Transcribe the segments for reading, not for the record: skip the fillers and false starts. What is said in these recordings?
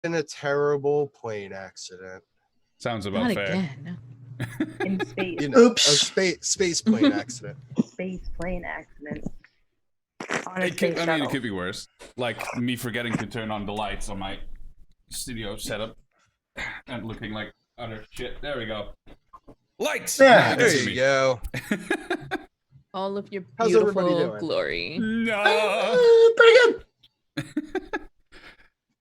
In a terrible plane accident. Sounds about Not fair. again. In space. You know, Oops. a space plane accident. Space plane accident. On a It space could, I mean, shuttle. it could be worse. Like me forgetting to turn on the lights on my studio setup and looking like utter shit. There we go. Lights! Yeah. Now you can There see you me. go. All of your How's everybody beautiful doing? glory. No. Pretty good.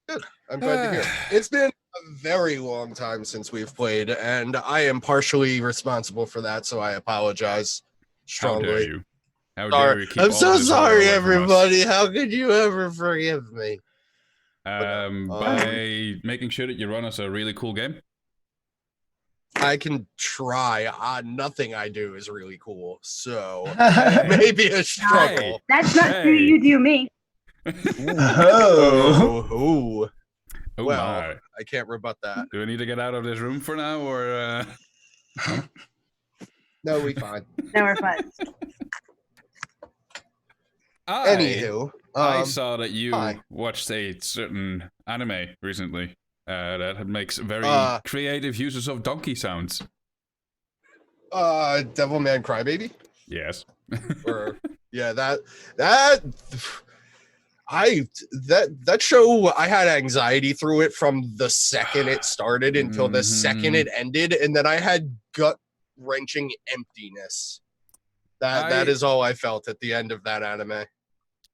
Good. I'm glad to hear. It's been a very long time since we've played, and I am partially responsible for that, so I apologize How dare strongly. you? How Sorry. dare you keep I'm all so this oil sorry, away from us? everybody. How could you ever forgive me? By making sure that you run us a really cool game. I can try. Nothing I do is really cool, so Hey. maybe a struggle. That's not Hey. who you do me. Oh. Oh. Oh Well, my. I can't rebut that. Do we need to get out of this room for now, or No, we fine. No, we're fine. Anywho, I saw that you hi. watched a certain anime recently that makes very creative uses of donkey sounds. Devilman Crybaby? Yes. Or yeah, that show, I had anxiety through it from the second it started until the second it ended, and then I had gut-wrenching emptiness. That is all I felt at the end of that anime.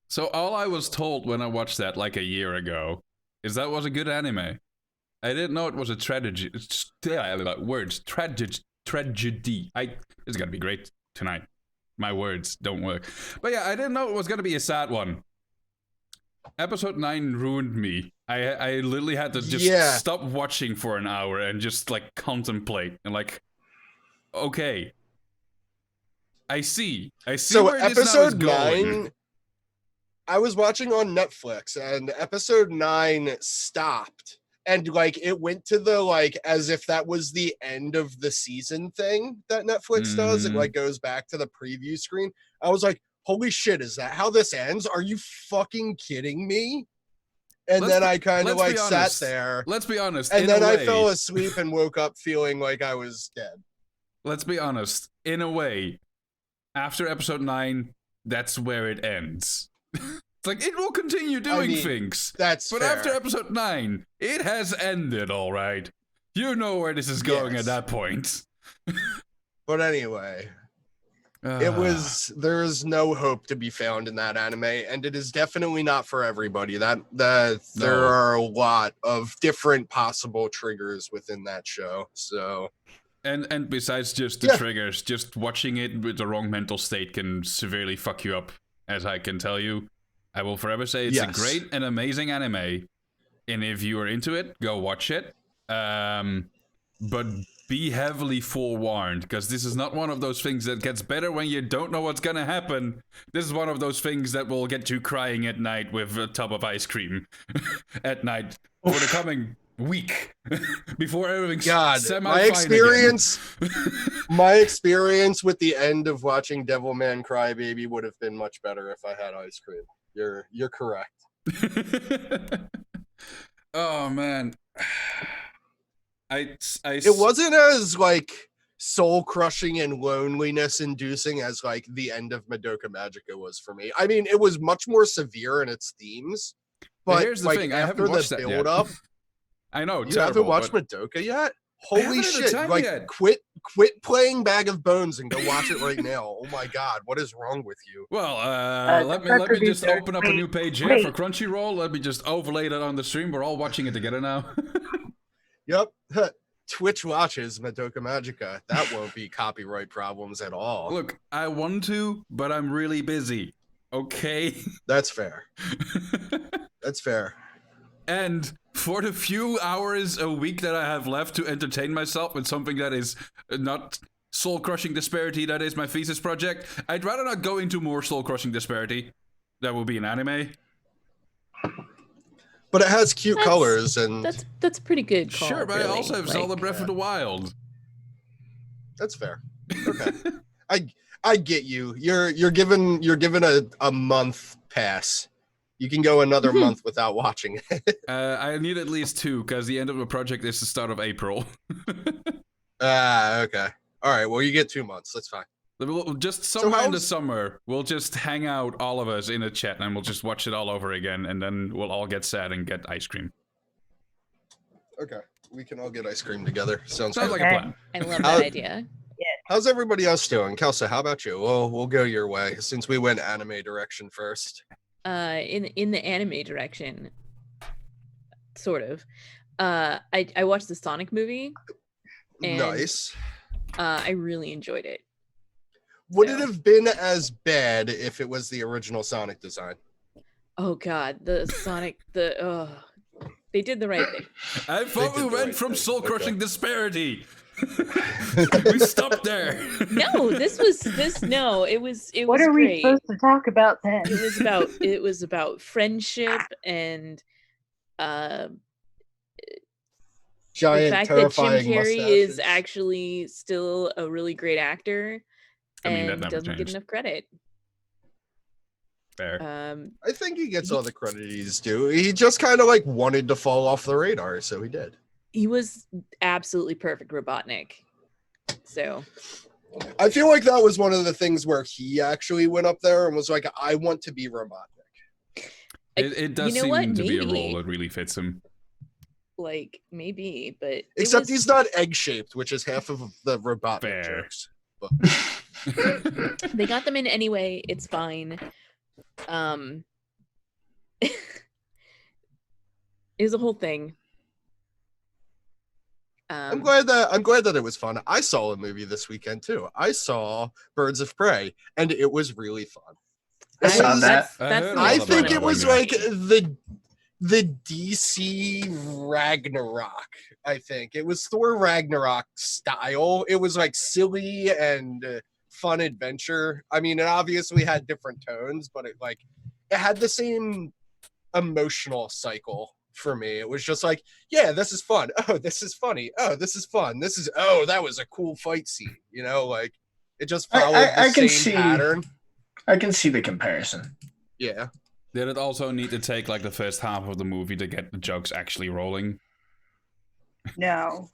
So all I was told when I watched that like a year ago is that was a good anime. I didn't know it was a tragedy. Words. Tragedy. It's gonna be great tonight. My words don't work. But yeah, I didn't know it was gonna be a sad one. Episode 9 ruined me. I literally had to just stop watching for an hour and just like contemplate and like, okay, I see So where this now is episode going. 9, I was watching on Netflix, and episode 9 stopped, and like it went to the like as if that was the end of the season thing that Netflix does. It like goes back to the preview screen. I was like, holy shit, is that how this ends? Are you fucking kidding me? And then I kind of like sat there. Let's be honest. And then I fell asleep and woke up feeling like I was dead. Let's be honest. In a way, after episode 9, that's where it ends. It's like, it will continue doing things. But fair. After episode 9, it has ended, all right. You know where this is going at that point. But anyway, there is no hope to be found in that anime, and it is definitely not for everybody. There are a lot of different possible triggers within that show. So and besides just the triggers, just watching it with the wrong mental state can severely fuck you up, as I can tell you. I will forever say it's a great and amazing anime, and if you are into it, go watch it. But be heavily forewarned, because this is not one of those things that gets better when you don't know what's gonna happen. This is one of those things that will get you crying at night with a tub of ice cream at night for the coming week before everything's my experience with the end of watching Devilman Crybaby would have been much better if I had ice cream. You're correct. Oh man. It wasn't as like soul crushing and loneliness inducing as like the end of Madoka Magica was for me. I mean, it was much more severe in its themes, but here's the thing, I haven't watched that build yet. up. I know, You haven't watched Madoka yet? Holy shit! Like, yet. quit playing Bag of Bones and go watch it right now. Oh my god, what is wrong with you? Well, let me just open up a new page here for Crunchyroll. Let me just overlay that on the stream. We're all watching it together now. Yep. Twitch watches Madoka Magica. That won't be copyright problems at all. Look, I want to, but I'm really busy. Okay? That's fair. That's fair. And for the few hours a week that I have left to entertain myself with something that is not soul-crushing disparity, that is my thesis project, I'd rather not go into more soul-crushing disparity. That will be an anime. But it has cute colors, and that's pretty good. Sure, but really. I also have Zelda Breath of the Wild. That's fair. Okay, I get you. You're given a month pass You can go another month without watching it. I need at least 2 because the end of the project is the start of April. Okay. All right. Well, you get 2 months. That's fine. We'll just somewhere in the summer, we'll just hang out, all of us, in a chat, and we'll just watch it all over again, and then we'll all get sad and get ice cream. Okay. We can all get ice cream together. Sounds like a plan. I love that idea. Yeah. How's everybody else doing? Kelsey, how about you? We'll go your way since we went anime direction first. In the anime direction, sort of. I watched the Sonic movie. And, nice. I really enjoyed it. Would it have been as bad if it was the original Sonic design? Oh God, the Sonic, they did the right thing. I thought we went from soul-crushing disparity. We stopped there. No, it was What are great. we supposed to talk about then? It was about friendship and giant, the fact terrifying that Jim Carrey mustaches. is actually still a really great actor and doesn't get enough credit. Fair. I think he gets all the credit he's due. He just kind of like wanted to fall off the radar, so he did. He was absolutely perfect Robotnik. So I feel like that was one of the things where he actually went up there and was like, I want to be Robotnik. It does seem to be a role that really fits him. Like, maybe, but except he's not egg-shaped, which is half of the Robotnik Fair. jokes. But... They got them in anyway. It's fine. It was a whole thing. I'm glad that it was fun. I saw a movie this weekend too. I saw Birds of Prey, and it was really fun. I saw that. I think it was like the DC Ragnarok. I think it was Thor Ragnarok style. It was like silly and fun adventure. I mean, it obviously had different tones, but it had the same emotional cycle for me. It was just like, yeah, this is fun. Oh, this is funny. Oh, this is fun. This is, oh, that was a cool fight scene. You know, like it just followed the same pattern. I can see the comparison. Yeah. Did it also need to take like the first half of the movie to get the jokes actually rolling? No.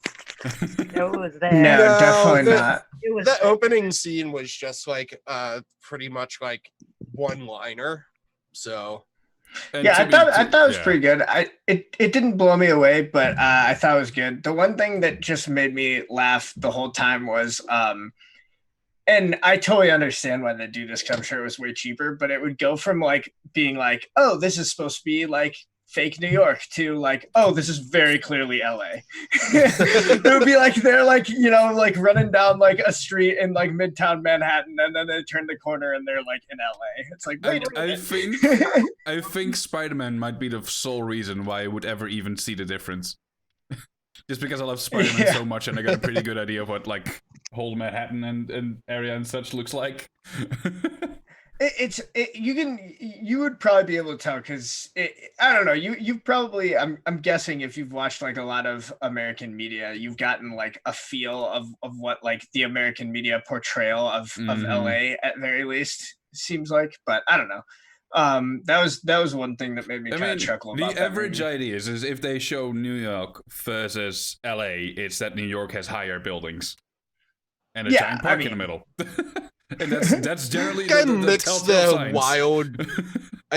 No, it was there. No, definitely not. It was the opening scene was just like pretty much like one liner. So And yeah, I thought it was yeah. pretty good. It didn't blow me away, but I thought it was good. The one thing that just made me laugh the whole time was and I totally understand why they do this because I'm sure it was way cheaper, but it would go from like being like, oh, this is supposed to be like fake New York to like, oh, this is very clearly LA. It would be like they're like, you know, like running down like a street in like Midtown Manhattan, and then they turn the corner and they're like in LA. It's like, wait a minute. I think Spider-Man might be the sole reason why I would ever even see the difference. Just because I love Spider-Man so much and I got a pretty good idea of what like whole Manhattan and area and such looks like. You would probably be able to tell because I don't know, you've probably I'm guessing if you've watched like a lot of American media, you've gotten like a feel of what like the American media portrayal of LA at very least seems like, but I don't know. That was one thing that made me kind of chuckle about the average idea is if they show New York versus LA, it's that New York has higher buildings and a giant park in the middle. And that's generally I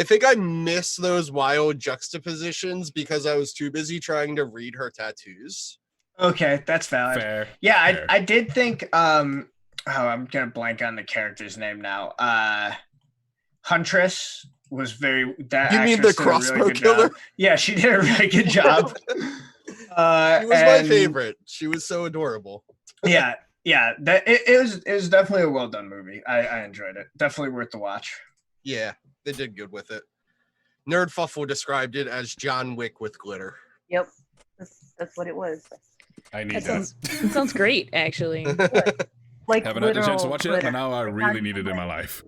think I miss those wild juxtapositions because I was too busy trying to read her tattoos. Okay, that's valid. Fair. Yeah, Fair. I did think I'm gonna blank on the character's name now. Huntress was very that You mean the crossbow killer? Yeah, she did a really good job. She was my favorite. She was so adorable. Yeah, that it was definitely a well done movie. I enjoyed it. Definitely worth the watch. Yeah, they did good with it. Nerdfuffle described it as John Wick with glitter. Yep, that's what it was. I need that. It sounds great, actually. Like Haven't had the chance to watch it, glitter. but now I really need it in my life.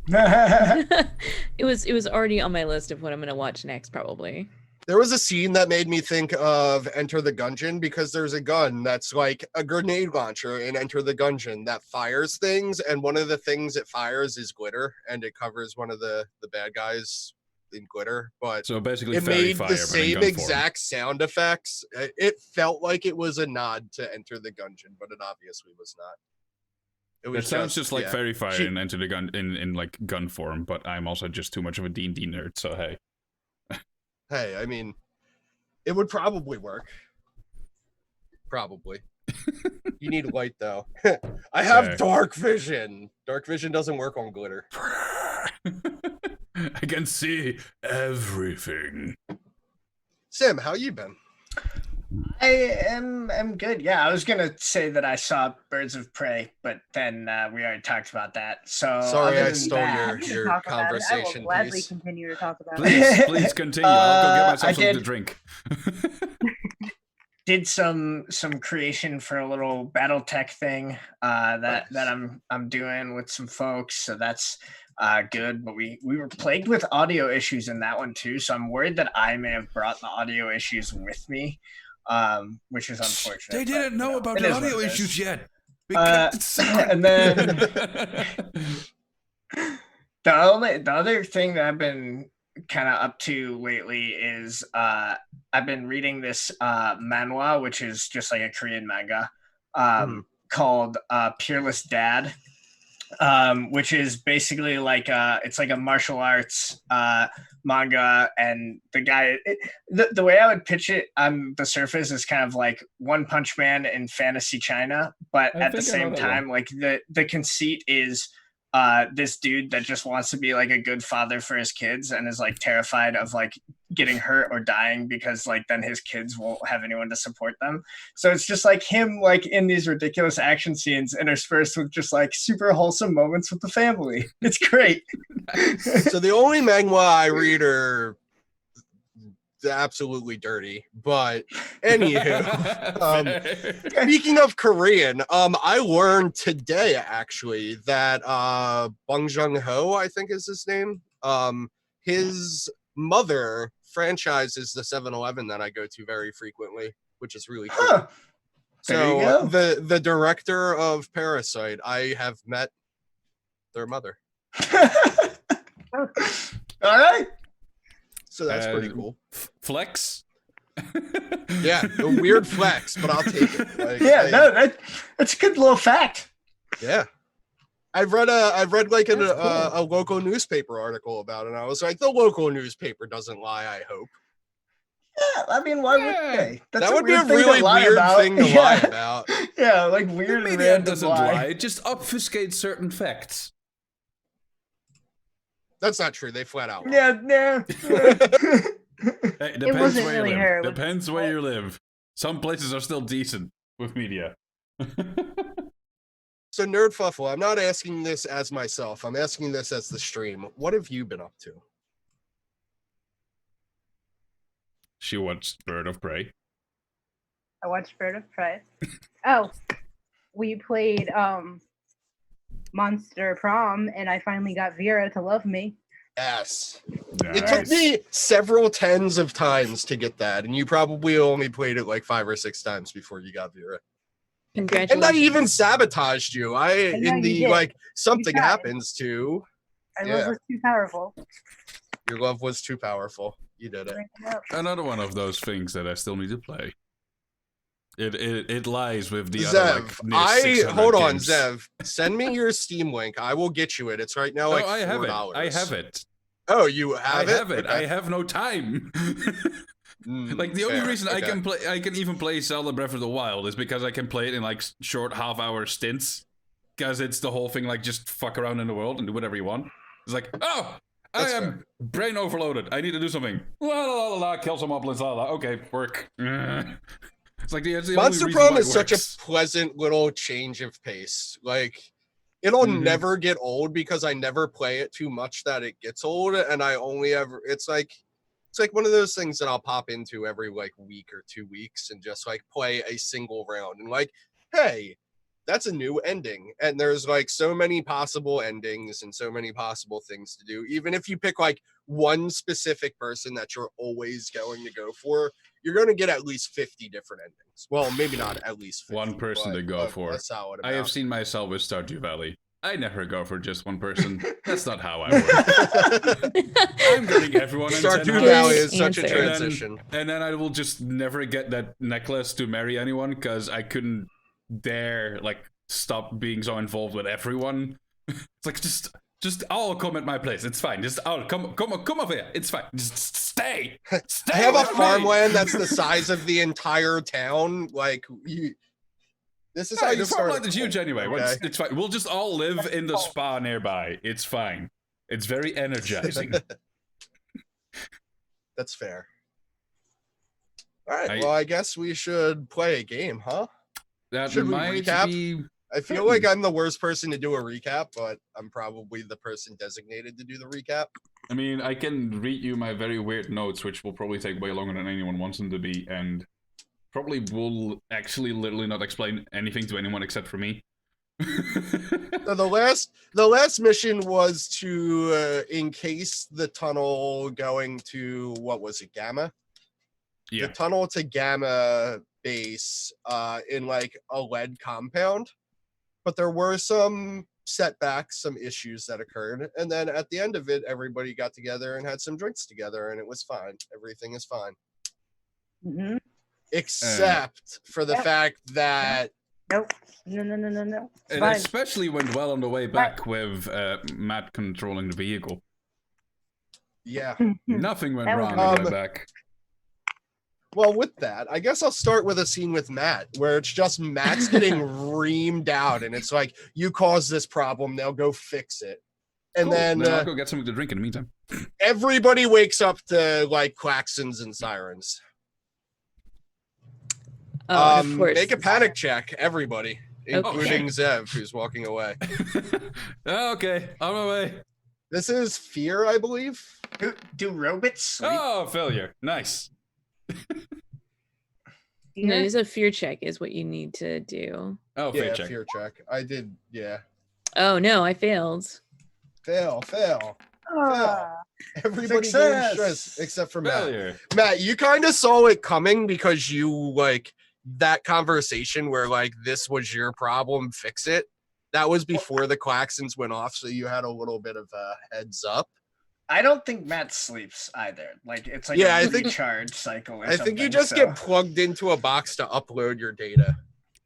It was already on my list of what I'm gonna watch next, probably. There was a scene that made me think of Enter the Gungeon because there's a gun that's like a grenade launcher in Enter the Gungeon that fires things, and one of the things it fires is glitter, and it covers one of the bad guys' in Glitter, but so basically it made the same gun exact sound effects. It felt like it was a nod to Enter the Gungeon, but it obviously was not. It sounds just like Fairy Fire and Enter the Gun in like gun form, but I'm also just too much of a D&D nerd, so hey. Hey, I mean, it would probably work. Probably. You need light though. I have dark vision. Dark vision doesn't work on Glitter. I can see everything. Sam, how you been? I am good. Yeah, I was gonna say that I saw Birds of Prey, but then we already talked about that. So sorry, I stole your conversation. I will gladly continue to talk about it. Please continue. I'll go get myself something to drink. Did some creation for a little BattleTech thing that I'm doing with some folks. So that's good. But we were plagued with audio issues in that one too. So I'm worried that I may have brought the audio issues with me. Which is unfortunate. They didn't know about the audio issues yet. And then the other thing that I've been kind of up to lately is I've been reading this manhwa, which is just like a Korean manga, called Peerless Dad. Which is basically like it's like a martial arts manga, and the guy, the way I would pitch it on the surface is kind of like One Punch Man in fantasy China, but at the same time, like the conceit is this dude that just wants to be like a good father for his kids and is like terrified of like getting hurt or dying because like then his kids won't have anyone to support them. So it's just like him like in these ridiculous action scenes interspersed with just like super wholesome moments with the family. It's great. So the only manhwa I read are absolutely dirty, but anywho, speaking of Korean, I learned today actually that Bong Joon-ho, I think is his name, his mother franchises the 7-Eleven that I go to very frequently, which is really cool. Huh. So the director of Parasite, I have met their mother. All right. So that's pretty cool. Flex? Yeah, a weird flex, but I'll take it. Like, that's a good little fact. Yeah. I've read like a local newspaper article about it, and I was like, the local newspaper doesn't lie, I hope. Yeah, I mean, why would they? That would be a really weird thing to lie about. Yeah, like weird. The media doesn't lie. It just obfuscates certain facts. That's not true. They flat out. Yeah. Hey, depends where you live. Depends where you live. Some places are still decent with media. So Nerd Fuffle, I'm not asking this as myself. I'm asking this as the stream. What have you been up to? She watched Bird of Prey. I watched Bird of Prey. Oh, we played Monster Prom, and I finally got Vera to love me. Yes. It took me several tens of times to get that, and you probably only played it like 5 or 6 times before you got Vera. Congratulations. And I even sabotaged you. Like something happens to. Our love was too powerful. Your love was too powerful. You did it. Another one of those things that I still need to play. It lies with the Zev, other like hold on, games. Zev. Send me your Steam link. I will get you it. It's right now like $4. I have it. Oh, you have it? I have it. Okay. I have no time. Like the only reason I can even play Zelda Breath of the Wild is because I can play it in like short half-hour stints. Because it's the whole thing like just fuck around in the world and do whatever you want. It's like, I am brain overloaded. I need to do something. La la la la. Kill some moblins. La la. Okay, work. It's like the Monster Prom is such a pleasant little change of pace. Like it'll never get old because I never play it too much that it gets old, and I only ever it's like one of those things that I'll pop into every like week or 2 weeks and just like play a single round and like, hey, that's a new ending. And there's like so many possible endings and so many possible things to do. Even if you pick like one specific person that you're always going to go for, you're going to get at least 50 different endings. Well, maybe not at least 50. One person to go for. I have seen myself with Stardew Valley. I never go for just one person. That's not how I work. I'm getting everyone. Stardew Valley is such a transition. And then I will just never get that necklace to marry anyone because I couldn't dare like stop being so involved with everyone. It's like just I'll come at my place. It's fine. Just come over here. It's fine. Just stay. I have a farmland that's the size of the entire town. Like this is how you the start. farmland is huge anyway. Okay. It's fine. We'll just all live in the spa nearby. It's fine. It's very energizing. That's fair. All right. Well, I guess we should play a game, huh? Should we recap? I feel like I'm the worst person to do a recap, but I'm probably the person designated to do the recap. I mean, I can read you my very weird notes, which will probably take way longer than anyone wants them to be, and probably will actually literally not explain anything to anyone except for me. So the last mission was to encase the tunnel going to, what was it, Gamma? Yeah. The tunnel to Gamma base in like a lead compound. But there were some setbacks, some issues that occurred. And then at the end of it, everybody got together and had some drinks together, and it was fine. Everything is fine. Mm-hmm. Except for the fact that... Nope. No. It especially went well on the way back with Matt controlling the vehicle. Yeah. Nothing went wrong on the way back. Well, with that, I guess I'll start with a scene with Matt, where it's just Matt's getting reamed out, and it's like, you caused this problem, now go fix it. And cool. then I'll go get something to drink in the meantime. Everybody wakes up to like klaxons and sirens. Of course. Make a panic check, everybody, including Zev, who's walking away. Okay, on my way. This is fear, I believe. Do robots sleep? Oh, failure. Nice. No, it's a fear check is what you need to do. Oh, yeah, fear check. I did, yeah. Oh no, I failed. Fail. Everybody Success. stress except for failure. Matt, you kind of saw it coming because you like that conversation where like this was your problem, fix it. That was before the klaxons went off, so you had a little bit of a heads up. I don't think Matt sleeps either. Like it's like a recharge cycle. I think you just get plugged into a box to upload your data.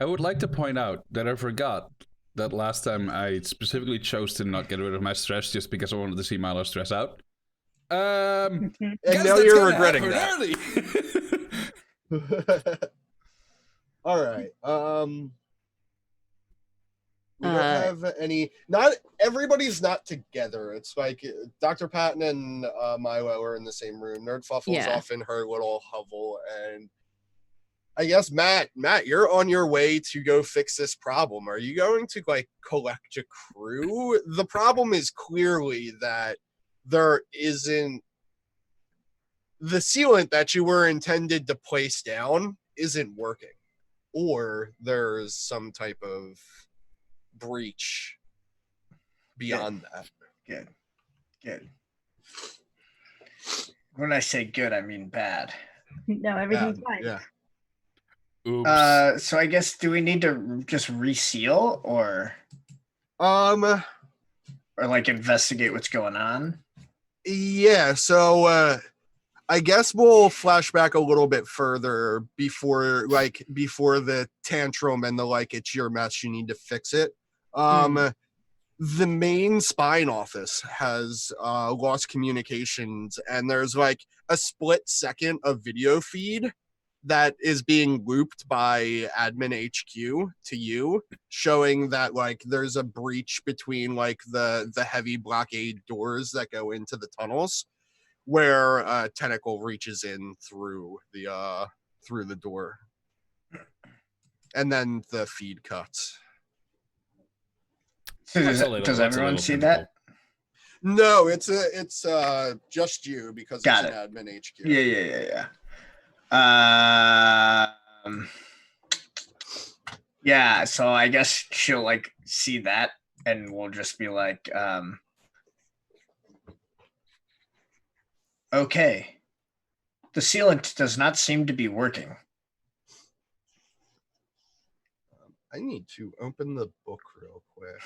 I would like to point out that I forgot that last time I specifically chose to not get rid of my stress just because I wanted to see Milo stress out. And now you're regretting that. All right. We don't have any. Not everybody's not together. It's like Dr. Patton and Milo are in the same room. Nerdfuffle's off in her little hovel, and I guess Matt, you're on your way to go fix this problem. Are you going to like collect a crew? The problem is clearly that there isn't the sealant that you were intended to place down isn't working, or there's some type of breach beyond that. Good. When I say good, I mean bad. No, everything's fine. Yeah. Oops. So I guess, do we need to just reseal or like investigate what's going on? Yeah, so I guess we'll flash back a little bit further before the tantrum and the like, it's your mess, you need to fix it. The main spine office has lost communications, and there's like a split second of video feed that is being looped by admin HQ to you, showing that like there's a breach between like the heavy blockade doors that go into the tunnels, where a tentacle reaches in through the door, and then the feed cuts. So does everyone see that? No, it's just you because it's an admin HQ. Yeah. Yeah, so I guess she'll like see that, and we'll just be like, okay, the sealant does not seem to be working. I need to open the book real quick.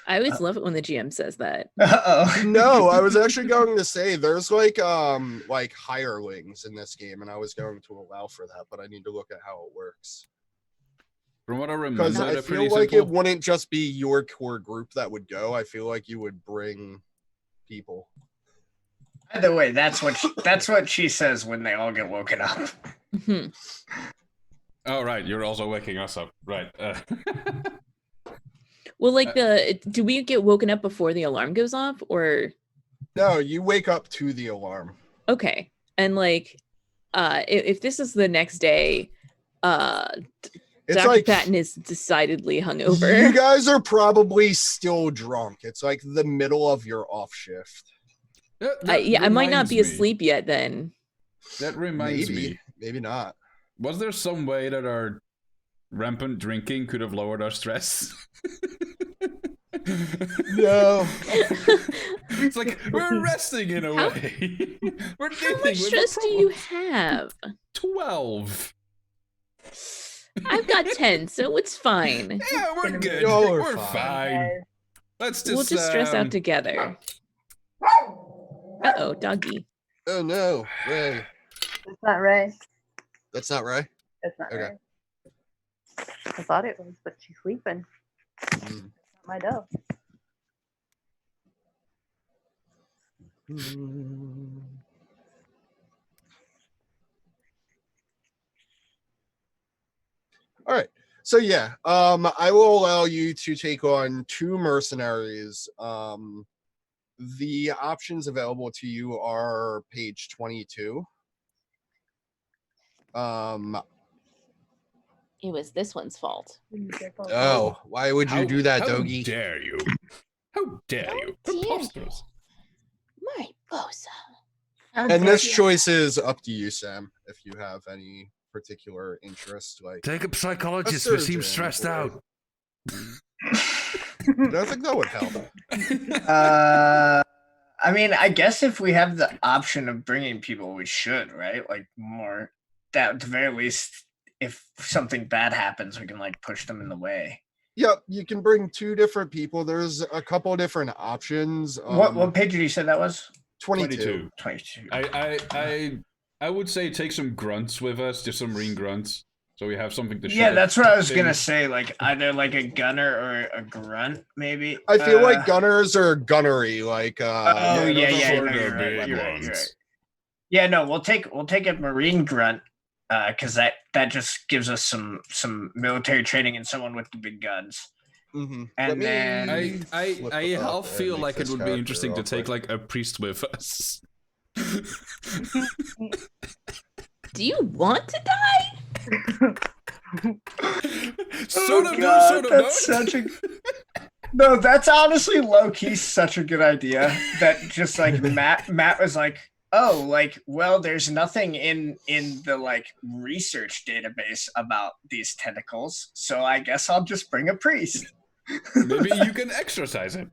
I always love it when the GM says that. Uh-oh. No, I was actually going to say there's like hirelings in this game, and I was going to allow for that, but I need to look at how it works. From what I Because remember, I they're feel pretty like simple. it wouldn't just be your core group that would go. I feel like you would bring people. Either way, that's what she says when they all get woken up. Mhm. Oh, right. You're also waking us up. Right. Well, like do we get woken up before the alarm goes off, or? No, you wake up to the alarm. Okay, and like, if this is the next day, It's Dr. like Patton is decidedly hungover. you guys are probably still drunk. It's like the middle of your off shift. I might not reminds be me. asleep yet then. That reminds Maybe, me. maybe not. Was there some way that our rampant drinking could have lowered our stress? No. It's like we're resting in a How- way. We're How dealing much with stress a do you problem. have? 12. I've got 10, so it's fine. Yeah, we're Gonna be good. Y'all are We're fine. fine. Let's just We'll just stress out together. Uh-oh, doggy. Oh no, Ray. It's not Ray. That's not Ray. It's not Okay. Ray. I thought it was, but she's sleeping. Mm. It's not my dog. All right. So yeah, I will allow you to take on 2 mercenaries. The options available to you are page 22. It was this one's fault. Be careful. Oh, why would you do that, Doggy? How dare you? How dare you? dare you. Preposterous. Mariposa. And this choice is up to you, Sam, if you have any particular interest. Like, Take a psychologist. A We seem surgeon, stressed or- out. I don't think that would help. I mean, I guess if we have the option of bringing people, we should, right? Like more that at the very least, if something bad happens, we can like push them in the way. Yep, you can bring 2 different people. There's a couple different options. What page did you say that was? 22. 22. I would say take some grunts with us, just some marine grunts, so we have something to shoot. Yeah, that's what I was things. gonna say. Like either like a gunner or a grunt, maybe. I feel like gunners are gunnery. Like, Oh those yeah. are No, the you're right. big You're right. ones. You're right. Yeah, no, we'll take a marine grunt, because that just gives us some military training and someone with the big guns. mhm. And Let me then- I flip half up and feel make like it this would be character interesting to real take quick. like a priest with us. Do you want to die? Sort of do, God, sort of that's don't. such a no. That's honestly low key such a good idea. That just like Matt was like, oh, like well, there's nothing in the like research database about these tentacles, so I guess I'll just bring a priest. Maybe you can exercise him.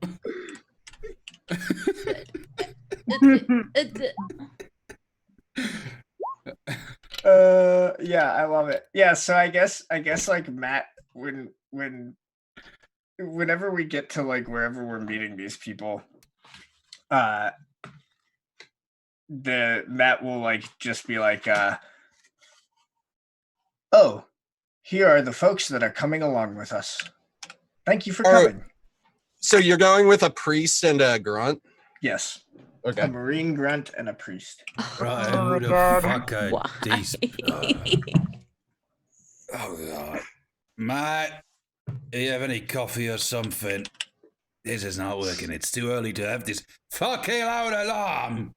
Yeah, I love it. Yeah, so I guess like Matt, whenever we get to like wherever we're meeting these people, the Matt will like just be like, oh, here are the folks that are coming along with us. Thank you for All right. coming. So you're going with a priest and a grunt? Yes, a Okay. marine grunt and a priest. Right, Oh, who the God. fuck are Why? these? Oh, God. Matt, do you have any coffee or something? This is not working. It's too early to have this fucking loud alarm.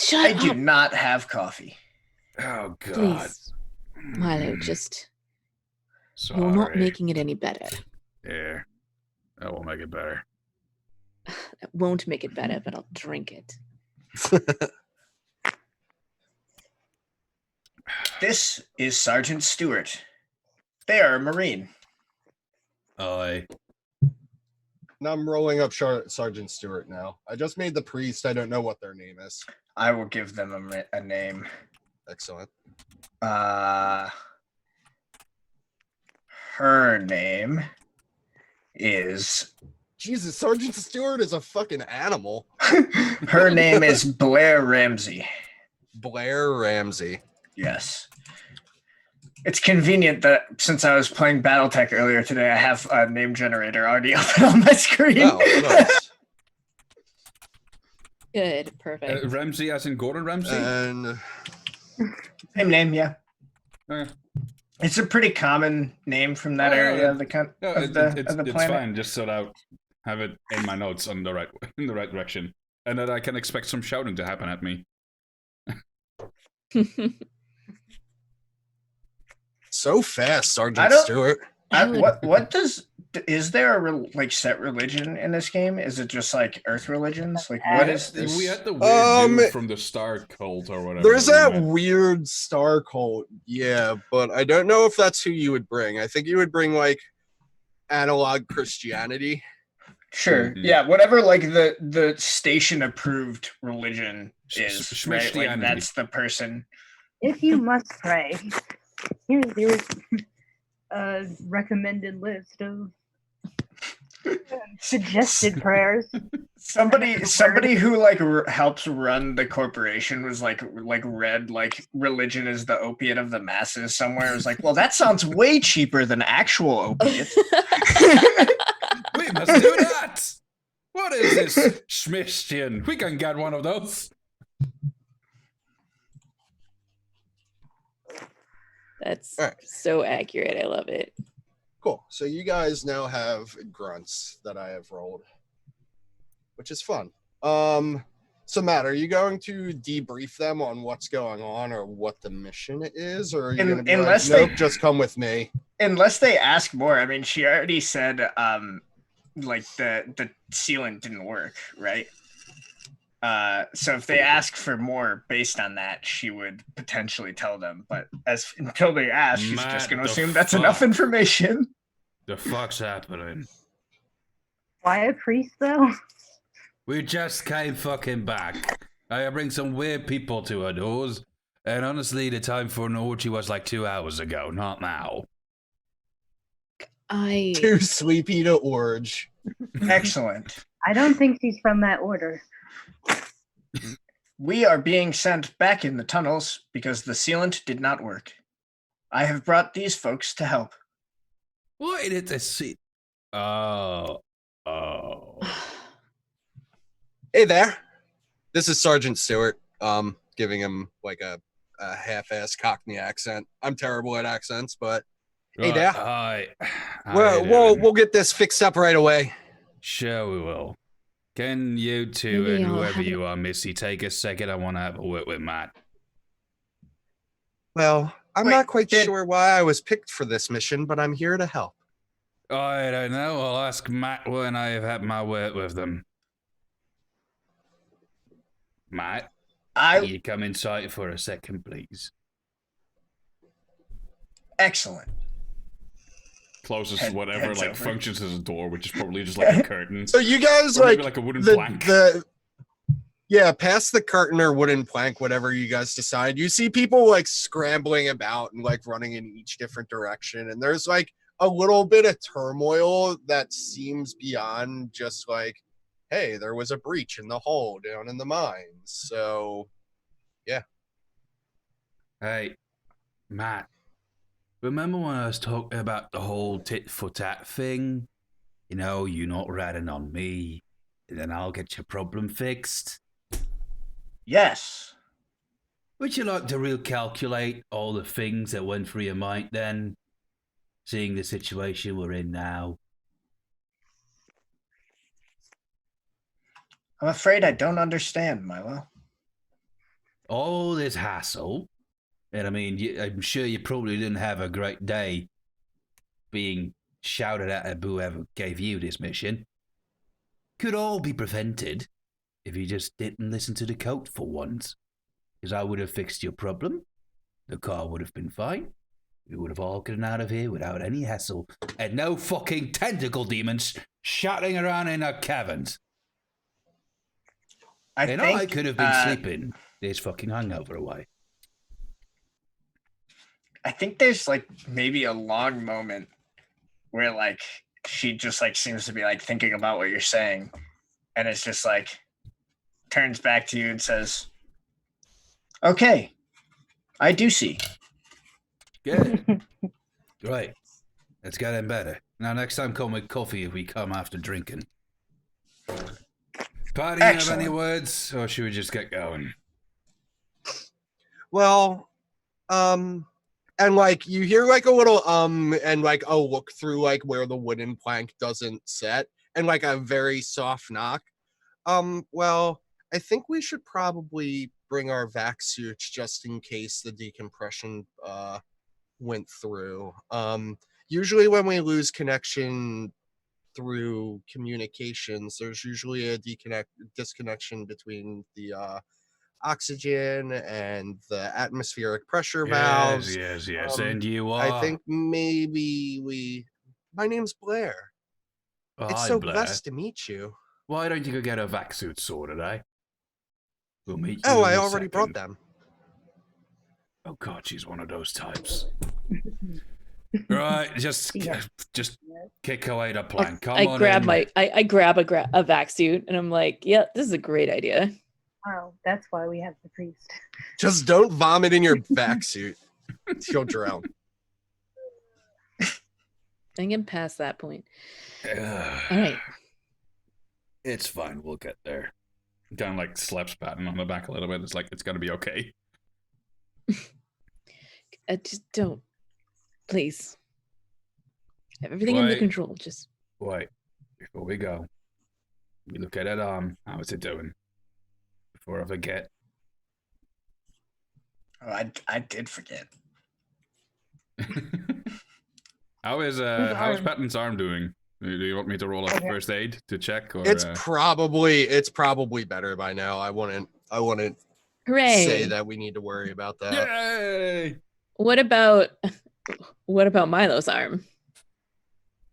Shut I do up, not have coffee. Oh, God. please. Milo, just Sorry. you're not making it any better. Yeah, that will make it better. That won't make it better, but I'll drink it. This is Sergeant Stewart. They are a marine. Aye. Now I'm rolling up Sergeant Stewart now. I just made the priest. I don't know what their name is. I will give them a name. Excellent. Her name is... Jesus, Sergeant Stewart is a fucking animal. Her name is Blair Ramsey. Blair Ramsey. Yes. It's convenient that since I was playing BattleTech earlier today, I have a name generator already open on my screen. Oh, nice. Good, perfect. Ramsey as in Gordon Ramsay? And Same name, yeah. Okay. It's a pretty common name from that area of the planet. It's fine, just so that I have it in my notes in the right direction, and that I can expect some shouting to happen at me. So fast, Sergeant Stewart. Is there a set religion in this game? Is it just like Earth religions? Like what is this? We had the weird dude from the Star Cult or whatever. There's that weird Star Cult, yeah, but I don't know if that's who you would bring. I think you would bring like analog Christianity. Sure, yeah, whatever like the station approved religion is, right? Like that's the person. If you must pray, here's your recommended list of suggested prayers. Somebody who helps run the corporation was read like religion is the opiate of the masses somewhere. It was like, well, that sounds way cheaper than actual opiates. We must do that. What is this Schmistian? We can get one of those. That's so accurate. I love it. Cool. So you guys now have grunts that I have rolled, which is fun. So Matt, are you going to debrief them on what's going on or what the mission is, or are you going to be like, nope, just come with me? Unless they ask more. I mean, she already said like the sealant didn't work, right? So if they ask for more based on that, she would potentially tell them. But until they ask, she's just going to assume that's enough information. The fuck's happening? Why a priest, though? We just came fucking back. I bring some weird people to our doors. And honestly, the time for an orgy was like 2 hours ago, not now. Too sleepy to orge. Excellent. I don't think she's from that order. We are being sent back in the tunnels because the sealant did not work. I have brought these folks to help. What did they see? Oh. Hey there. This is Sergeant Stewart. Giving him like a half-ass Cockney accent. I'm terrible at accents, but hey there. Hi. We'll get this fixed up right away. Sure we will. Can you two and whoever you are, Missy, take a second? I want to have a word with Matt. Well, I'm not quite sure why I was picked for this mission, but I'm here to help. I don't know. I'll ask Matt when I have had my word with them. Matt, can you come inside for a second, please? Excellent. Closest whatever functions as a door, which is probably just like a curtain. So you guys or maybe like a wooden plank. Past the curtain or wooden plank, whatever you guys decide. You see people like scrambling about and like running in each different direction, and there's like a little bit of turmoil that seems beyond just like, hey, there was a breach in the hull down in the mines. So, yeah. Hey, Matt. Remember when I was talking about the whole tit for tat thing? You know, you not ratting on me, and then I'll get your problem fixed? Yes. Would you like to recalculate all the things that went through your mind then? Seeing the situation we're in now? I'm afraid I don't understand, Millo. All this hassle. And I mean, I'm sure you probably didn't have a great day being shouted at whoever gave you this mission. Could all be prevented if you just didn't listen to the code for once. Because I would have fixed your problem. The car would have been fine. We would have all gotten out of here without any hassle. And no fucking tentacle demons shouting around in our caverns. I could have been sleeping this fucking hangover away. I think there's like maybe a long moment where like she just like seems to be like thinking about what you're saying, and it's just like turns back to you and says, "Okay, I do see." Good. Right. That's getting better. Now, next time, come with coffee if we come after drinking. Patty, you have any words, or should we just get going? Well, and like you hear like a little and like a look through like where the wooden plank doesn't set, and like a very soft knock. Well, I think we should probably bring our vac suits just in case the decompression went through. Usually when we lose connection through communications, there's usually a disconnection between the oxygen and the atmospheric pressure valves. Yes. And you are? I think maybe my name's Blair. It's Hi, so Blair. blessed to meet you. Why don't you go get a vac suit sorted, eh? We'll meet you. Oh, I already brought them. Oh God, she's one of those types. Right, just kick away the plank. Come on. I grab a vac suit and I'm like, yeah, this is a great idea. Oh, that's why we have the priest. Just don't vomit in your vac suit. She'll drown. I can pass that point. All right. It's fine. We'll get there. Kind of like slaps Patton on the back a little bit. It's like, it's going to be okay. Just don't. Please. Have everything under control. Just wait. Before we go, we look at that arm. How is it doing? Before I forget. Oh, I did forget. How's Patton's arm doing? Do you want me to roll a first aid to check? Or, it's probably better by now. I wouldn't hooray. say that we need to worry about that. Yay! What about Milo's arm?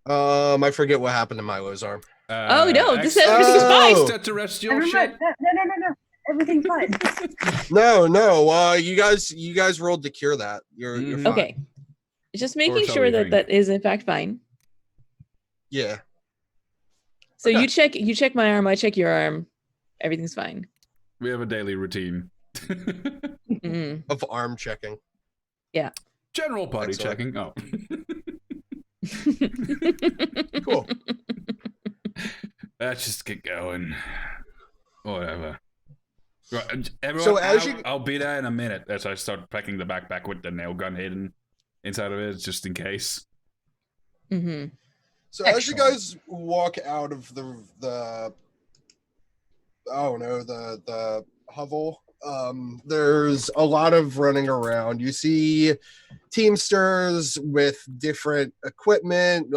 I forget what happened to Milo's arm. Oh no, this everything's fine. Extraterrestrial shit. No. Everything's fine. No. You guys rolled to cure that. You're fine. Okay. Just making sure that is in fact fine. Yeah. So you check my arm, I check your arm. Everything's fine. We have a daily routine of arm checking. Yeah. General body checking. Oh. Cool. Let's just get going. Whatever. Right, everyone, so I'll be there in a minute as I start packing the backpack with the nail gun hidden inside of it, just in case. Mm-hmm. So as you guys walk out of the hovel, there's a lot of running around. You see teamsters with different equipment,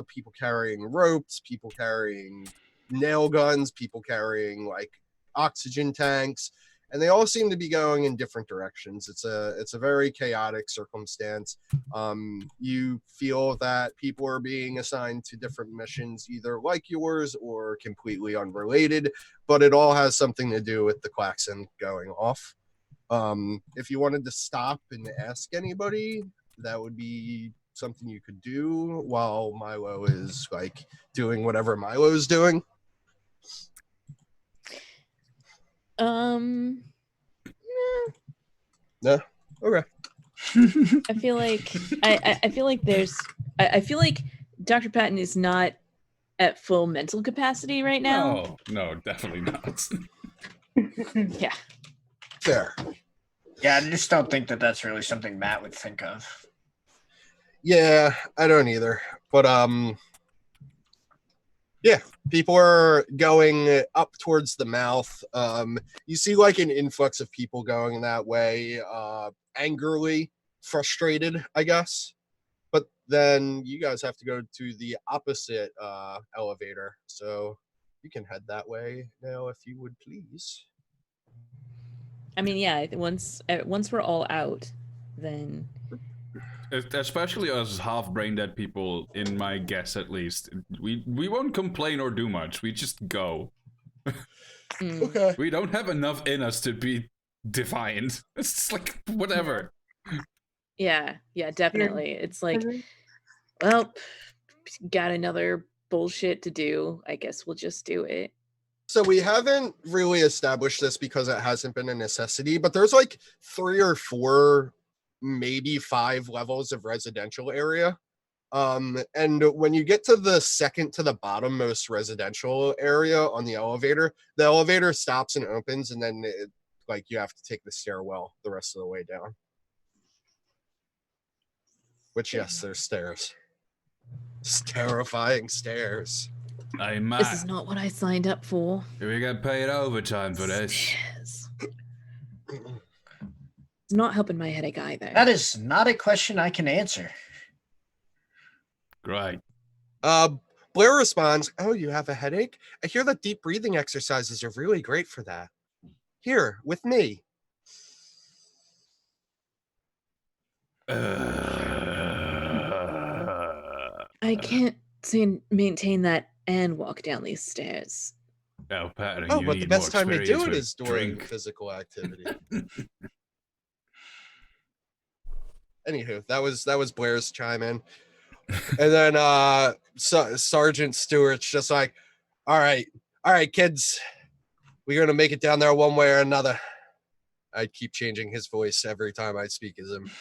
people carrying ropes, people carrying nail guns, people carrying like oxygen tanks, and they all seem to be going in different directions. It's a very chaotic circumstance. You feel that people are being assigned to different missions, either like yours or completely unrelated, but it all has something to do with the klaxon going off. If you wanted to stop and ask anybody, that would be something you could do while Milo is like doing whatever Milo's doing. No. Okay. I feel like I feel like I feel like Dr. Patton is not at full mental capacity right now. No, definitely not. Yeah. Fair. Yeah, I just don't think that that's really something Matt would think of. Yeah, I don't either. But yeah, people are going up towards the mouth. You see like an influx of people going that way, angrily, frustrated, I guess. But then you guys have to go to the opposite elevator. So you can head that way now if you would please. I mean, yeah, once we're all out, then... Especially us half-brain dead people, in my guess at least, we won't complain or do much. We just go. Okay. We don't have enough in us to be defiant. It's just like, whatever. Yeah, definitely. It's like, well, got another bullshit to do, I guess we'll just do it. So we haven't really established this because it hasn't been a necessity, but there's like 3 or 4, maybe 5 levels of residential area. And when you get to the second to the bottom most residential area on the elevator stops and opens, and then like you have to take the stairwell the rest of the way down. Which, yes, there's stairs. It's terrifying stairs. Hey, Matt. This is not what I signed up for. We get paid overtime for this. Stairs. It's not helping my headache either. That is not a question I can answer. Great. Blair responds, "Oh, you have a headache? I hear that deep breathing exercises are really great for that. Here, with me." I can't maintain that and walk down these stairs. Oh, Patton, Oh, you but need the best more time to do experience it with is during drink. physical activity. Anywho, that was Blair's chime in. And then Sergeant Stewart's just like, all right, kids, we're gonna make it down there one way or another. I keep changing his voice every time I speak as him.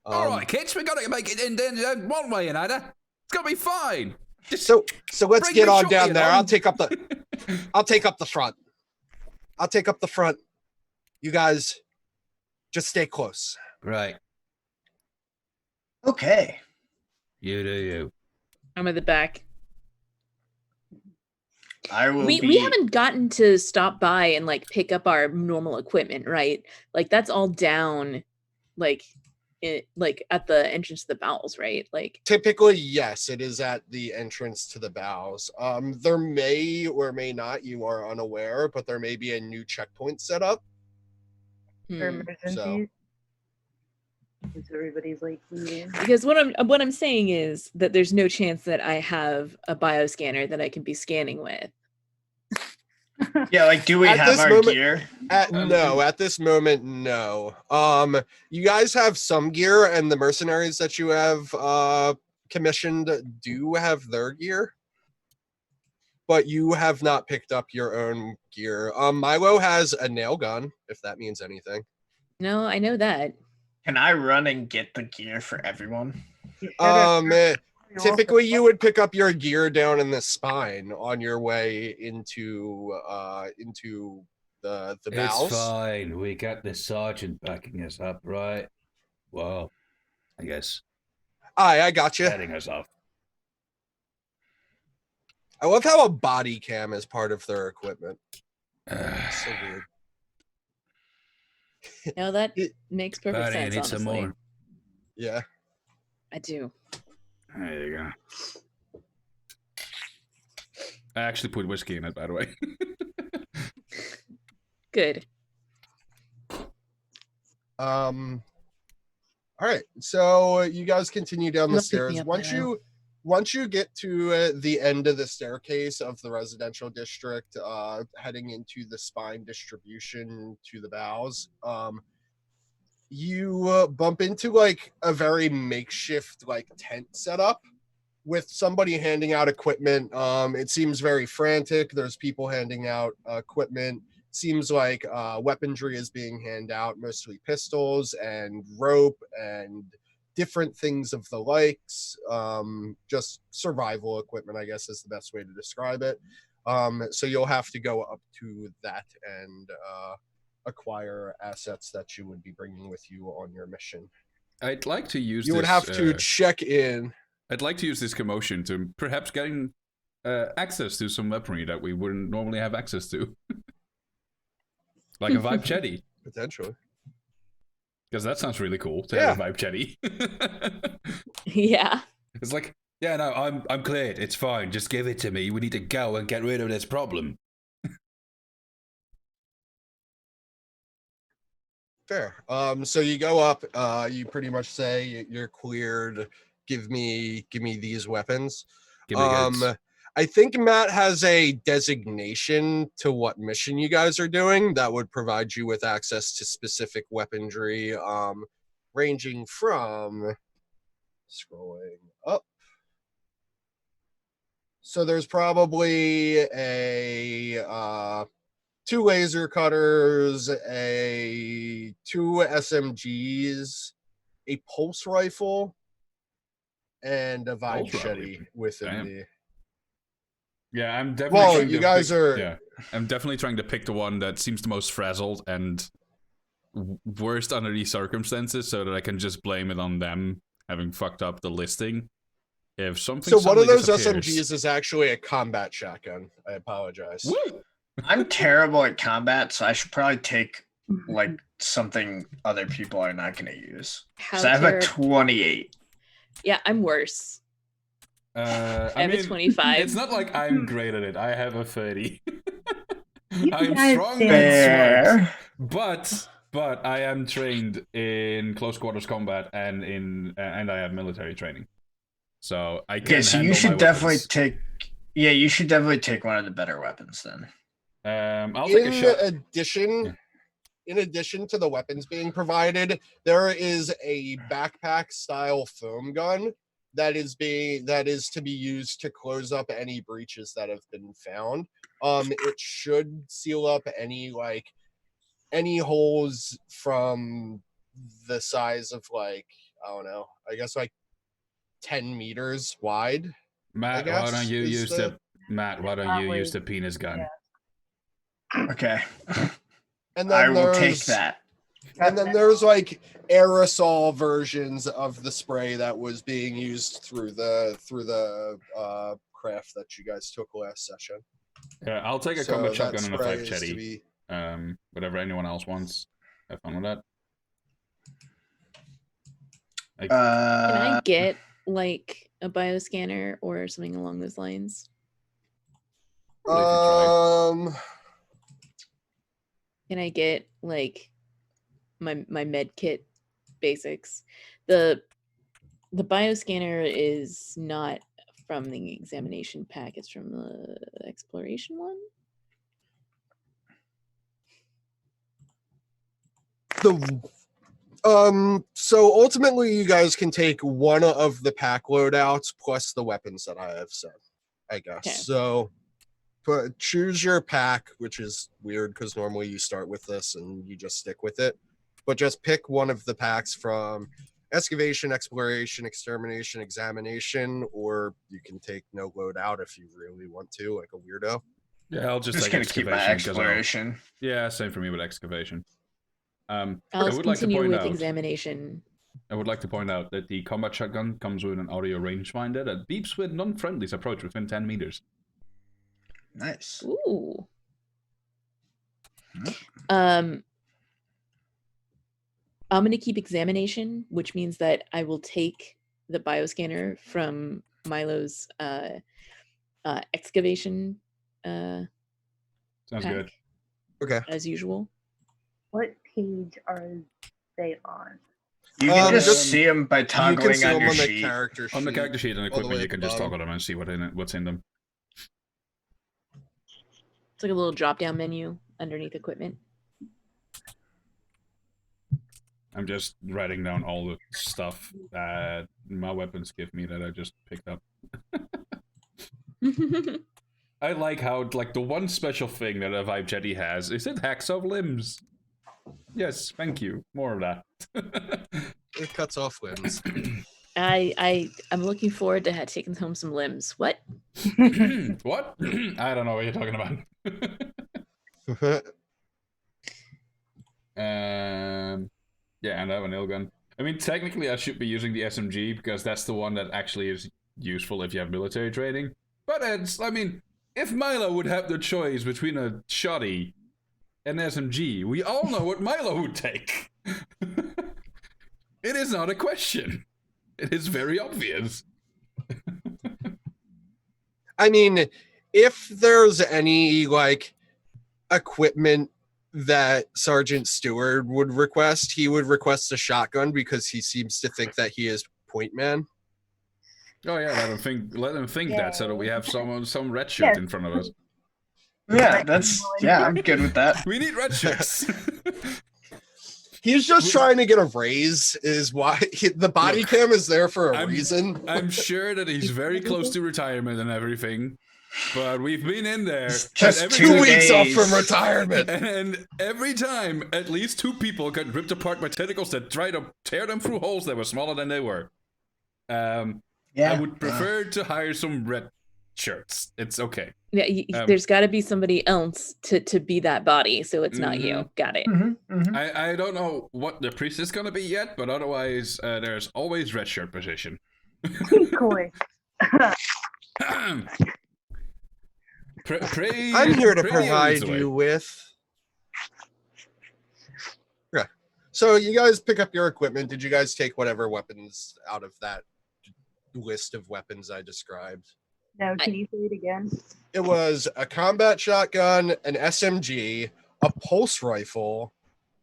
All right, kids, we gotta make it in one way or another. It's gonna be fine. Just So let's bring get your on shorty down there. along. I'll take up the front. I'll take up the front. You guys just stay close. Right. Okay. You do you. I'm at the back. I will We haven't gotten to stop by and like pick up our normal equipment, right? Like that's all down, like at the entrance to the bowels, right? Like Typically, yes, it is at the entrance to the bows. There may or may not, you are unaware, but there may be a new checkpoint set up. For emergencies. Because everybody's like bleeding. because what I'm saying is that there's no chance that I have a bioscanner that I can be scanning with. Yeah, like, do we At have this our moment- gear? No, at this moment, no. You guys have some gear, and the mercenaries that you have commissioned do have their gear, but you have not picked up your own gear. Millo has a nail gun, if that means anything. No, I know that. Can I run and get the gear for everyone? Typically, you would pick up your gear down in the spine on your way into the It's bows. fine. We got the sergeant backing us up, right? Well, I guess I got you. heading us off. I love how a body cam is part of their equipment. It's so weird. No, that makes perfect Patty, I sense. need some Honestly, more. Yeah. I do. There you go. I actually put whiskey in it, by the way. Good. All right. So you guys continue down the You'll pick stairs. me up, Once you get to the end of the staircase of the residential district, heading into the spine distribution to the bows, you bump into like a very makeshift like tent setup with somebody handing out equipment. It seems very frantic. There's people handing out equipment. Seems like weaponry is being handed out, mostly pistols and rope and different things of the likes. Just survival equipment, I guess, is the best way to describe it. So you'll have to go up to that and acquire assets that you would be bringing with you on your mission. I'd like to use You would have to check in. I'd like to use this commotion to perhaps gain access to some weaponry that we wouldn't normally have access to. Like a Vibe Chetty. Potentially. Because that sounds really cool to have a Vibe Chetty. Yeah. It's like, Yeah, no, I'm cleared. It's fine. Just give it to me. We need to go and get rid of this problem. Fair. So you go up, you pretty much say you're cleared. Give me these weapons. Give me goods. I think Matt has a designation to what mission you guys are doing that would provide you with access to specific weaponry, ranging from scrolling up. So there's probably a 2 laser cutters, 2 SMGs, a pulse rifle, and a Vine Shetty within the. Yeah, I'm definitely. Well, you guys are. Yeah, I'm definitely trying to pick the one that seems the most frazzled and worst under these circumstances, so that I can just blame it on them having fucked up the listing. If something. So one of those SMGs is actually a combat shotgun. I apologize. Woo! I'm terrible at combat, so I should probably take like something other people are not going to use. So I have a 28. Yeah, I'm worse. I have a 25. It's not like I'm great at it. I have a 30. You I'm guys strong did. and smart, but I am trained in close quarters combat and I have military training. So I can. Okay, so you should definitely take. Yeah, you should definitely take one of the better weapons then. I'll take a shot. In addition to the weapons being provided, there is a backpack style foam gun that is to be used to close up any breaches that have been found. It should seal up any holes from the size of I don't know, I guess 10 meters wide. Matt, why don't you use the penis gun? Yeah. Okay. And then I will take that. And then there's aerosol versions of the spray that was being used through the craft that you guys took last session. Yeah, I'll take a combat shotgun and a 5 chetty. Whatever anyone else wants. Have fun with that. Can I get a bioscanner or something along those lines? Can I get my med kit basics? The bioscanner is not from the examination pack, it's from the exploration one. So ultimately you guys can take one of the pack loadouts plus the weapons that I have said, I guess. Okay. So choose your pack, which is weird because normally you start with this and you just stick with it, but just pick one of the packs from excavation, exploration, extermination, examination, or you can take no loadout if you really want to, like a weirdo. Yeah, I'll just gonna keep my exploration. Yeah, same for me with excavation. I would like to point out examination. I would like to point out that the combat shotgun comes with an audio rangefinder that beeps when non-friendlies approach within 10 meters. Nice. Ooh. I'm going to keep examination, which means that I will take the bioscanner from Milo's excavation Sounds pack, good. Okay. As usual. What page are they on? You can just see them by toggling on your sheet. On the character sheet and equipment, you can just toggle them and see what's in them. It's like a little drop-down menu underneath equipment. I'm just writing down all the stuff that my weapons give me that I just picked up. I like how, the one special thing that a Vibe Jetty has is it hacks off limbs. Yes, thank you. More of that. It cuts off limbs. I'm looking forward to taking home some limbs. What? What? I don't know what you're talking about. Yeah, and I have a nail gun. I mean, technically I should be using the SMG because that's the one that actually is useful if you have military training. But if Milo would have the choice between a shoddy and SMG, we all know what Milo would take. It is not a question. It is very obvious. I mean, if there's any equipment that Sergeant Stewart would request, he would request a shotgun because he seems to think that he is point man. Oh yeah, let him think that so that we have some red shirt in front of us. Yeah, I'm good with that. We need red shirts. He's just trying to get a raise. Is why the body cam is there for a reason. I'm sure that he's very close to retirement and everything, but we've been in there just every 2 weeks off from retirement, and every time at least 2 people got ripped apart by tentacles that tried to tear them through holes that were smaller than they were. I would prefer to hire some red shirts. It's okay. Yeah, there's got to be somebody else to be that body, so it's not you. Got it. I don't know what the priest is gonna be yet, but otherwise, there's always red shirt position. Cool. I'm here to provide you with. Yeah. So you guys pick up your equipment. Did you guys take whatever weapons out of that list of weapons I described? No, can you say it again? It was a combat shotgun, an SMG, a pulse rifle,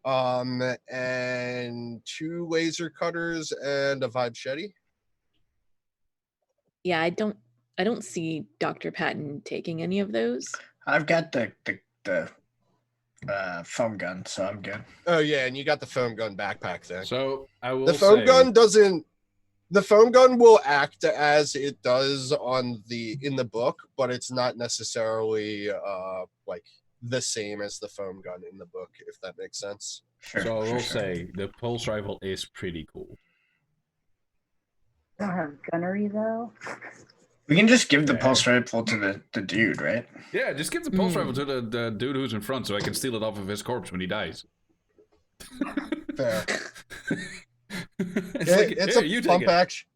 and 2 laser cutters and a vibe shetty. Yeah, I don't see Dr. Patton taking any of those. I've got the foam gun, so I'm good. Oh yeah, and you got the foam gun backpack thing. So I will. The foam gun doesn't. The foam gun will act as it does in the book, but it's not necessarily like the same as the foam gun in the book, if that makes sense. Sure, so I will say the pulse rifle is pretty cool. Don't have gunnery though. We can just give the pulse rifle to the dude, right? Yeah, just give the pulse rifle to the dude who's in front so I can steal it off of his corpse when he dies. Fair. it's a pump action.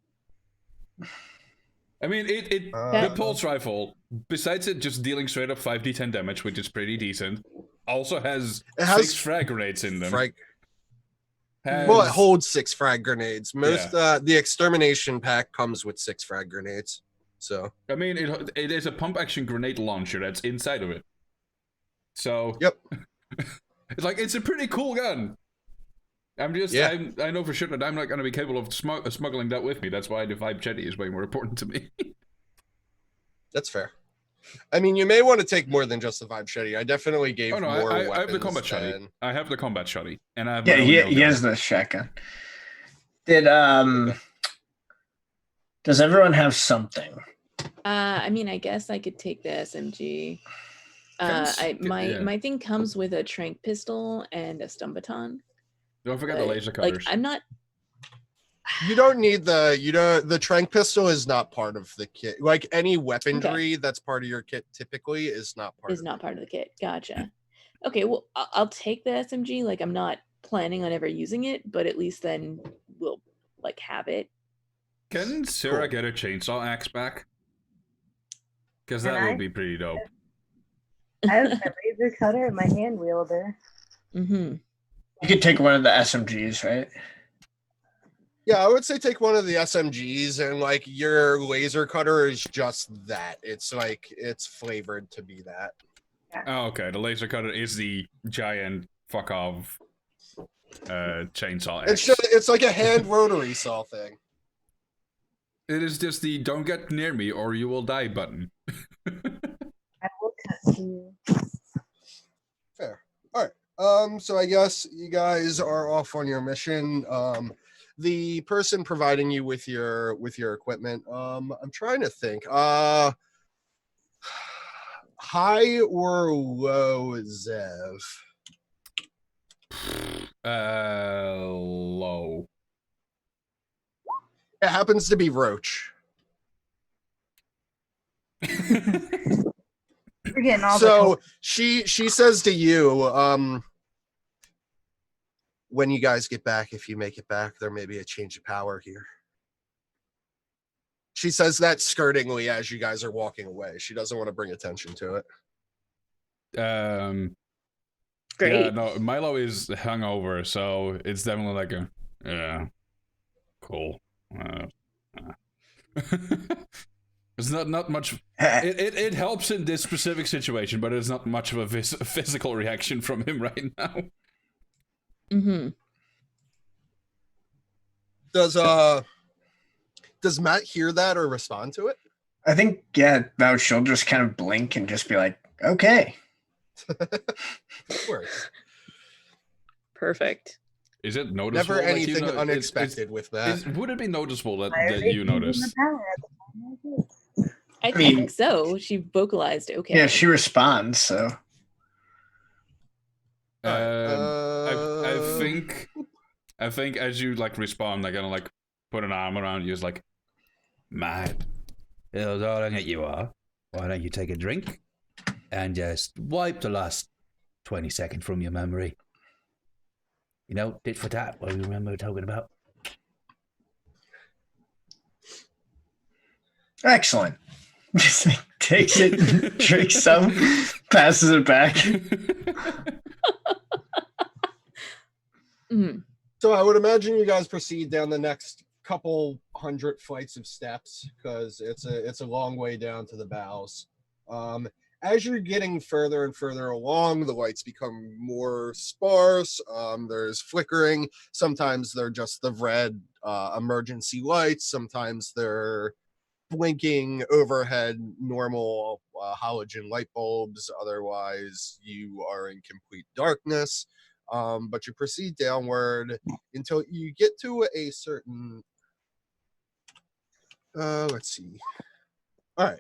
I mean, the pulse rifle, besides it just dealing straight up 5d10 damage, which is pretty decent, also has 6 frag grenades in them. Well, it holds 6 frag grenades. The extermination pack comes with 6 frag grenades. So I mean, it is a pump action grenade launcher that's inside of it. So yep, it's a pretty cool gun. I know for sure that I'm not going to be capable of smuggling that with me. That's why the vibe jetty is way more important to me. That's fair. I mean, you may want to take more than just the vibe shetty. I definitely gave more weapons. I have the combat shetty. I have the combat shetty, and I have he has the shotgun. Does everyone have something? I mean, I guess I could take the SMG. My thing comes with a tranq pistol and a stun baton. Don't forget the laser cutters. Like, I'm not. You don't need the tranq pistol is not part of the kit. Like any weaponry that's part of your kit typically is not part of the kit. Gotcha. Okay, well, I'll take the SMG. Like, I'm not planning on ever using it, but at least then we'll like have it. Can Sirah get a chainsaw axe back? Because that would be pretty dope. I have a laser cutter and my hand wielder. You could take one of the SMGs, right? Yeah, I would say take one of the SMGs, and like your laser cutter is just that. It's like it's flavored to be that. Oh, okay. The laser cutter is the giant fuck off chainsaw. It's like a hand rotary saw thing. It is just the "don't get near me or you will die" button. I will cut you. Fair. All right. So I guess you guys are off on your mission. The person providing you with your equipment, I'm trying to think. High or low, Zev? Low. It happens to be Roach. We're getting all so she says to you, when you guys get back, if you make it back, there may be a change of power here. She says that skirtingly as you guys are walking away. She doesn't want to bring attention to it. Great. Yeah, no, Millo is hungover, so it's definitely like cool. It's not much. It helps in this specific situation, but it's not much of a physical reaction from him right now. Does Matt hear that or respond to it? I think no, she'll just kind of blink and just be like, okay. Of course. Perfect. Is it noticeable? Never anything unexpected with that. Would it be noticeable that Why are they you changing notice? the power at the time they do? I mean- think so. She vocalized okay. Yeah, she responds, so. I think as you like respond, they're gonna like put an arm around you. It's like, My little darling that you are, why don't you take a drink and just wipe the last 20 seconds from your memory? You know, tit for tat, what do you remember talking about? Excellent. Just takes it, drinks some, passes it back. So I would imagine you guys proceed down the next couple hundred flights of steps because it's a long way down to the bows. As you're getting further and further along, the lights become more sparse. There's flickering. Sometimes they're just the red emergency lights. Sometimes they're blinking overhead normal halogen light bulbs. Otherwise, you are in complete darkness. But you proceed downward until you get to a certain let's see. All right.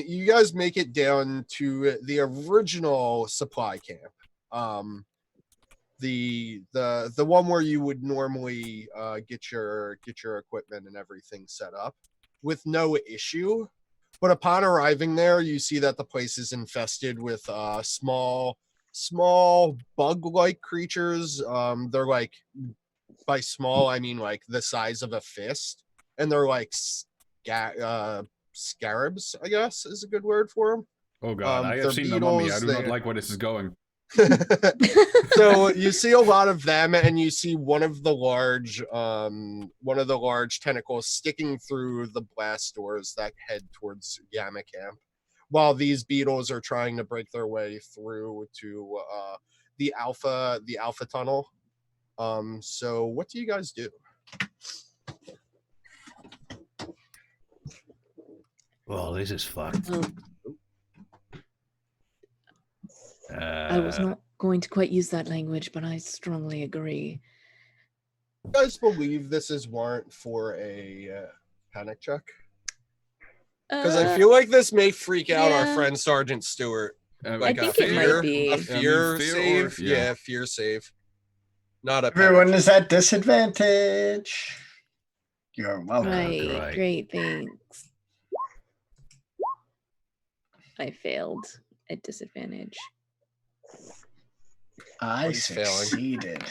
You guys make it down to the original supply camp. The one where you would normally get your equipment and everything set up with no issue. But upon arriving there, you see that the place is infested with small bug-like creatures. They're like, by small I mean like the size of a fist, and they're like scarabs, I guess is a good word for them. oh god, I they're have seen the mummy. I beetles, do not like where this is going. So you see a lot of them, and you see one of the large tentacles sticking through the blast doors that head towards Gamma Camp, while these beetles are trying to break their way through to the alpha tunnel. So what do you guys do? Well, this is fucked. I was not going to quite use that language, but I strongly agree. You guys believe this is warrant for a panic check? Because I feel like this may freak out our yeah. friend Sergeant Stewart. I think it might be. A fear save? Yeah. Yeah, fear save. Not a Everyone panic is at disadvantage. You're welcome. Right, great, thanks. I failed at disadvantage. I He's failing. succeeded.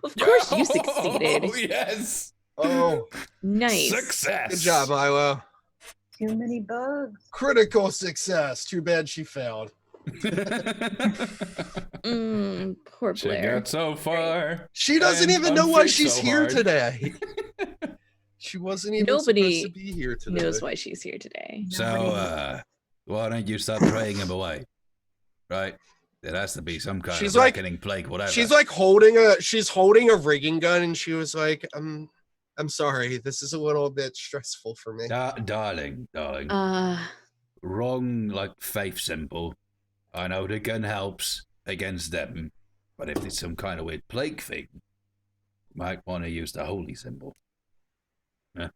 Of course you succeeded. Oh, yes. Oh, Nice. Success. good job, Milo. Too many bugs. Critical success. Too bad she failed. Poor She Blair. got so far. She doesn't And even know why unfit she's so here hard. today. She wasn't even Nobody supposed to be here today. knows why she's here today. So, why don't you start praying him away? Right? There has to be some kind She's of like- reckoning plague, whatever. She's like holding a rigging gun, and she was like, I'm sorry, this is a little bit stressful for me. Darling. Wrong, like, faith symbol. I know the gun helps against them, but if it's some kind of weird plague thing, you might want to use the holy symbol. Yeah.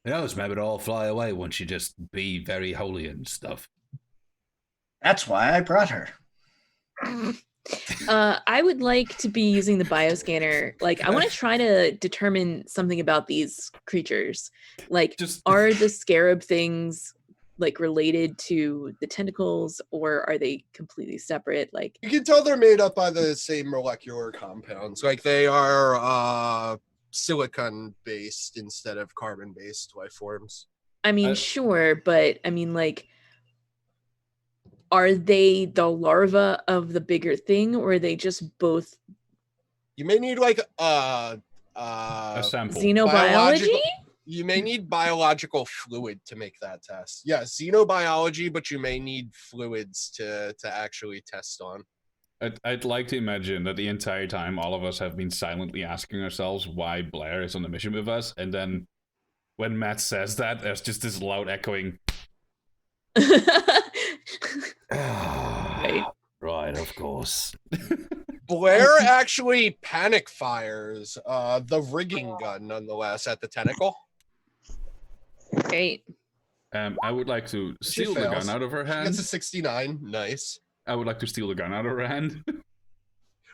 Who knows, maybe it'll all fly away once you just be very holy and stuff. That's why I brought her. I would like to be using the bioscanner. Like, I want to try to determine something about these creatures. Like, are the scarab things like related to the tentacles, or are they completely separate? Like, You can tell they're made up by the same molecular compounds. Like they are silicon based instead of carbon based life forms. I mean, sure, but I mean, like, are they the larva of the bigger thing, or are they just both You may need like a sample. xenobiology? You may need biological fluid to make that test. Yeah, xenobiology, but you may need fluids to actually test on. I'd like to imagine that the entire time all of us have been silently asking ourselves why Blair is on the mission with us, and then when Matt says that, there's just this loud echoing. Right. Right, of course. Blair actually panic fires the rigging gun, nonetheless, at the tentacle. Great. I would like to steal the gun out of her hand. She gets a 69. Nice. I would like to steal the gun out of her hand.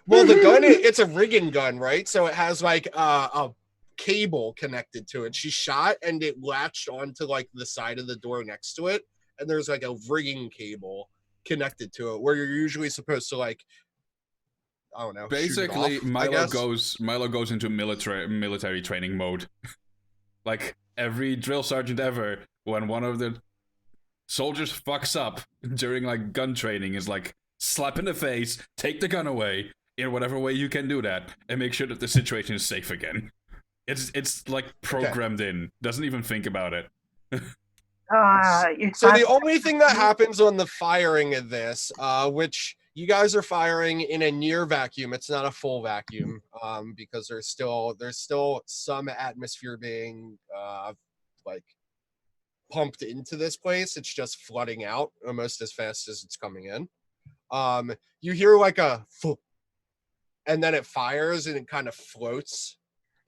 Well, the gun, it's a rigging gun, right? So it has like a cable connected to it. She shot and it latched onto like the side of the door next to it. And there's like a rigging cable connected to it where you're usually supposed to like, I don't know. Basically, off, Millo goes into military training mode. Like every drill sergeant ever, when one of the soldiers fucks up during like gun training, is like slap in the face, take the gun away in whatever way you can do that, and make sure that the situation is safe again. It's like programmed in. Doesn't even think about it. So the only thing that happens on the firing of this, which you guys are firing in a near vacuum, it's not a full vacuum, because there's still some atmosphere being like pumped into this place. It's just flooding out almost as fast as it's coming in. You hear like a and then it fires and it kind of floats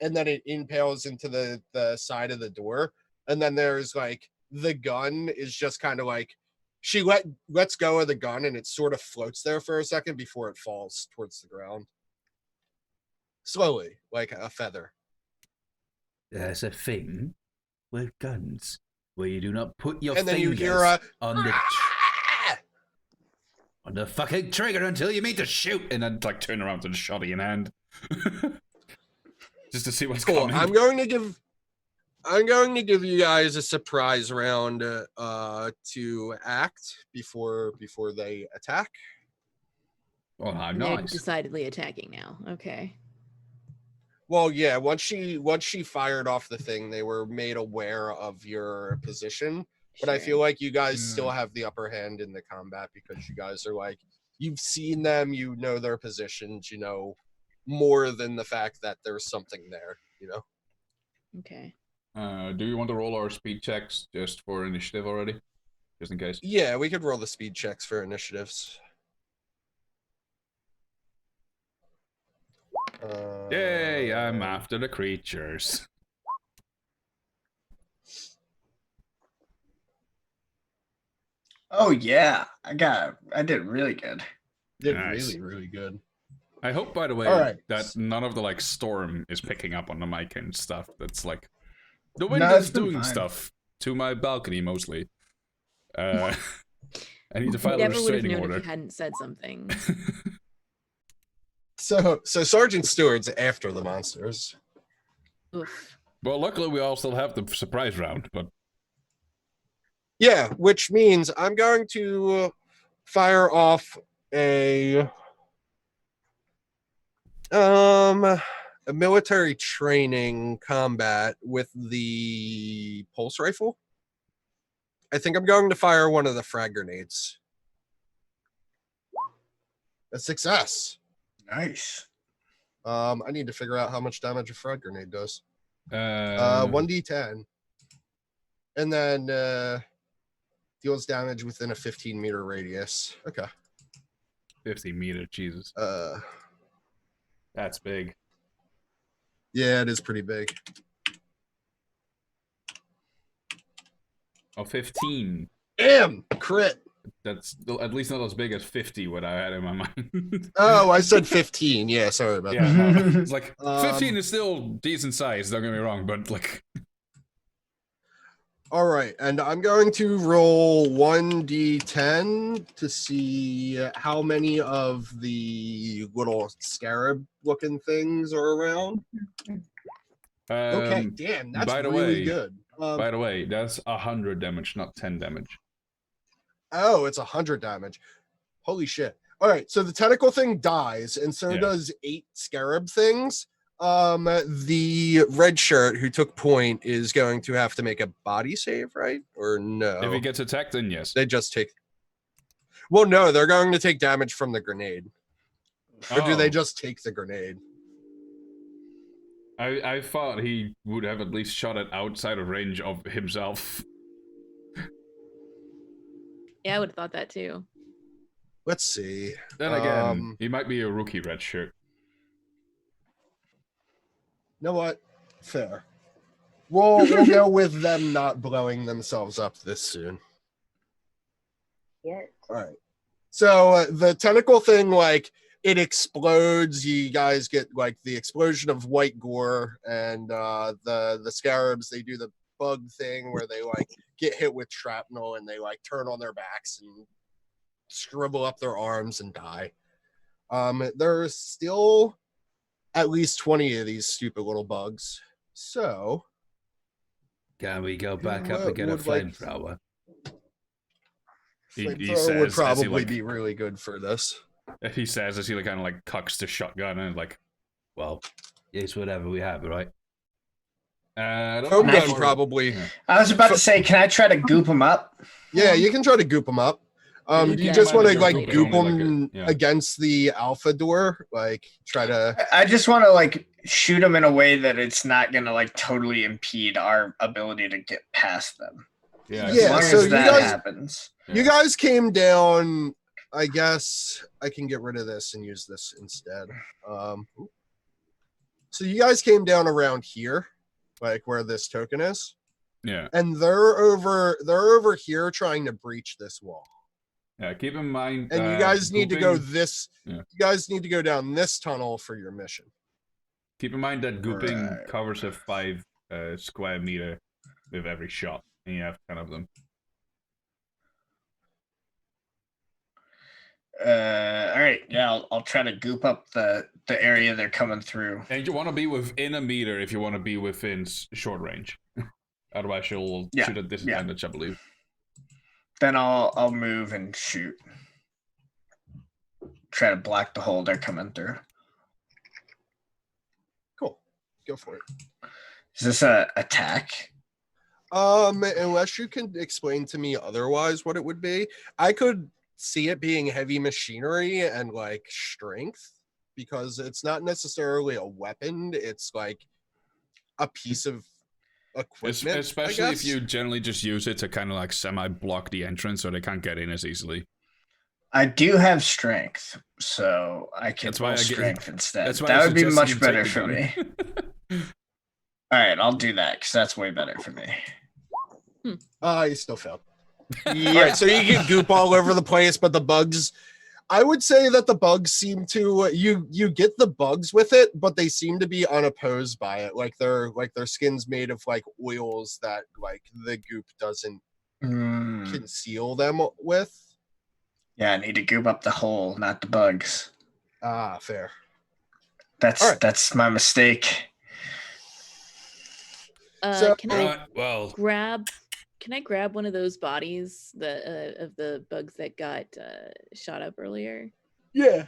and then it impales into the side of the door. And then there's like the gun is just kind of like she lets go of the gun and it sort of floats there for a second before it falls towards the ground. Slowly, like a feather. There's a thing with guns where you do not put your and then fingers you hear on the fucking trigger until you mean to shoot. And then like turn around to the shotty in hand. Just to see what's cool. coming. I'm going to give you guys a surprise round to act before they attack. Oh, nice. They're decidedly attacking now. Okay. Well, yeah, once she fired off the thing, they were made aware of your position. But I feel like you guys still have the upper hand in the combat because you guys are like, you've seen them, you know their positions, you know more than the fact that there's something there, you know? Okay. Do you want to roll our speed checks just for initiative already? Just in case? Yeah, we could roll the speed checks for initiatives. Yay, I'm after the creatures. Oh yeah, I did really good. Did nice. really, really good. I hope, by the way, that none of the like storm is picking up on the mic and stuff. That's like the wind is doing stuff to my balcony mostly. I need to file a restraining order. If you hadn't said something. So Sergeant Stewart's after the monsters. Oof. Well, luckily we all still have the surprise round, but yeah, which means I'm going to fire off a military training combat with the pulse rifle. I think I'm going to fire one of the frag grenades. A success. Nice. I need to figure out how much damage a frag grenade does. 1d10. And then deals damage within a 15-meter radius. Okay. 15 meter, Jesus. That's big. Yeah, it is pretty big. Oh, 15. Damn, crit. That's at least not as big as 50, what I had in my mind. Oh, I said 15. Yeah, sorry about that. No, it's like 15 is still decent size, don't get me wrong, but like... All right, and I'm going to roll 1d10 to see how many of the little scarab-looking things are around. Okay, damn, that's really good. By the way, that's 100 damage, not 10 damage. Oh, it's 100 damage. Holy shit. All right, so the tentacle thing dies, and so does 8 scarab things. The red shirt who took point is going to have to make a body save, right? Or no? If he gets attacked, then yes. They just take... Well, no, they're going to take damage from the grenade. Or do they just take the grenade? I thought he would have at least shot it outside of range of himself. Yeah, I would have thought that too. Let's see. Then again, he might be a rookie red shirt. You know what? Fair. We'll go with them not blowing themselves up this soon. Yes. All right. So the tentacle thing, like, it explodes. You guys get like the explosion of white gore, and the scarabs, they do the bug thing where they like get hit with shrapnel and they like turn on their backs and scribble up their arms and die. There's still at least 20 of these stupid little bugs. So can we go back up and get a flamethrower? Flamethrower would probably be really good for this. He says as he kind of like cocks the shotgun and like, well, it's whatever we have, right? Foam gun probably. I was about to say, can I try to goop them up? Yeah, you can try to goop them up. Do you just want to like goop them against the alpha door? Like try to. I just want to like shoot them in a way that it's not gonna like totally impede our ability to get past them. Yeah. As long as that happens. You guys came down. I guess I can get rid of this and use this instead. So you guys came down around here, like where this token is. Yeah. And they're over here trying to breach this wall. Yeah, keep in mind. And you guys need to go this. Yeah. You guys need to go down this tunnel for your mission. Keep in mind that gooping covers a 5 square meter with every shot, and you have 10 of them. All right. Yeah, I'll try to goop up the area they're coming through. And you want to be within a meter if you want to be within short range. Otherwise, you'll shoot at disadvantage, I believe. Then I'll move and shoot. Try to block the hole they're coming through. Cool. Go for it. Is this a attack? Unless you can explain to me otherwise what it would be. I could see it being heavy machinery and like strength, because it's not necessarily a weapon. It's like a piece of equipment, especially if you generally just use it to kind of like semi-block the entrance so they can't get in as easily. I do have strength, so I can roll strength instead. That would be much better for me. All right, I'll do that because that's way better for me. You still failed. Yeah. All right, so you get goop all over the place, but the bugs, I would say that the bugs seem to you get the bugs with it, but they seem to be unopposed by it. Like their skin's made of like oils that like the goop doesn't conceal them with. Yeah, I need to goop up the hole, not the bugs. Ah, fair. That's my mistake. Can I grab one of those bodies of the bugs that got shot up earlier? Yeah.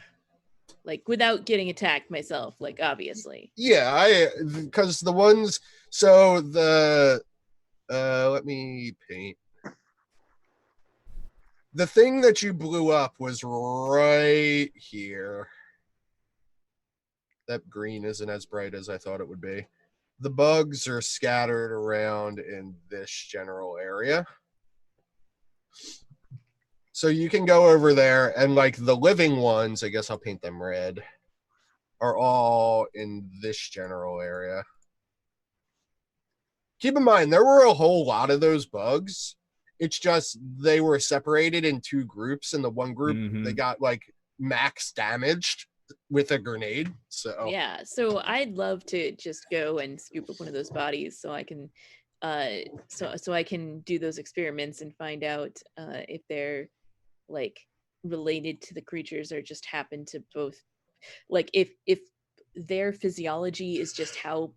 Like without getting attacked myself, like obviously. Yeah, because the ones. So the let me paint. The thing that you blew up was right here. That green isn't as bright as I thought it would be. The bugs are scattered around in this general area. So you can go over there, and like the living ones, I guess I'll paint them red, are all in this general area. Keep in mind, there were a whole lot of those bugs. It's just they were separated in 2 groups, and the one group, they got like max damaged with a grenade. So yeah, so I'd love to just go and scoop up one of those bodies so I can so I can do those experiments and find out if they're like related to the creatures or just happen to both, like if their physiology is just how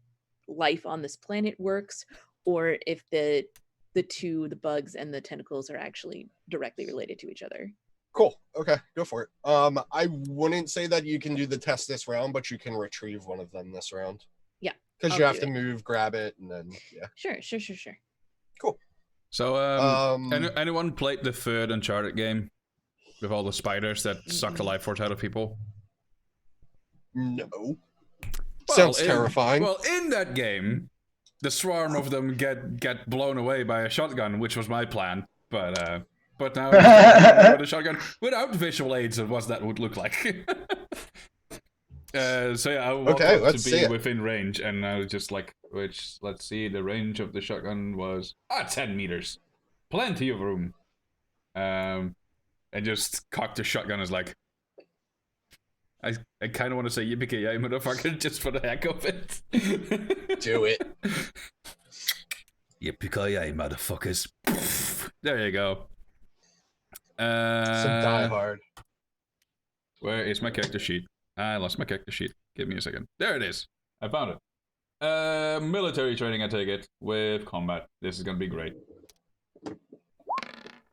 life on this planet works, or if the bugs and the tentacles are actually directly related to each other. Cool. Okay, go for it. I wouldn't say that you can do the test this round, but you can retrieve one of them this round. Yeah. Because you have to move, grab it, and then Sure. Cool. So anyone played the 3rd Uncharted game with all the spiders that suck the life force out of people? No. Sounds terrifying. Well, in that game, the swarm of them get blown away by a shotgun, which was my plan. But but now I'm with a shotgun without visual aids of what that would look like. So yeah, I walked up to be within range, and I was just like, let's see, the range of the shotgun was 10 meters, plenty of room. And just cocked the shotgun as like, I kind of want to say yippee-ki-yay, motherfucker, just for the heck of it. Do it. Yippee-ki-yay, motherfuckers. There you go. Some Die Hard. Where is my character sheet? I lost my character sheet. Give me a second. There it is. I found it. Military training, I take it, with combat. This is gonna be great.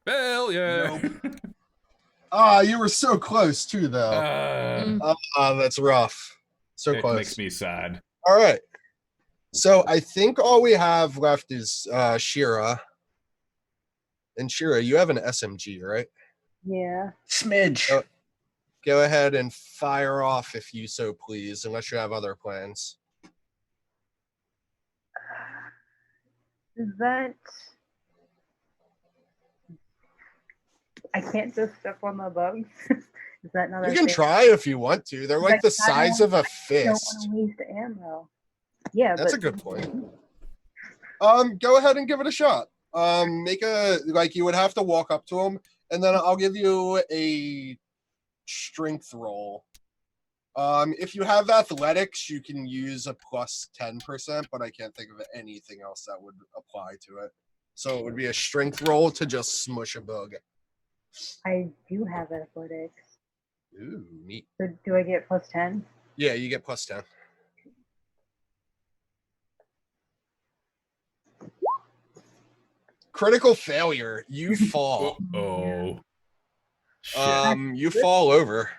Hell yeah! Nope. You were so close too, though. That's rough. So close. It makes me sad. All right. So I think all we have left is Sirah. And Sirah, you have an SMG, right? Yeah. Smidge. Go ahead and fire off if you so please, unless you have other plans. Is that... I can't just step on the bugs? Is that another You can thing? try if you want to. They're like the size of a fist. I don't want to waste ammo. Yeah, That's a good point. Go ahead and give it a shot. Make a, like, you would have to walk up to him, and then I'll give you a strength roll. If you have athletics, you can use a plus 10%, but I can't think of anything else that would apply to it. So it would be a strength roll to just smush a bug. I do have athletics. Ooh, neat. So do I get plus 10? Yeah, you get plus 10. Critical failure. You fall. Oh. You fall over.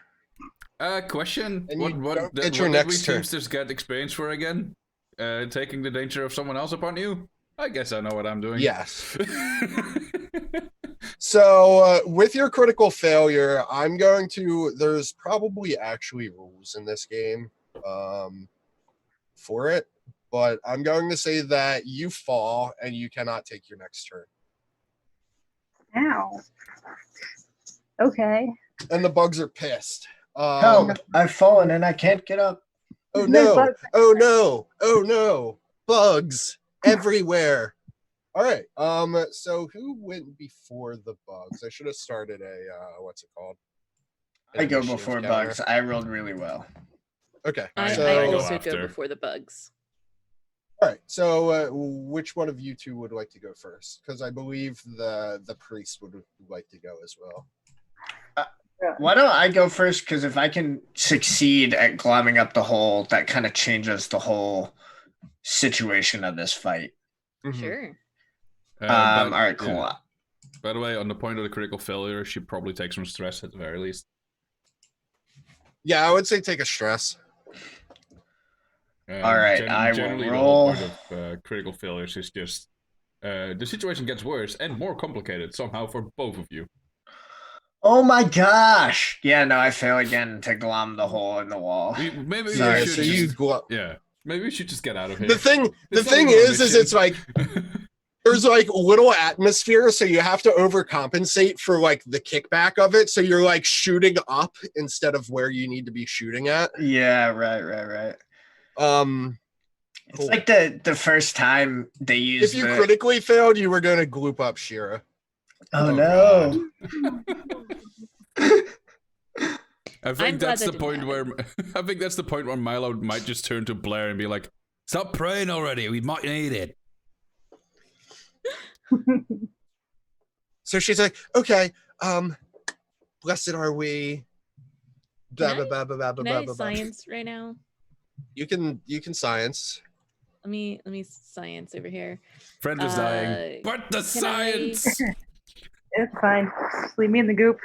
Question. And What you what don't did get your we next turn. teamsters get experience for again? Taking the danger of someone else upon you? I guess I know what I'm doing. Yes. So with your critical failure, I'm going to, there's probably actually rules in this game for it, but I'm going to say that you fall and you cannot take your next turn. Ow. Okay. And the bugs are pissed. Help! I've fallen and I can't get up. Oh No no! bugs. Oh no! Oh no! Bugs everywhere. All right. So who went before the bugs? I should have started a what's it called? I go Initiative before counter. bugs. I rolled really well. Okay. I go also after. go before the bugs. All right. So which one of you two would like to go first? Because I believe the priest would like to go as well. Why don't I go first? Because if I can succeed at glomming up the hole, that kind of changes the whole situation of this fight. Mhm. Sure. All right, cool. Yeah. By the way, on the point of the critical failure, she probably takes some stress at the very least. Yeah, I would say take a stress. All right, I will generally roll. The whole point of critical failures is just the situation gets worse and more complicated somehow for both of you. Oh my gosh! Yeah, no, I fail again to glom the hole in the wall. Maybe Sorry, we so should you just, go up. yeah. Maybe we should just get out of here. The thing It's not even a is mission. it's like there's like little atmosphere, so you have to overcompensate for like the kickback of it. So you're like shooting up instead of where you need to be shooting at. Yeah, right. It's Cool. like the first time they used. If you critically failed, you were going to gloop up Sirah. Oh no! I think that's the point where I think that's the point where Milo might just turn to Blair and be like, "Stop praying already. We might need it." So she's like, "Okay, blessed are we." Blah, blah, blah, blah, blah, Can blah, I blah, blah. science right now? You can science. Let me science over here. Friend is dying, but the can I- science. It's fine. Just leave me in the goop.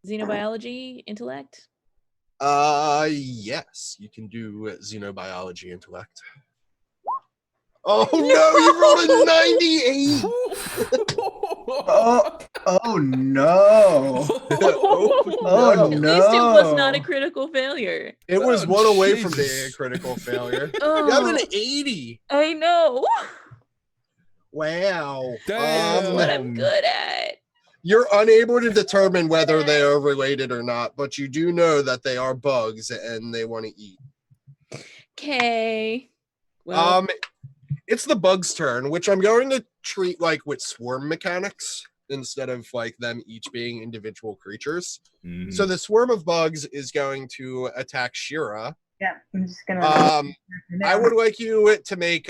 Xenobiology, intellect. Yes, you can do xenobiology intellect. Oh no, you rolled a 98. Oh no! Oh At least it was not a no! critical failure. It was Oh, one away from Jesus. being a critical failure. Oh, You have an 80. I know. Wow. That's what I'm good at. You're unable to determine whether they are related or not, but you do know that they are bugs and they want to eat. Okay. Well, it's the bug's turn, which I'm going to treat like with swarm mechanics instead of like them each being individual creatures. Mm-hmm. So the swarm of bugs is going to attack Sirah. Yeah, I'm just gonna. I would like you to make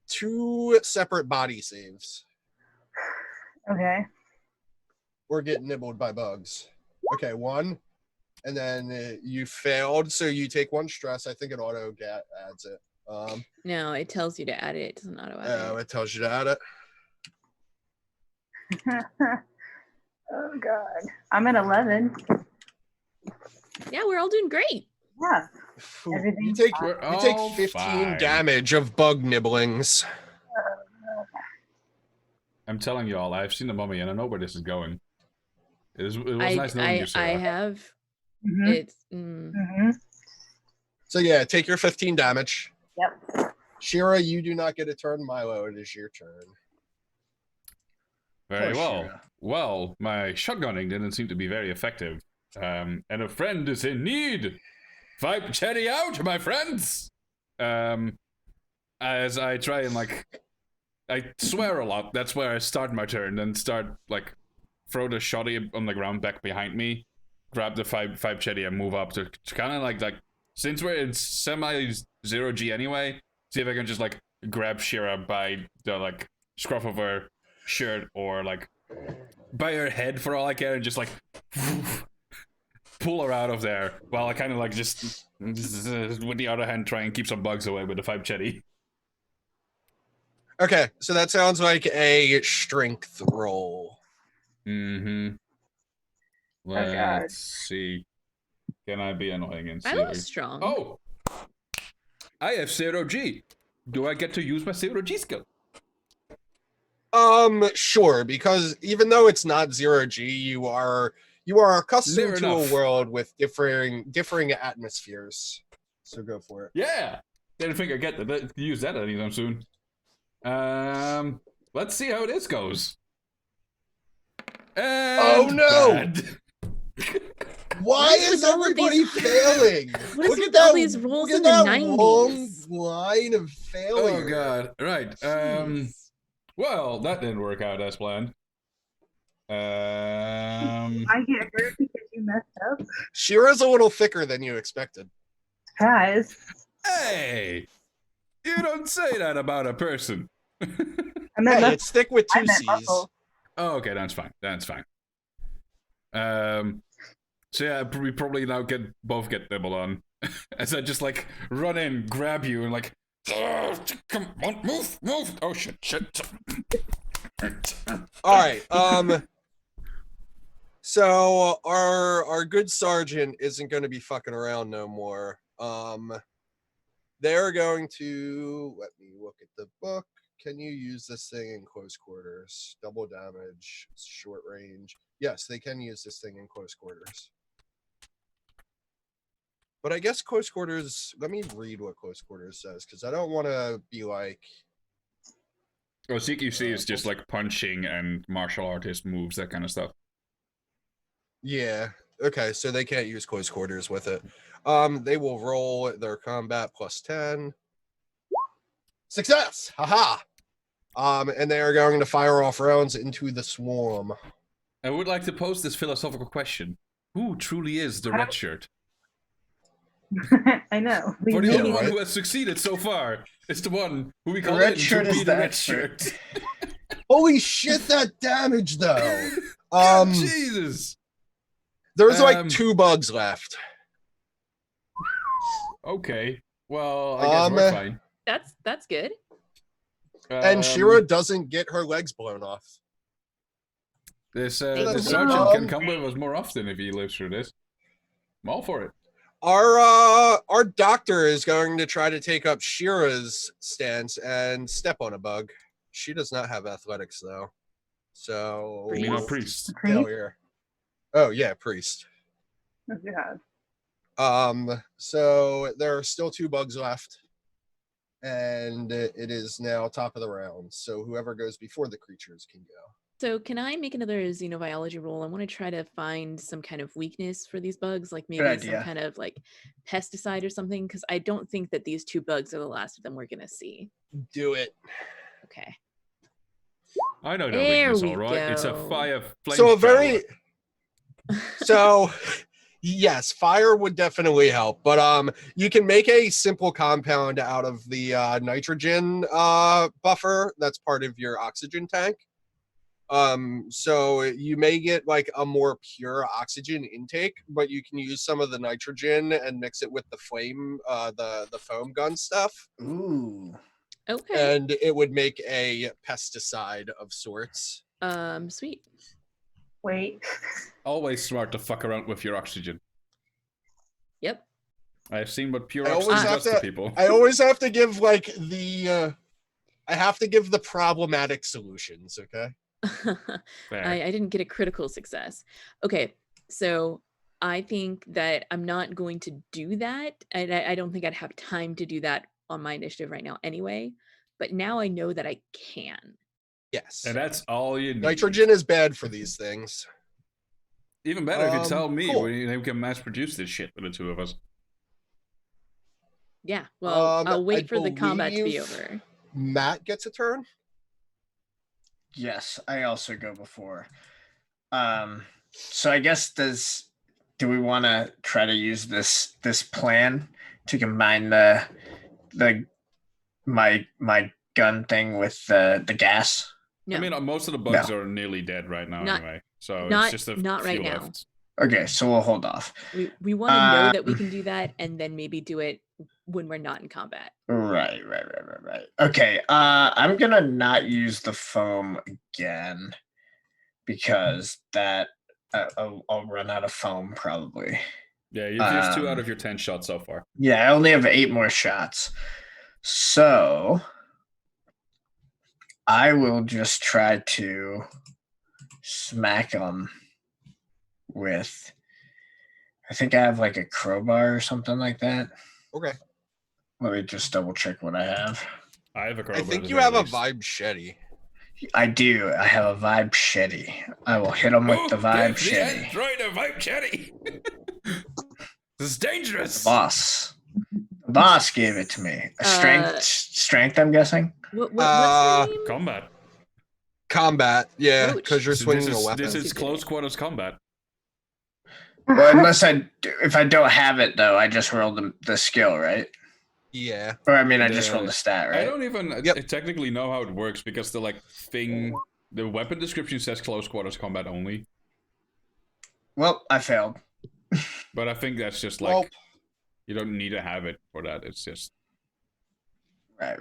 2 separate body saves. Okay. Or get nibbled by bugs. Okay, 1. And then you failed, so you take 1 stress. I think it auto adds it. no, it tells you to add it. It doesn't auto add Oh, it tells you to add it. Oh God, I'm at 11. Yeah, we're all doing great. Yeah. You take 15 fine. damage of bug nibblings. I'm telling you all, I've seen the mummy and I know where this is going. It was nice knowing you, I Sirah. have. Mm-hmm. It's. So yeah, take your 15 damage. Yep. Sirah, you do not get a turn. Milo, it is your turn. Very well. Sirah. Well, my shotgunning didn't seem to be very effective. And a friend is in need. 5 cherry out, my friends. As I try and I swear a lot. That's where I start my turn. Then start throw the shotty on the ground back behind me, grab the 5 cherry and move up to kind of like since we're in semi 0G anyway, see if I can just grab Sirah by the scruff of her shirt or by her head for all I care and just pull her out of there while I kind of just with the other hand try and keep some bugs away with the 5 cherry. Okay, so that sounds like a strength roll. Mm-hmm. Let's see. Can I be annoying and see? I was strong. Oh! I have 0G. Do I get to use my 0G skill? Sure, because even though it's not 0G, you are accustomed to a world with differing atmospheres. So go for it. Yeah! Didn't think I'd get to use that anytime soon. Let's see how this goes. Oh no! Bad. Why is everybody failing? What is Look at with that! all these rolls Look in at the that 90s? long line of failure. Oh god! Right. Jeez. Well, that didn't work out as planned. I get hurt because you messed up. Shira's a little thicker than you expected. Surprise. Hey! You don't say that about a person. I meant Hey, it's thick with 2 I meant C's. muscle. Oh, okay, that's fine. That's fine. So yeah, we probably now both get nibbled on. As I just run in, grab you, and come on, move. Oh shit. All right. So our good sergeant isn't going to be fucking around no more. They're going to let me look at the book. Can you use this thing in close quarters? Double damage, short range. Yes, they can use this thing in close quarters. But I guess close quarters, let me read what close quarters says, because I don't want to be like... Oh, CQC is just punching and martial artist moves, that kind of stuff. Yeah. Okay, so they can't use close quarters with it. They will roll their combat plus 10. Success! Haha! And they are going to fire off rounds into the swarm. I would like to pose this philosophical question. Who truly is the red shirt? I know. For the only one who has succeeded so far, it's the one who we call in to be the red shirt. Holy shit, that damage though! God, Jesus! There's 2 bugs left. Okay. Well, I guess we're fine. That's good. And Sirah doesn't get her legs blown off. This sergeant can come with us more often if he lives through this. I'm all for it. Our doctor is going to try to take up Shira's stance and step on a bug. She does not have athletics though. So priest. Failure. Oh yeah, priest. Oh god. So there are still 2 bugs left. And it is now top of the round. So whoever goes before the creatures can go. So can I make another xenobiology roll? I want to try to find some kind of weakness for these bugs, like maybe some kind of like pesticide or something, because I don't think that these 2 bugs are the last of them we're gonna see. Do it. Okay. I know no weakness, all right. It's a fire flame. So So yes, fire would definitely help, but you can make a simple compound out of the nitrogen buffer that's part of your oxygen tank. So you may get like a more pure oxygen intake, but you can use some of the nitrogen and mix it with the flame, the foam gun stuff. Ooh. Okay. And it would make a pesticide of sorts. Sweet. Wait. Always smart to fuck around with your oxygen. Yep. I've seen what pure oxygen does to people. I always have to give like the problematic solutions, okay? I didn't get a critical success. Okay, so I think that I'm not going to do that. I don't think I'd have time to do that on my initiative right now anyway, but now I know that I can. Yes. And that's all you need. Nitrogen is bad for these things. Even better if you tell me cool. we can mass produce this shit for the 2 of us. Yeah, well, I'll wait for the combat to be over. Matt gets a turn? Yes, I also go before. So I guess do we want to try to use this plan to combine my gun thing with the gas? No. I mean, most of the bugs are nearly dead right now anyway. So it's just a not right few now. left. Okay, so we'll hold off. We want to know that we can do that and then maybe do it when we're not in combat. Right. Okay, I'm gonna not use the foam again because that I'll run out of foam probably. Yeah, you've used 2 out of your 10 shots so far. Yeah, I only have 8 more shots. So I will just try to smack them with, I think I have like a crowbar or something like that. Okay. Let me just double check what I have. I have a crowbar. I think you have a vibe shetty. I do. I have a vibe shetty. I will hit them with the vibe shetty. Right, a vibe shetty. This is dangerous. The boss gave it to me. Strength, I'm guessing. What's the name? Combat, yeah, because you're swinging a weapon. This is close quarters combat. Well, if I don't have it though, I just rolled the skill, right? Yeah. Or I mean, I just rolled the stat, right? I don't even technically know how it works because the the weapon description says close quarters combat only. Well, I failed. But I think that's just like you don't need to have it for that. It's just right.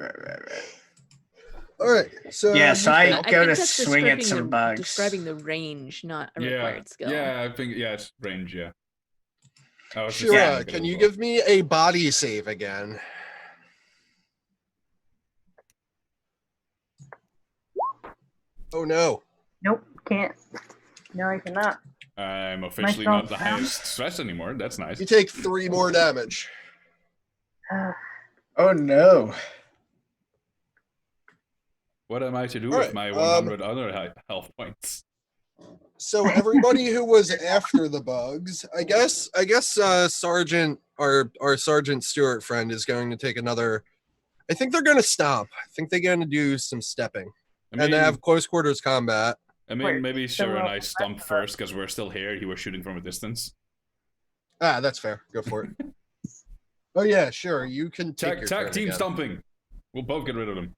All right. So so I go to that's swing at some bugs. Describing the range, not a required skill. Yeah, I think it's range. Yeah. Sirah, can you give me a body save again? Oh no. Nope, can't. No, I cannot. I'm officially not the highest stress anymore. That's nice. You take 3 more damage. Oh no. What am I to do with my 100 other health points? So everybody who was after the bugs, I guess Sergeant, our Sergeant Stewart friend is going to take another. I think they're going to stomp. I think they're going to do some stepping. And they have close quarters combat. I mean, maybe Sirah and I stomp first because we're still here. He was shooting from a distance. Ah, that's fair. Go for it. Oh yeah, sure. You can take your tag turn team again. stomping. We'll both get rid of them.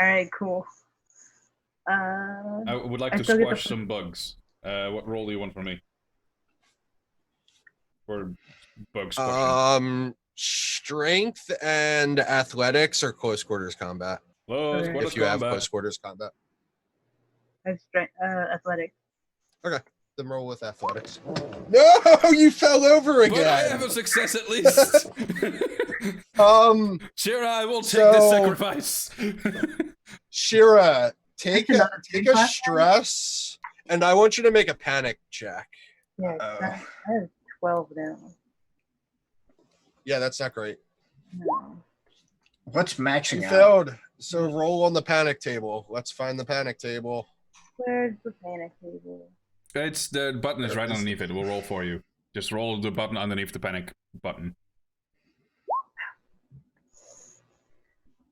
All right, cool. I would like to squash some bugs. What role do you want from me? For bug squashing. Strength and athletics or close quarters combat. If you have close quarters combat. I have strength, athletics. Okay, then roll with athletics. No, you fell over again. But I have a success at least. Sirah, I will take this sacrifice. Sirah, take a stress, and I want you to make a panic check. Yeah, I have 12 now. Yeah, that's not great. No. What's maxing You out? failed. So roll on the panic table. Let's find the panic table. Where's the panic table? It's the button is right underneath it. We'll roll for you. Just roll the button underneath the panic button.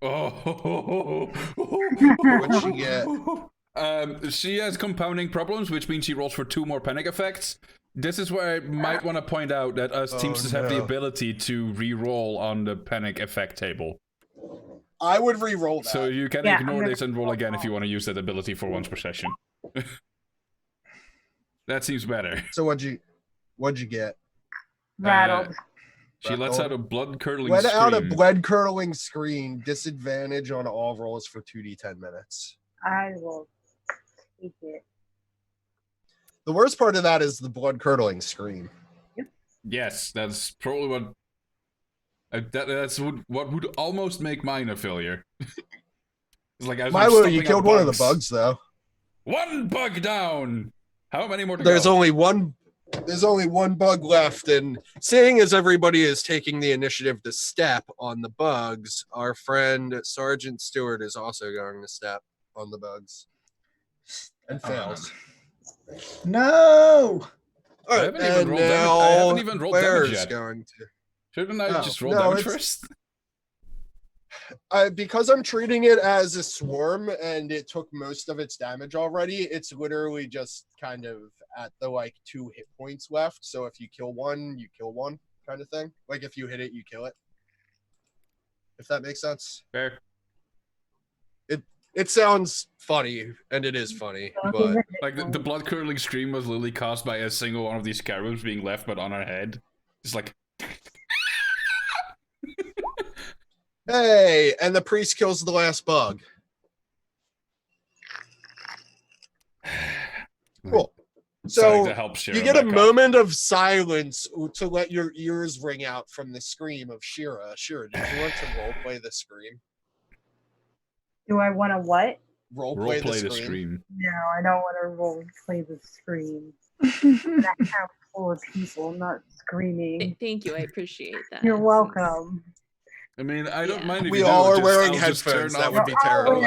Oh, What'd she get? She has compounding problems, which means she rolls for 2 more panic effects. This is where I might want to point out that us Teamsters have the ability to re-roll on the panic effect table. I would re-roll that. So you can ignore this and roll again if you want to use that ability for once per session. That seems better. So what'd you get? Rattled. She lets out a blood-curdling Let scream. out a blood-curdling scream. Disadvantage on all rolls for 2d10 minutes. I will take it. The worst part of that is the blood-curdling scream. Yes, that's probably what... that's what would almost make mine a failure. It's like Milo, you killed one of the bugs, though. 1 bug down! How many more to There's go? only one bug left, and seeing as everybody is taking the initiative to step on the bugs, our friend Sergeant Stewart is also going to step on the bugs. And fails. No! All right, I haven't even rolled damage yet. Going to... Shouldn't I just roll damage first? Because I'm treating it as a swarm and it took most of its damage already, it's literally just kind of at the 2 hit points left. So if you kill one, you kill one kind of thing. Like if you hit it, you kill it. If that makes sense. Fair. It sounds funny, and it is funny, but like the blood-curdling scream was literally caused by a single one of these scarabs being left but on our head. It's like hey, and the priest kills the last bug. Cool. So you get a moment of silence to let your ears ring out from the scream of Sirah. Sirah, did you want to roleplay the scream? Do I want to what? Roleplay the scream. No, I don't want to roleplay the scream. That house full of people not screaming. Thank you, I appreciate that. You're welcome. I mean, I don't mind if we you all do. are wearing I'll headphones. That off. would be terrible.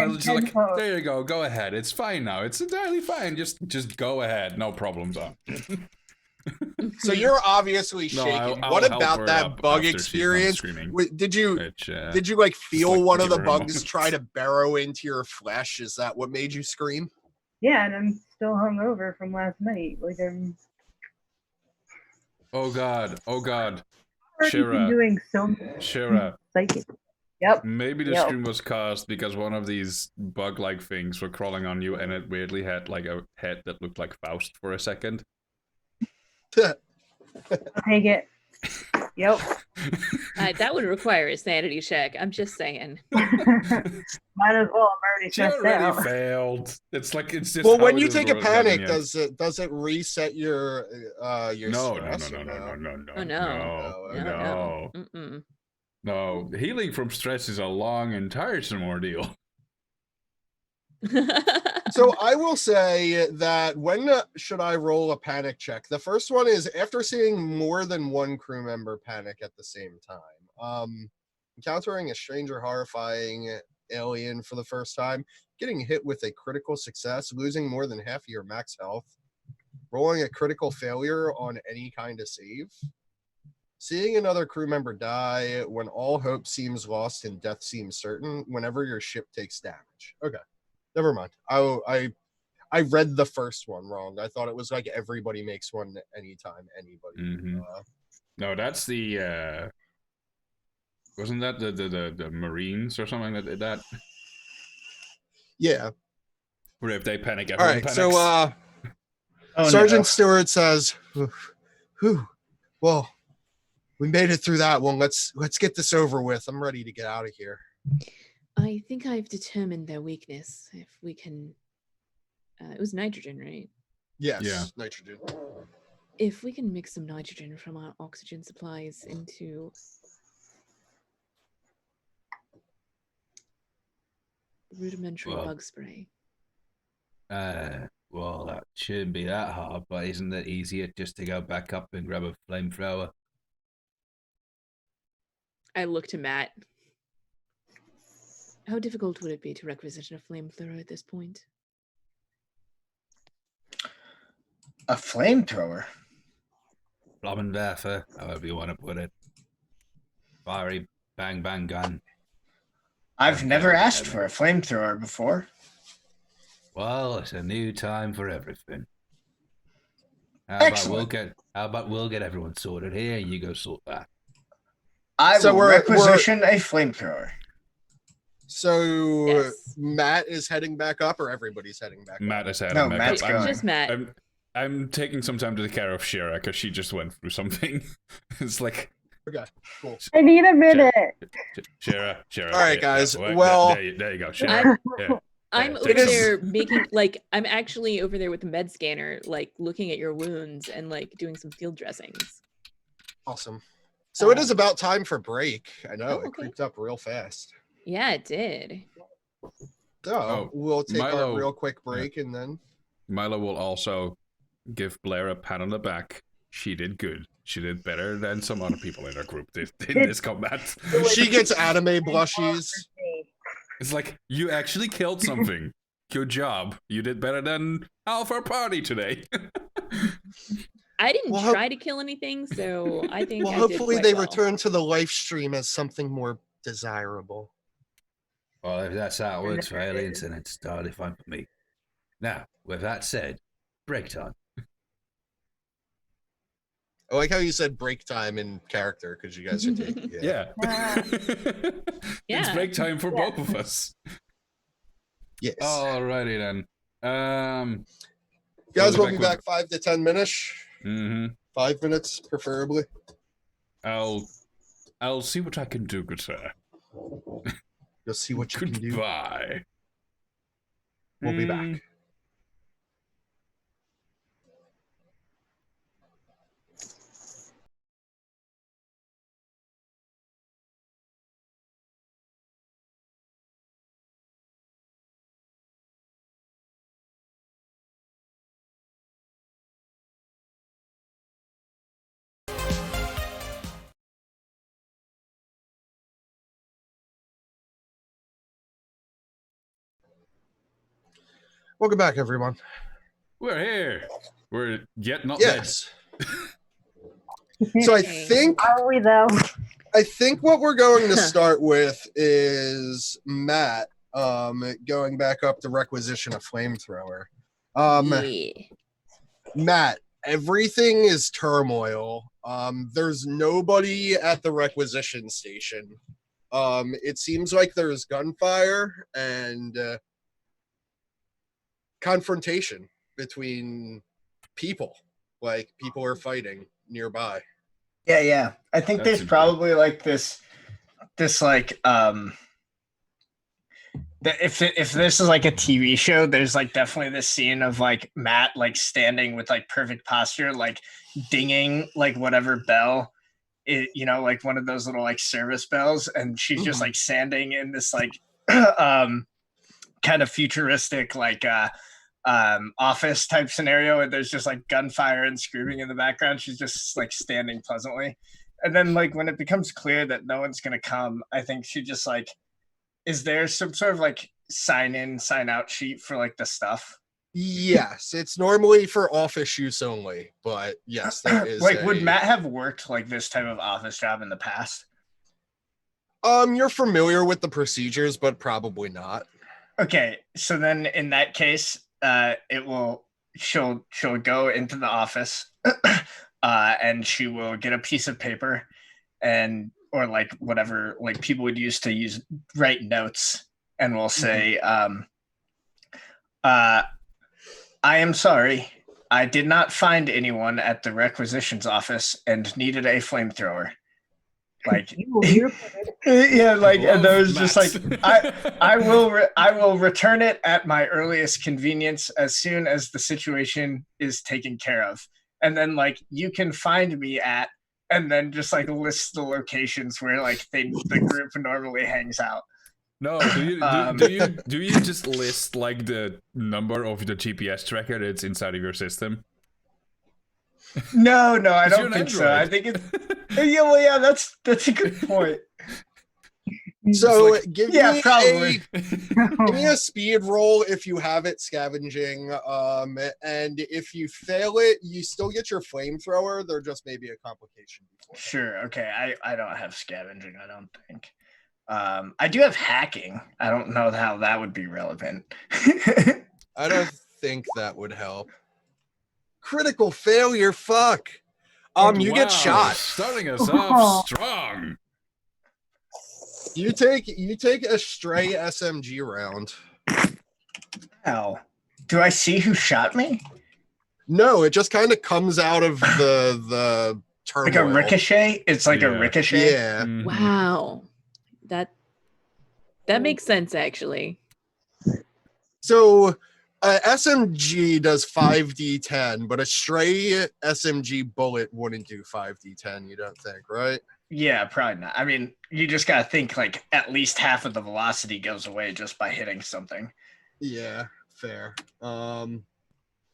There you go. Go ahead. It's fine now. It's entirely fine. Just go ahead. No problems. So you're obviously shaking. I'll what about that bug experience? Did you feel one of the bugs try to burrow into your flesh? Is that what made you scream? Yeah, and I'm still hungover from last night. Oh God. Sirah. Doing so much Sirah. Psychic. Yep. Maybe the scream was caused because one of these bug-like things were crawling on you, and it weirdly had a head that looked like Faust for a second. I'll take it. Yep. That would require a sanity check. I'm just saying. Might as well. I'm already stressed out. Failed. It's just. Well, when you take a panic, does it reset your stress? No. No. Healing from stress is a long and tiresome ordeal. So I will say that when should I roll a panic check? The first one is after seeing more than one crew member panic at the same time. Encountering a strange or horrifying alien for the first time, getting hit with a critical success, losing more than half of your max health, rolling a critical failure on any kind of save, seeing another crew member die when all hope seems lost and death seems certain, whenever your ship takes damage. Okay. Never mind. I read the first one wrong. I thought it was like everybody makes one anytime anybody. Mm-hmm. No, that's the wasn't that the Marines or something that did that? Yeah. Where if they panic, everyone panics. So Sergeant Stewart says, "Whew, well, we made it through that one. Let's get this over with. I'm ready to get out of here." I think I've determined their weakness. If we can... it was nitrogen, right? Yes, yeah. Nitrogen. If we can mix some nitrogen from our oxygen supplies into... rudimentary bug spray. Well, that shouldn't be that hard, but isn't it easier just to go back up and grab a flamethrower? I look to Matt. How difficult would it be to requisition a flamethrower at this point? A flamethrower? Flammenwerfer, however you want to put it. Fiery bang bang gun. I've never asked for a flamethrower before. Well, it's a new time for everything. How about we'll get everyone sorted here, and you go sort that. I will requisition a flamethrower. So Yes. Matt is heading back up, or everybody's heading back Matt up? is heading No, back Matt's up. going. Just Matt. I'm taking some time to take care of Sirah because she just went through something. It's like, Okay, cool. I need a minute. Sirah. All right, guys. Well, there you go, Sirah. I'm over there making, like, I'm actually over there with the med scanner, like, looking at your wounds and, like, doing some field dressings. Awesome. So it is about time for break. I know, it okay. creeped up real fast. Yeah, it did. So we'll take Milo, our real quick break and then... Millo will also give Blair a pat on the back. She did good. She did better than some other people in our group did in this combat. She gets anime blushies. It's like, you actually killed something. Good job. You did better than half our party today. I didn't try to kill anything, so I think well, I hopefully did they well. return to the live stream as something more desirable. Well, if that's how it works for aliens, then it's totally fine for me. Now, with that said, break time. I like how you said break time in character, because you guys are taking it. Yeah. It's break time for both of us. Yes. Alrighty then. Guys, we'll be back 5 to 10 minutes. 5 minutes, preferably. I'll see what I can do, good sir. You'll see what you can do. Goodbye. We'll be back. Welcome back, everyone. We're here. We're yet not yes. So I think... Are we, though? I think what we're going to start with is Matt going back up to requisition a flamethrower. Matt, everything is turmoil. There's nobody at the requisition station. It seems like there's gunfire and confrontation between people. Like, people are fighting nearby. Yeah. I think there's probably like this like if this is like a TV show, there's like definitely this scene of like Matt like standing with like perfect posture, like dinging like whatever bell, like one of those little like service bells, and she's just like standing in this like kind of futuristic like office type scenario, and there's just like gunfire and screaming in the background. She's just like standing pleasantly, and then like when it becomes clear that no one's gonna come, I think she just like, is there some sort of like sign in sign out sheet for like the stuff? Yes, it's normally for office use only, but yes, there is. Like, would Matt have worked like this type of office job in the past? You're familiar with the procedures, but probably not. Okay, so then in that case, she'll go into the office, and she will get a piece of paper, or like whatever like people would use to write notes, and will say, I am sorry, I did not find anyone at the requisitions office and needed a flamethrower. Like, yeah, like, and there was just like, I will return it at my earliest convenience as soon as the situation is taken care of. And then like, you can find me at, and then just like list the locations where like the group normally hangs out. No, do you just list like the number of the GPS tracker that's inside of your system? No, I don't think so. I think it's yeah, that's a good point. So like, give yeah, me probably. give me a speed roll if you have it scavenging. And if you fail it, you still get your flamethrower. There just may be a complication before. Sure. Okay. I don't have scavenging, I don't think. I do have hacking. I don't know how that would be relevant. I don't think that would help. Critical failure, fuck. You get shot. Starting us off strong. You take a stray SMG round. Wow. Do I see who shot me? No, it just kind of comes out of the turmoil. Like a ricochet? It's like a ricochet? Yeah. Mhm. Wow. That makes sense, actually. So SMG does 5d10, but a stray SMG bullet wouldn't do 5d10, you don't think, right? Yeah, probably not. I mean, you just gotta think like at least half of the velocity goes away just by hitting something. Yeah, fair. All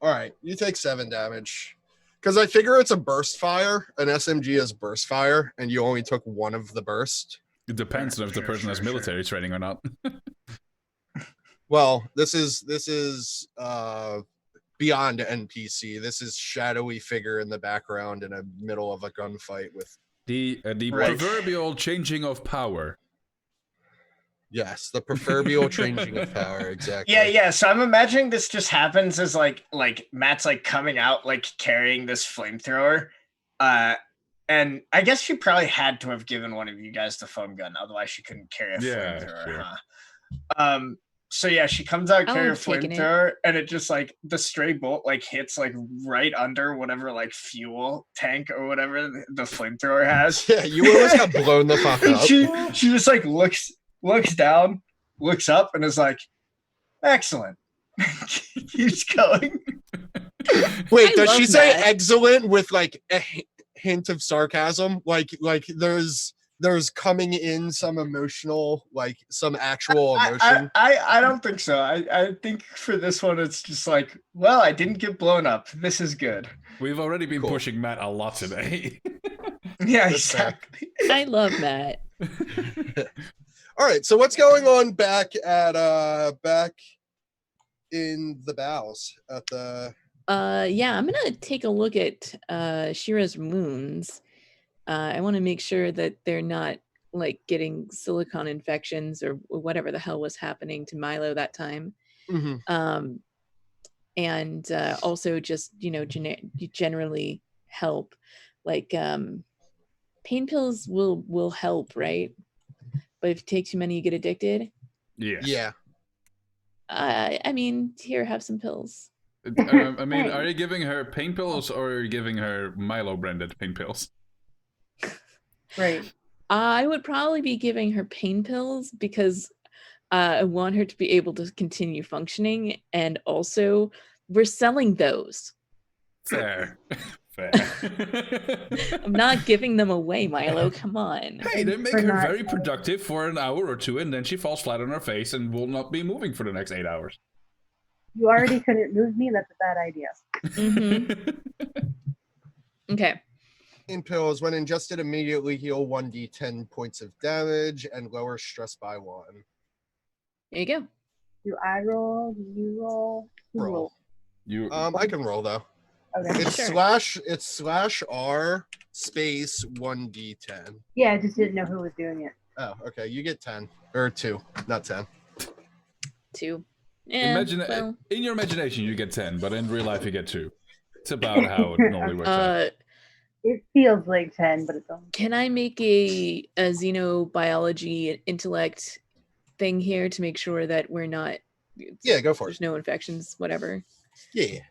right, you take 7 damage. Because I figure it's a burst fire. An SMG is burst fire, and you only took 1 of the burst. It depends on if the person has military training or not. Well, this is beyond NPC. This is shadowy figure in the background in the middle of a gunfight with The Right. proverbial changing of power. yes, the proverbial changing of power. Exactly. Yeah. So I'm imagining this just happens as like Matt's like coming out like carrying this flamethrower. And I guess she probably had to have given one of you guys the foam gun, otherwise she couldn't carry a flamethrower. Sure. Huh? So yeah, she comes out carrying a have taken it. flamethrower, and it just like the stray bolt like hits like right under whatever like fuel tank or whatever the flamethrower has. Yeah, you almost got blown the fuck And up. she just like looks down, looks up, and is like, "Excellent." Keeps going. Wait, I does love she say that. excellent with like a hint of sarcasm? Like there's coming in some emotional, like some actual emotion. I don't think so. I think for this one, it's just like, well, I didn't get blown up. This is good. We've already been Cool. pushing Matt a lot today. Yeah, That's fair. exactly. I love that. All right, so what's going on back in the bows at the Yeah, I'm gonna take a look at Shira's wounds. I want to make sure that they're not like getting silicone infections or whatever the hell was happening to Millo that time. Mhm. And also just generally help. Like pain pills will help, right? But if you take too many, you get addicted. Yeah. I mean, here, have some pills. I mean, are you giving her pain pills or are you giving her Milo branded pain pills? Right. I would probably be giving her pain pills because I want her to be able to continue functioning, and also we're selling those. Fair. Fair. I'm not giving them away, Milo. Come on. Hey, they make For her not- very productive for an hour or two, and then she falls flat on her face and will not be moving for the next 8 hours. You already couldn't move me. That's a bad idea. Mhm. Okay. In pills, when ingested, immediately heal 1d10 points of damage and lower stress by 1. There you go. Do I roll? Do you roll? Who Roll. rolls? You I can roll though. Okay. It's Sure. /R space 1d10. Yeah, I just didn't know who was doing it. Oh, okay. You get 10 or 2, not 10. 2. Yeah, well, in your imagination you get 10, but in real life you get 2. It's about how it normally works out. It feels like 10, but it's only. can I make a xenobiology intellect thing here to make sure that we're not Yeah, go for there's it. no infections, whatever? Yeah.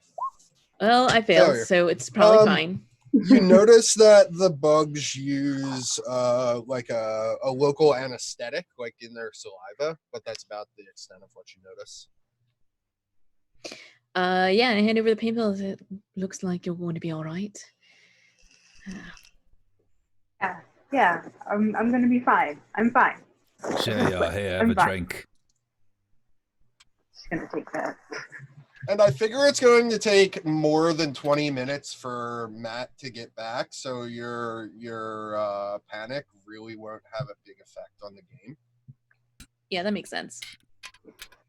Well, I failed, Failure. so it's probably fine. You notice that the bugs use like a local anesthetic, like in their saliva, but that's about the extent of what you notice. Yeah, and I hand over the pain pills. It looks like you're going to be all right. Yeah, I'm gonna be fine. I'm fine. Say, here, have I'm a fine. drink. Just gonna take that. And I figure it's going to take more than 20 minutes for Matt to get back, so your panic really won't have a big effect on the game. Yeah, that makes sense.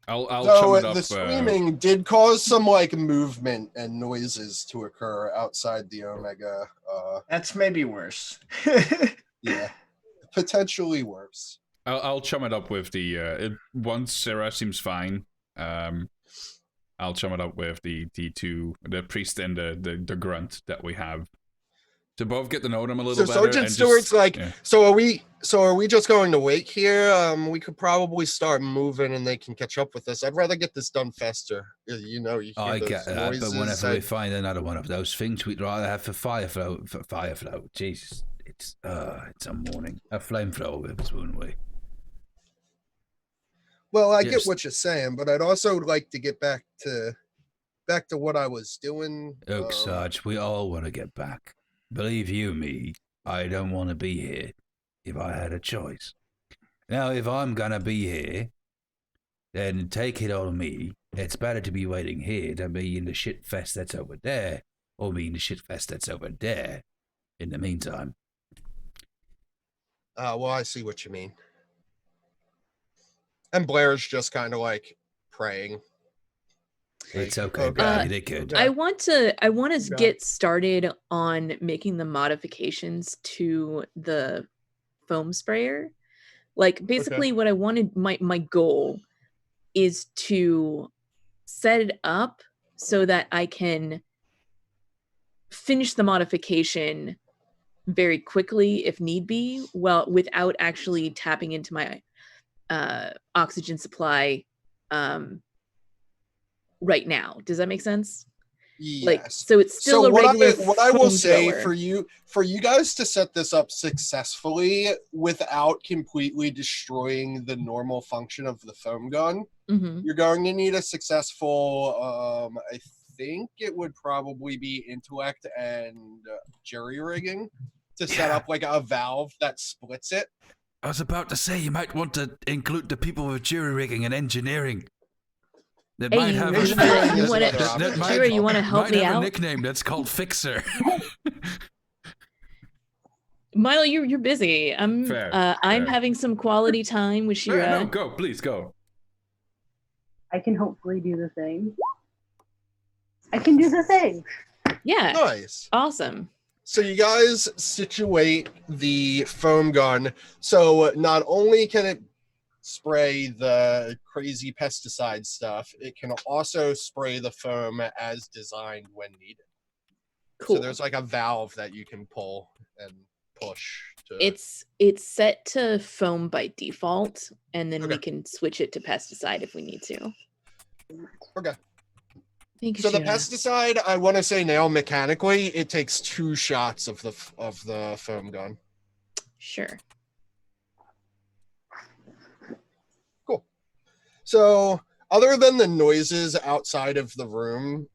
I'll chum it up. The screaming did cause some like movement and noises to occur outside the Omega. That's maybe worse. Yeah, potentially worse. I'll chum it up with the once Sirah seems fine. I'll chum it up with the priest and the grunt that we have to both get to know them a little better. So Sergeant Stewart's like, yeah. So are we just going to wait here? We could probably start moving and they can catch up with us. I'd rather get this done faster. You know, you hear I get that, noises, but whenever we find another one of those things, we'd rather have a fire flow. Jesus, it's a morning. A flamethrower with us, wouldn't we? Well, I get what you're saying, but I'd also like to get back to what I was doing. Look, Sarge, we all want to get back. Believe you me, I don't want to be here if I had a choice. Now, if I'm going to be here, then take it on me. It's better to be waiting here than be in the shit fest that's over there, or be in the shit fest that's over there in the meantime. Well, I see what you mean. And Blair's just kind of like praying. It's okay, baby. They could. I want to get started on making the modifications to the foam sprayer. Like basically what I wanted, my goal is to set it up so that I can finish the modification very quickly if need be, well, without actually tapping into my oxygen supply right now. Does that make sense? Yes. Like, so it's still a regular what I will say thrower. for you guys to set this up successfully without completely destroying the normal function of the foam gun, you're going to need a successful I think it would probably be intellect and jury rigging to set up like a valve that splits it. I was about to say you might want to include the people with jury rigging and engineering. That might have you want to help me out? A nickname that's called Fixer. Milo, you're busy. I'm having some quality time with Sirah. No, go, please go. I can hopefully do the thing. I can do the thing. Yeah. Nice. Awesome. So you guys situate the foam gun. So not only can it spray the crazy pesticide stuff, it can also spray the foam as designed when needed. Cool. So there's like a valve that you can pull and push to... It's set to foam by default, and then we can switch it to pesticide if we need to. Okay. Thank you, so Sirah. the pesticide, I want to say now mechanically it takes 2 shots of the foam gun. Sure. So other than the noises outside of the room,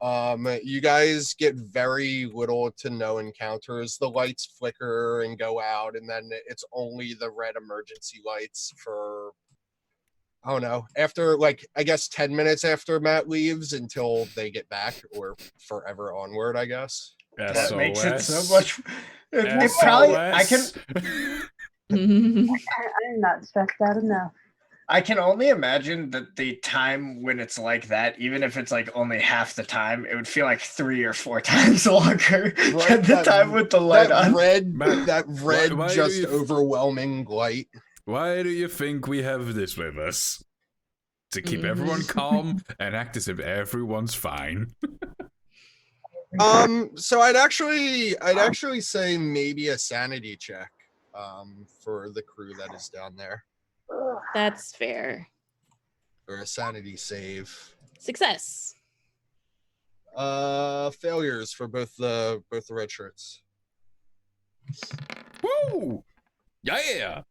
you guys get very little to no encounters. The lights flicker and go out, and then it's only the red emergency lights for, I don't know, after like, I guess 10 minutes after Matt leaves until they get back, or forever onward, I guess. That makes it so much. It probably, I can. I'm not stressed out enough. I can only imagine that the time when it's like that, even if it's like only half the time, it would feel like 3 or 4 times longer than the time with the light on. That red, just overwhelming light. Why do you think we have this with us? To keep everyone calm and act as if everyone's fine. So I'd actually say maybe a sanity check for the crew that is down there. That's fair. Or a sanity save. Success. Failures for both the red shirts. Woo! Yeah!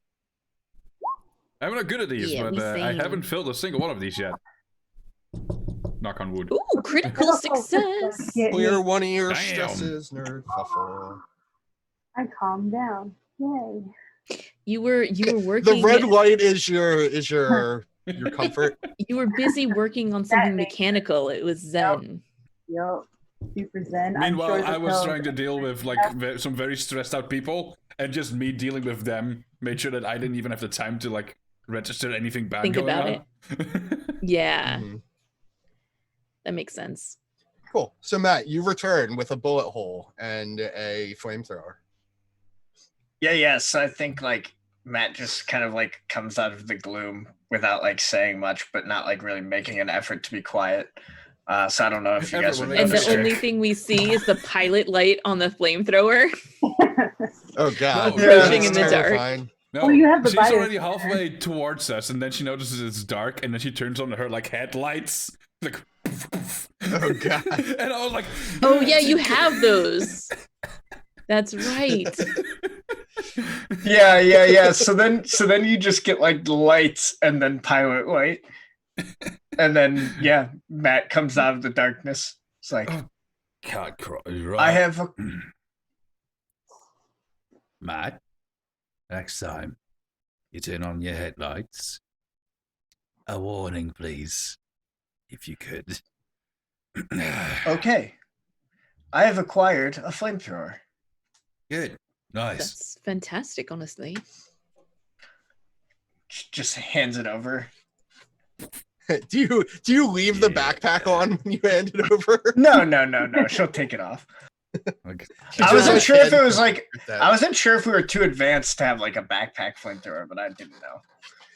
I'm not good at these, but I haven't filled a single one of these yet. Knock on wood. Ooh, critical success. Clear one of your stresses, nerd fuffle. I calmed down. Yay. You were working. The red light is your comfort. You were busy working on something mechanical. It was zen. Yep. Super zen. Meanwhile, I was trying to deal with like some very stressed out people, and just me dealing with them made sure that I didn't even have the time to like register anything bad think going about on. it. Yeah, Mhm. that makes sense. Cool. So Matt, you return with a bullet hole and a flamethrower. Yeah. So I think like Matt just kind of like comes out of the gloom without like saying much, but not like really making an effort to be quiet. So I don't know if you guys would And the notice it. only thing we see is the pilot light on the flamethrower. Oh god. No, Approaching that's in the dark. terrifying. No, Well, you have the she's bias. already halfway towards us, and then she notices it's dark, and then she turns on her like headlights, like. Oh god. And I was like, Oh yeah, you have those. That's right. Yeah. So then you just get like lights and then pilot light. And then Matt comes out of the darkness. It's like God, right. I have a Matt, next time you turn on your headlights, a warning, please, if you could. okay. I have acquired a flamethrower. Good. Nice. That's fantastic, honestly. Just hands it over. Do you leave the backpack on when you hand it over? No. She'll take it off. like, I wasn't sure if it was like that. I wasn't sure if we were too advanced to have like a backpack flamethrower, but I didn't know.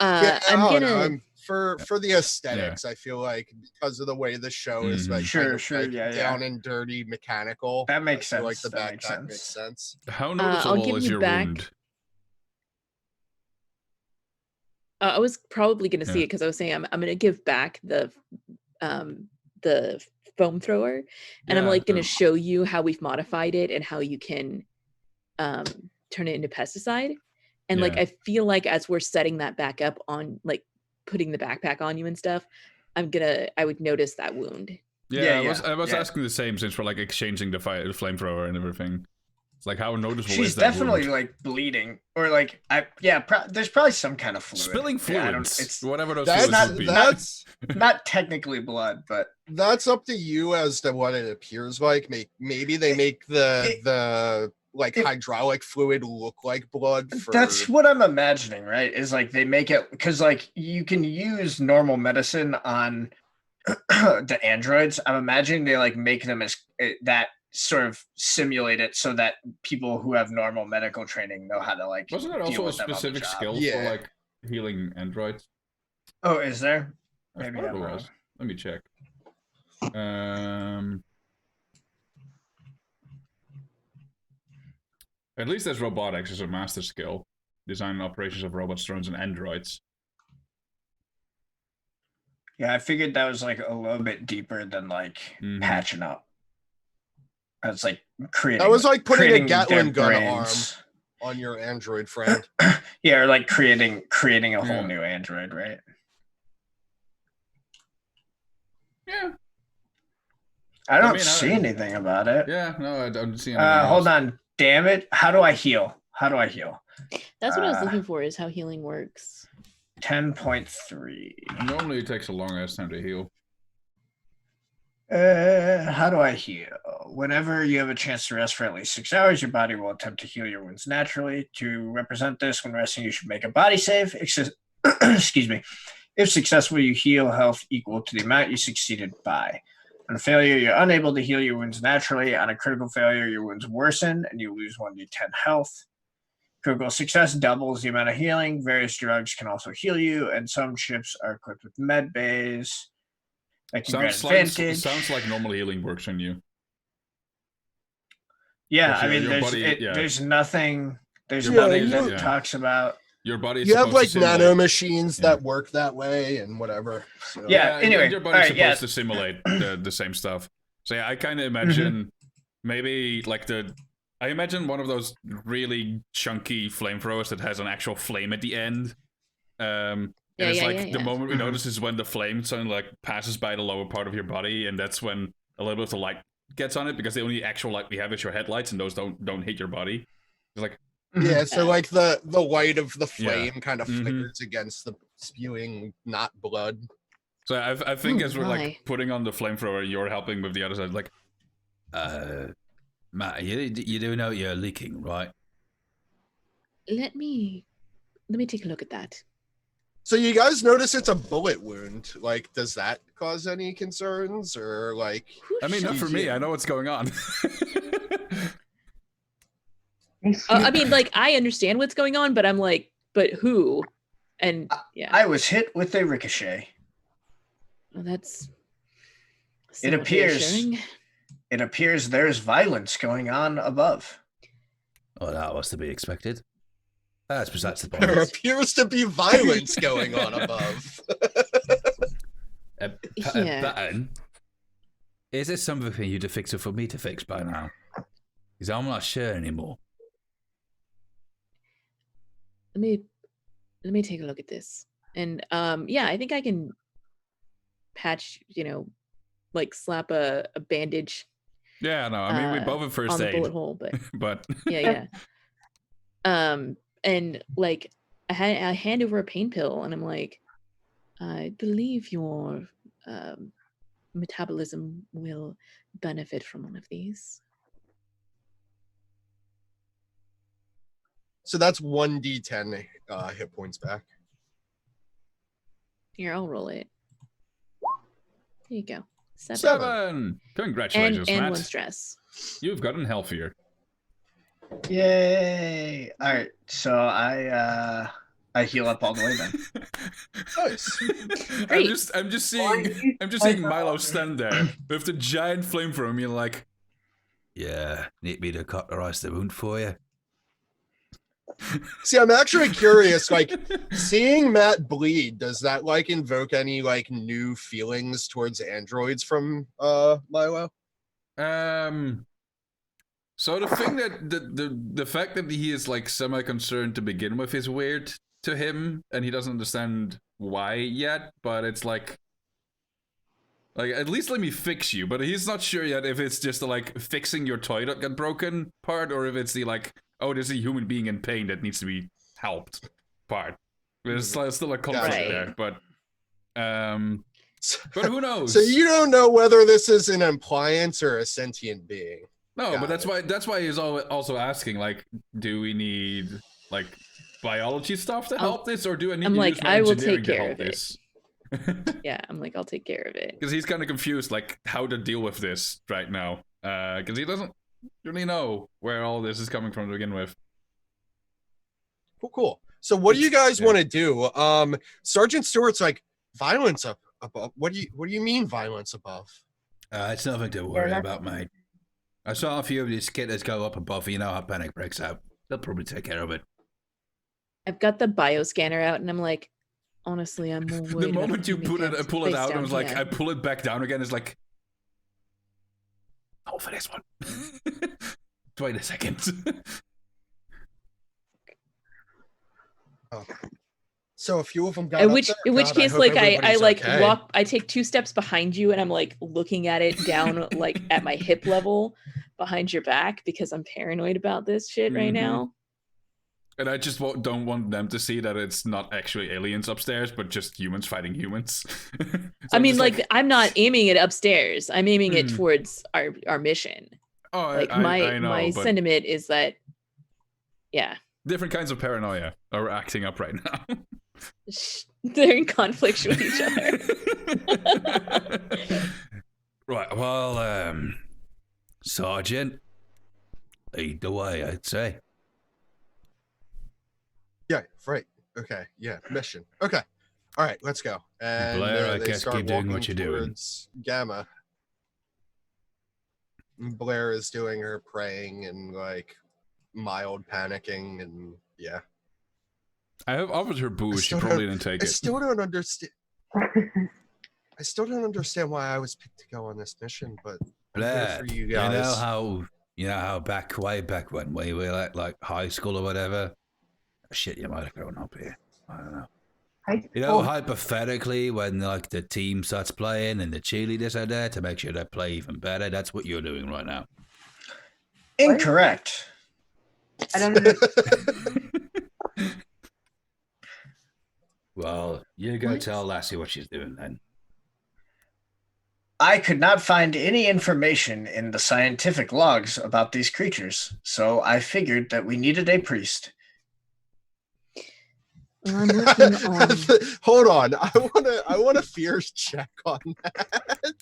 Yeah, I'm I don't gonna. know. For the aesthetics, I feel like because of the way the show is like Sure, like yeah. down and dirty mechanical. That makes I feel like sense. the That makes backpack sense. makes sense. how I'll noticeable give is you your back- wound? I was probably gonna see Yeah. it because I was saying I'm gonna give back the foam thrower, and I'm Yeah, like gonna sure. show you how we've modified it and how you can turn it into pesticide. And like Yeah. I feel like as we're setting that back up on like putting the backpack on you and stuff, I would notice that wound. Yeah, Yeah, I was yeah. asking the same since we're like exchanging the flamethrower and everything. It's like how noticeable She's is that definitely wound? like bleeding, or like there's probably some kind of fluid. Spilling Yeah, fluids. it's whatever those That's fluids would be. not technically blood, but That's up to you as to what it appears like. Maybe they make the like hydraulic fluid look like blood. that's what I'm imagining, right? Is like they make it because like you can use normal medicine on the androids. I'm imagining they like make them as that sort of simulate it so that people who have normal medical training know how to like. Wasn't there deal also a with them on the specific job. skill Yeah. for like healing androids? Oh, is there? I Maybe thought I'm there wrong. was. Let me check. At least there's robotics as a master skill. Design and operations of robots, drones, and androids. Yeah, I figured that was like a little bit deeper than like patching up. That's like creating. That was like putting a creating Gatling their gun arm brains. on your android friend. Yeah, or like creating a whole Yeah. new android, right? Yeah. I don't mean, see anything about it. Yeah, no, I don't see anything Hold else. on. Damn it. How do I heal? That's what I was looking for, is how healing works. 10.3. Normally it takes a long ass time to heal. How do I heal? Whenever you have a chance to rest for at least 6 hours, your body will attempt to heal your wounds naturally. To represent this, when resting, you should make a body save. Excuse me. If successful, you heal health equal to the amount you succeeded by. On a failure, you're unable to heal your wounds naturally. On a critical failure, your wounds worsen and you lose 1d10 health. Critical success doubles the amount of healing. Various drugs can also heal you, and some ships are equipped with med bays that can grant advantage. Sounds like normal healing works on you. Yeah, But I mean, your body- yeah. there's nothing. There's Your nothing body- that yeah. talks about. Your body is You have like supposed to simulate- nano machines Yeah. that work that way and whatever. So. Yeah. Anyway, your body's alright, supposed yeah. to simulate the same stuff. So yeah, I kind of imagine maybe like I imagine one of those really chunky flamethrowers that has an actual flame at the end. And it's like the moment we notice is when the flame suddenly like passes by the lower part of your body, and that's when a little bit of the light gets on it, because the only actual light we have is your headlights, and those don't hit your body. It's like Yeah, so like the light of the flame Yeah. kind of flickers against the spewing not blood. So I think Oh as we're my. like putting on the flamethrower, you're helping with the other side. Like, Matt, you do know you're leaking, right? Let me take a look at that. So you guys notice it's a bullet wound. Like, does that cause any concerns, or like? I mean, not for me. I know what's going on. I mean, like, I understand what's going on, but I'm like, but who? And yeah, I was hit with a ricochet. well, that's. It appears there's violence going on above. Oh, that was to be expected. That's besides the There point. appears to be violence going on above. Patton, is this something for you to fix or for me to fix by now? Because I'm not sure anymore. Let me take a look at this. And yeah, I think I can patch, like slap a bandage. Yeah, no, I mean, we both have first on the aid. bullet hole, but But yeah. And like I hand over a pain pill, and I'm like, I believe your metabolism will benefit from one of these. So that's 1d10 hit points back. Here, I'll roll it. There you go. 7. Congratulations, and Matt. 1 stress. You've gotten healthier. Yay! All right, so I heal up all the way then. Nice. I'm just seeing Millo stand there with the giant flame from him. You're like, Yeah, need me to cauterize the wound for you? See, I'm actually curious, like, seeing Matt bleed, does that like invoke any like new feelings towards androids from Millo? So the thing that the fact that he is like semi-concerned to begin with is weird to him, and he doesn't understand why yet, but it's like at least let me fix you, but he's not sure yet if it's just the like fixing your toy that got broken part, or if it's the like, oh, there's a human being in pain that needs to be helped part. There's still a conflict there, but who knows? So you don't know whether this is an appliance or a sentient being. No, but that's why he's also asking, like, do we need like biology stuff to help this, or do I need to use my engineering to help this? Yeah, I'm like, I'll take care of it. Because he's kind of confused, like, how to deal with this right now. Because he doesn't really know where all this is coming from to begin with. Cool. So what do you guys want to do? Sergeant Stewart's like, violence up above. What do you mean violence above? It's nothing to worry about, mate. I saw a few of these skitters go up above. You know how panic breaks out. They'll probably take care of it. I've got the bioscanner out, and I'm like, honestly, I'm more worried. The moment you pull it out, and was like, here. I pull it back down again. It's like, oh, for this one. Wait a second. So a few of them got. In which case, like I like okay. walk. I take 2 steps behind you, and I'm like looking at it down, like at my hip level, behind your back, because I'm paranoid about this shit right now. And I just don't want them to see that it's not actually aliens upstairs, but just humans fighting humans. So I mean, like, I'm not aiming it upstairs. I'm aiming it towards our mission. Oh, like I know, my sentiment is that, yeah, different kinds of paranoia are acting up right now. they're in conflict with each other. Right. Well, Sergeant, lead the way, I'd say. Yeah, right. Okay, yeah, mission. Okay. All right, let's go. And Blair, I they guess start keep doing walking what you're doing. towards Gamma. Blair is doing her praying and like mild panicking, and yeah. I have offered her booze. She probably didn't take it. I still don't understand why I was picked to go on this mission, but Blair, for you guys. you know how way back when we were at like high school or whatever. Shit, you might have grown up here. I don't know. You know, hypothetically, when like the team starts playing and the cheerleaders are there to make sure they play even better, that's what you're doing right now. Incorrect. I don't understand. Well, you go tell Lassie what she's doing then. I could not find any information in the scientific logs about these creatures, so I figured that we needed a priest. Well, I'm working on. Hold on, I want a fears check on that.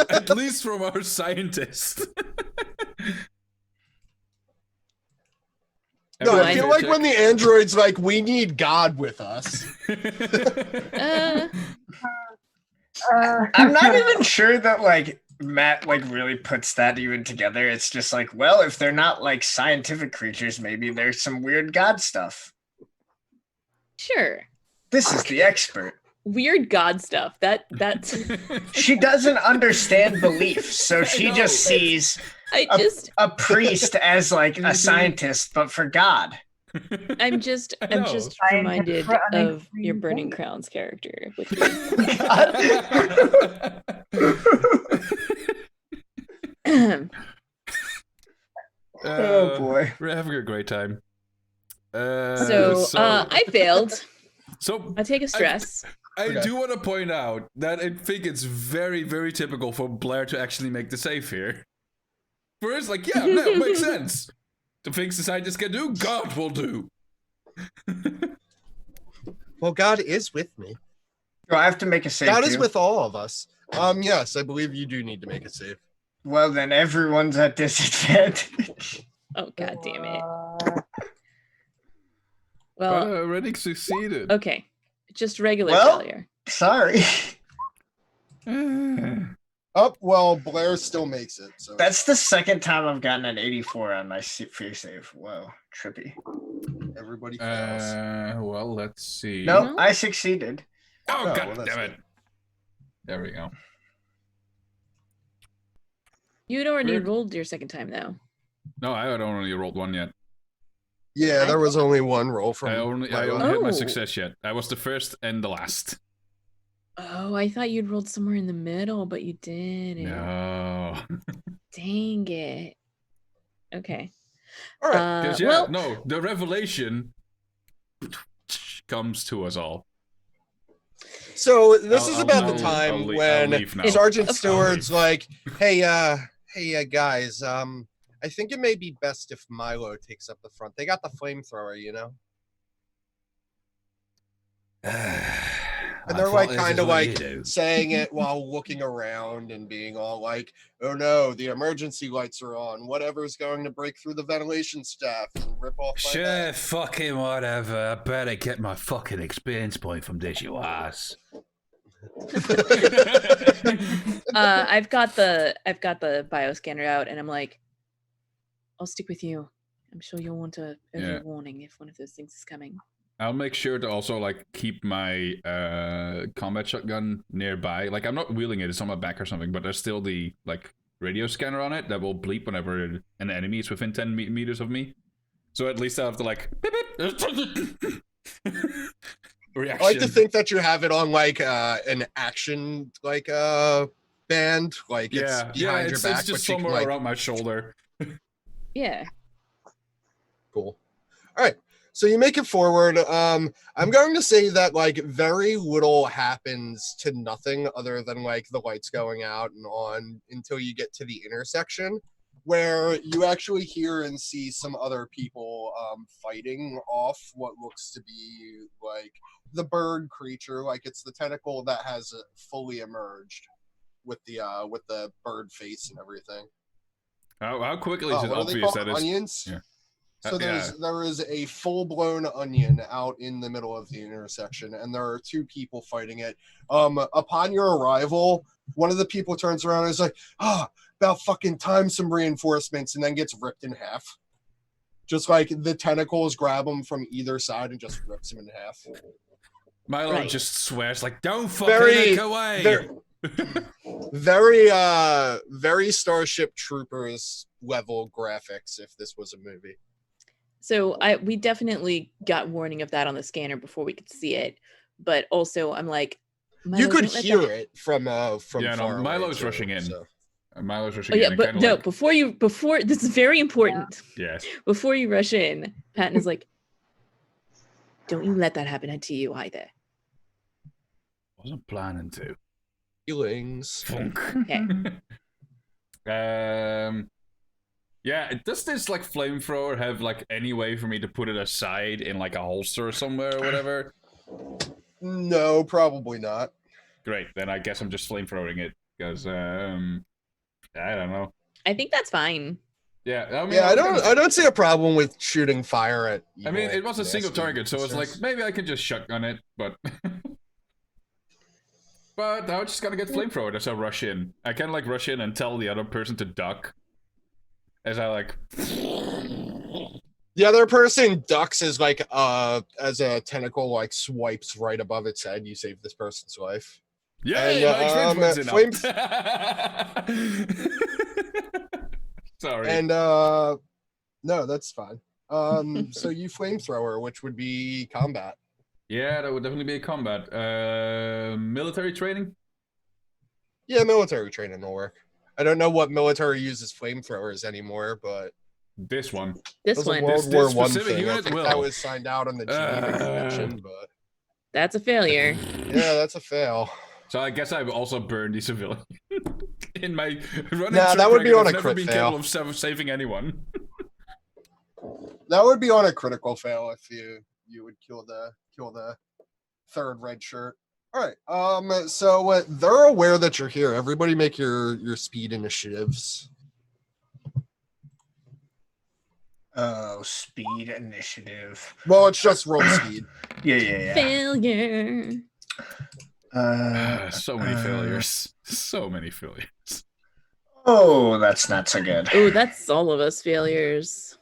At least from our scientist. No, I feel like when the android's like, we need God with us. I'm not even sure that like Matt like really puts that even together. It's just like, well, if they're not like scientific creatures, maybe there's some weird God stuff. Sure. This is the expert. Weird God stuff. That's. She doesn't understand belief, so she just sees a priest as like a scientist, but for God. I'm just reminded of your Burning Crowns character. With Oh boy, we're having a great time. So I failed. So I take a stress. I do want to point out that I think it's very, very typical for Blair to actually make the save here. First, like, yeah, no, makes sense. The things the scientists can do, God will do. Well, God is with me. Do I have to make a save? God is with all of us. Yes, I believe you do need to make a save. Well, then everyone's at disadvantage. Oh, God damn it. Well, I already succeeded. Okay. Just regular failure. Sorry. Oh, well, Blair still makes it. So that's the second time I've gotten an 84 on my fear save. Whoa, trippy. Everybody fails. Well, let's see. No, I succeeded. Oh, God damn it. There we go. You'd already rolled your second time, though. No, I had only rolled one yet. Yeah, there was only one roll from. I only hit my success yet. I was the first and the last. Oh, I thought you'd rolled somewhere in the middle, but you didn't. No. Dang it. Okay. All right. No, the revelation comes to us all. So this is about the time when Sergeant Stewart's like, "Hey, guys, I think it may be best if Millo takes up the front. They got the flamethrower, you know." And they're like kind of like saying it while looking around and being all like, "Oh no, the emergency lights are on. Whatever's going to break through the ventilation staff and rip off my back." Fucking whatever. I better get my fucking experience point from this, you ass. I've got the bioscanner out, and I'm like, I'll stick with you. I'm sure you'll want a early warning if one of those things is coming. I'll make sure to also like keep my combat shotgun nearby. Like I'm not wheeling it; it's on my back or something. But there's still the like radio scanner on it that will bleep whenever an enemy is within 10 meters of me. So at least I have to like beep, beep. Reaction. I like to think that you have it on like an action like band, like it's behind your back, it's just somewhere around my shoulder. Yeah. Cool. All right. So you make it forward. I'm going to say that like very little happens to nothing other than like the lights going out and on until you get to the intersection where you actually hear and see some other people fighting off what looks to be like the bird creature. Like it's the tentacle that has fully emerged with the bird face and everything. How quickly is it obvious that it's onions? Yeah. So there is a full-blown onion out in the middle of the intersection, and there are two people fighting it. Upon your arrival, one of the people turns around and is like, about fucking time some reinforcements, and then gets ripped in half. Just like the tentacles grab him from either side and just rips him in half. Milo just swears like, don't fucking look away! Very Starship Troopers level graphics if this was a movie. So we definitely got warning of that on the scanner before we could see it, but also I'm like, you could hear it from far away. Milo's rushing in. So. Milo's rushing in. But no, like... before this is very important. Yes. Before you rush in, Patton is like, don't you let that happen to you either. Wasn't planning to. Feelings. Okay. Yeah, does this like flamethrower have like any way for me to put it aside in like a holster somewhere or whatever? No, probably not. Great, then I guess I'm just flamethrowing it because I don't know. I think that's fine. Yeah, I mean, Yeah, I don't see a problem with shooting fire at. I mean, it was a single nasty target, so it's like maybe I can just shotgun it, but but I was just gonna get flamethrower as I rush in. I can like rush in and tell the other person to duck as I like. The other person ducks as like as a tentacle like swipes right above its head. You save this person's life. Yay, and, my experience points up. Sorry. And no, that's fine. So you flamethrower, which would be combat. Yeah, that would definitely be a combat. Military training? Yeah, military training will work. I don't know what military uses flamethrowers anymore, but this one. This one. World War One specific thing. I unit think will. that was signed out on the Geneva Convention, but That's a failure. yeah, that's a fail. So I guess I've also burned the civilian in my running. Nah, that would be on a never crit been fail. capable of saving anyone. That would be on a critical fail if you would kill the third red shirt. All right. So they're aware that you're here. Everybody, make your speed initiatives. Oh, speed initiative. Well, it's just roll speed. Yeah. Failure. So many failures. So many failures. Oh, that's not so good. Oh, that's all of us failures.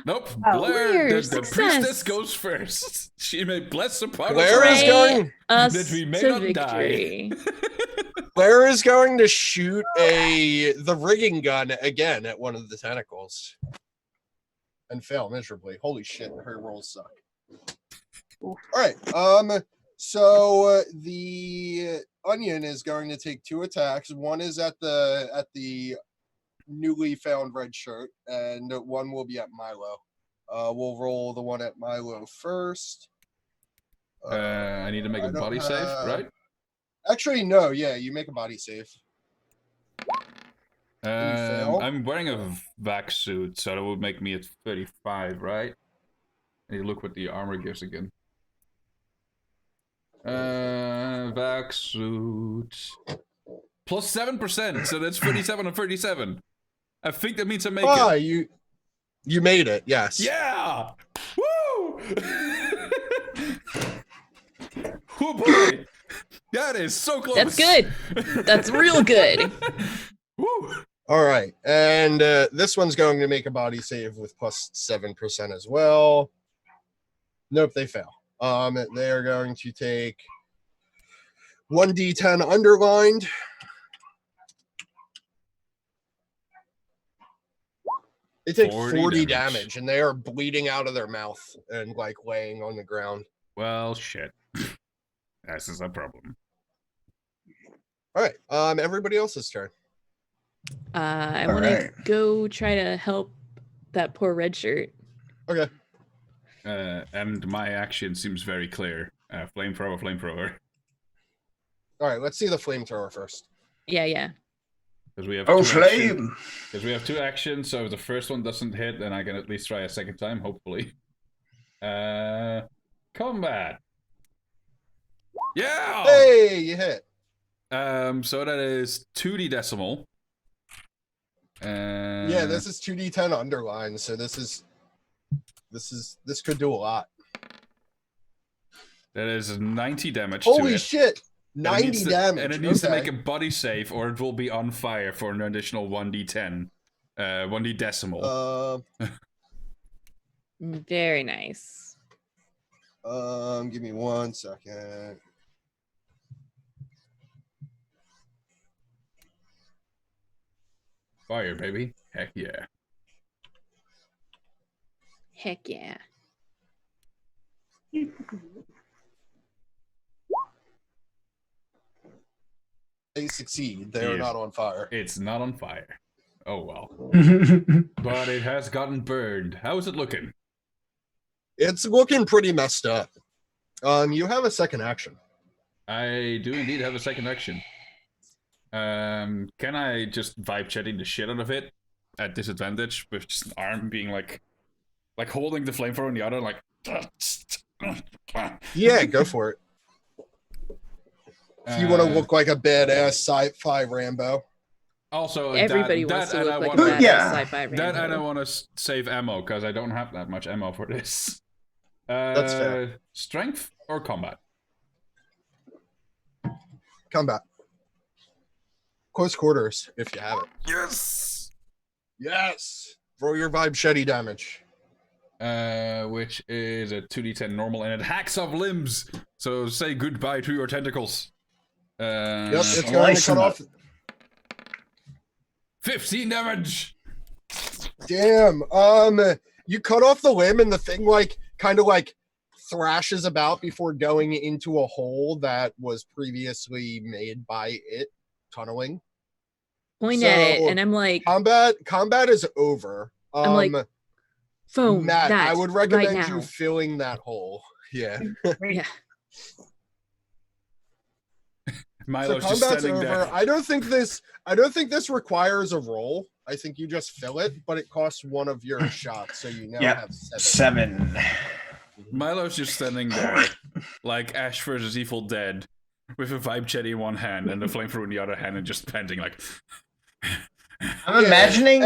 Nope. Oh, Blair, the success. priestess goes first. She may bless upon Blair us is all going. Us that we may to not victory. die. Blair is going to shoot the rigging gun again at one of the tentacles, and fail miserably. Holy shit! Her rolls suck. All right. So the onion is going to take 2 attacks. One is at the newly found red shirt, and one will be at Millo. We'll roll the one at Millo first. I need to make a body save, right? Actually, no. Yeah, you make a body save. fail? I'm wearing a vac suit, so that would make me at 35, right? I need to look what the armor gives again. Vac suit. Plus 7%, so that's 37 on 37. I think that means I make it. You made it, yes. Yeah! Woo! Oh boy! That is so close. That's good. That's real good. Woo! All right, and this one's going to make a body save with plus 7% as well. Nope, they fail. They are going to take 1d10 underlined. They take 40 damage, and they are bleeding out of their mouth and like laying on the ground. Well, shit. This is a problem. All right, everybody else's turn. I want to go try to help that poor red shirt. Okay. And my action seems very clear. Flamethrower, flamethrower. All right, let's see the flamethrower first. Yeah. Because we have flame. Because we have 2 actions, so if the first one doesn't hit, then I can at least try a second time, hopefully. Combat. Yeah. Hey, you hit. So that is 2d decimal. Yeah, this is 2d10 underlined, so this could do a lot. That is 90 damage. Holy shit! 90 damage. And it needs to make a body save, or it will be on fire for an additional 1d10. 1d decimal. Very nice. Give me 1 second. Fire, baby. Heck yeah. Heck yeah. They succeed. They are not on fire. It's not on fire. Oh well. But it has gotten burned. How is it looking? It's looking pretty messed up. You have a second action. I do indeed have a second action. Can I just vibe chatting the shit out of it? at disadvantage with just an arm being like holding the flamethrower in the other, like. Yeah, go for it. If you want to look like a badass sci-fi Rambo. Also, everybody wants to look like a badass sci-fi Rambo. That I don't want to save ammo because I don't have that much ammo for this. That's fair. Strength or combat? Combat. Close quarters, if you have it. Yes. Yes. Roll your vibe shetty damage. Which is a 2d10 normal, and it hacks off limbs. So say goodbye to your tentacles. Yep, it's going to cut off. 15 damage. Damn. You cut off the limb, and the thing kind of thrashes about before going into a hole that was previously made by it tunneling. Point at it, and I'm like, combat is over. I'm like, foam. Matt, that I would recommend right you filling that hole. Yeah. Yeah. Milo's so just combat's standing over. there. I don't think this requires a roll. I think you just fill it, but it costs one of your shots, so you now have 7. Milo's just standing there, like Ash versus Evil Dead, with a vibe jetty in one hand and the flamethrower in the other hand, and just panting like. I'm imagining.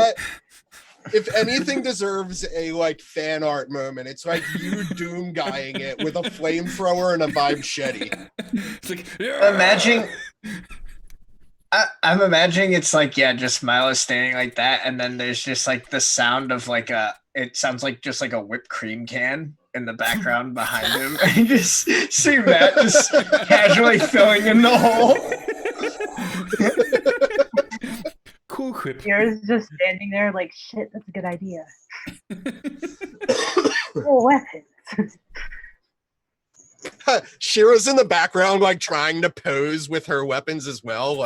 If anything deserves a fan art moment, it's you doom guying it with a flamethrower and a vibe shetty. It's like, yeah! I'm imagining it's just Milo standing like that, and then there's just the sound of it sounds like just a whipped cream can in the background behind him, and you just see Matt just casually filling in the hole. Cool whip. Sirah's just standing there like, shit, that's a good idea. Oh, weapons. Sirah's in the background, trying to pose with her weapons as well.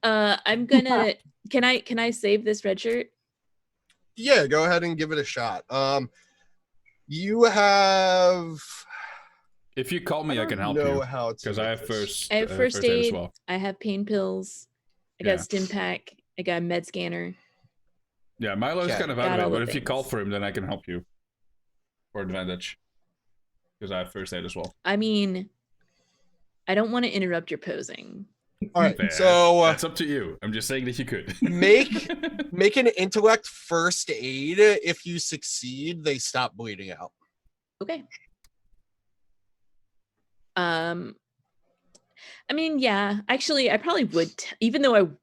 I'm gonna. Can I save this red shirt? Yeah, go ahead and give it a shot. You have. If you call me, I can help you. Because I have first. I have first aid. As well. I have pain pills. I got a stim pack. I got a med scanner. Yeah, Milo's kind of out of it, but if you call for him, then I can help you. For advantage. Because I have first aid as well. I mean, I don't want to interrupt your posing. All right, Fair. So that's up to you. I'm just saying that you could make an intellect first aid. If you succeed, they stop bleeding out. Okay. I mean, yeah. Actually, I probably would, even though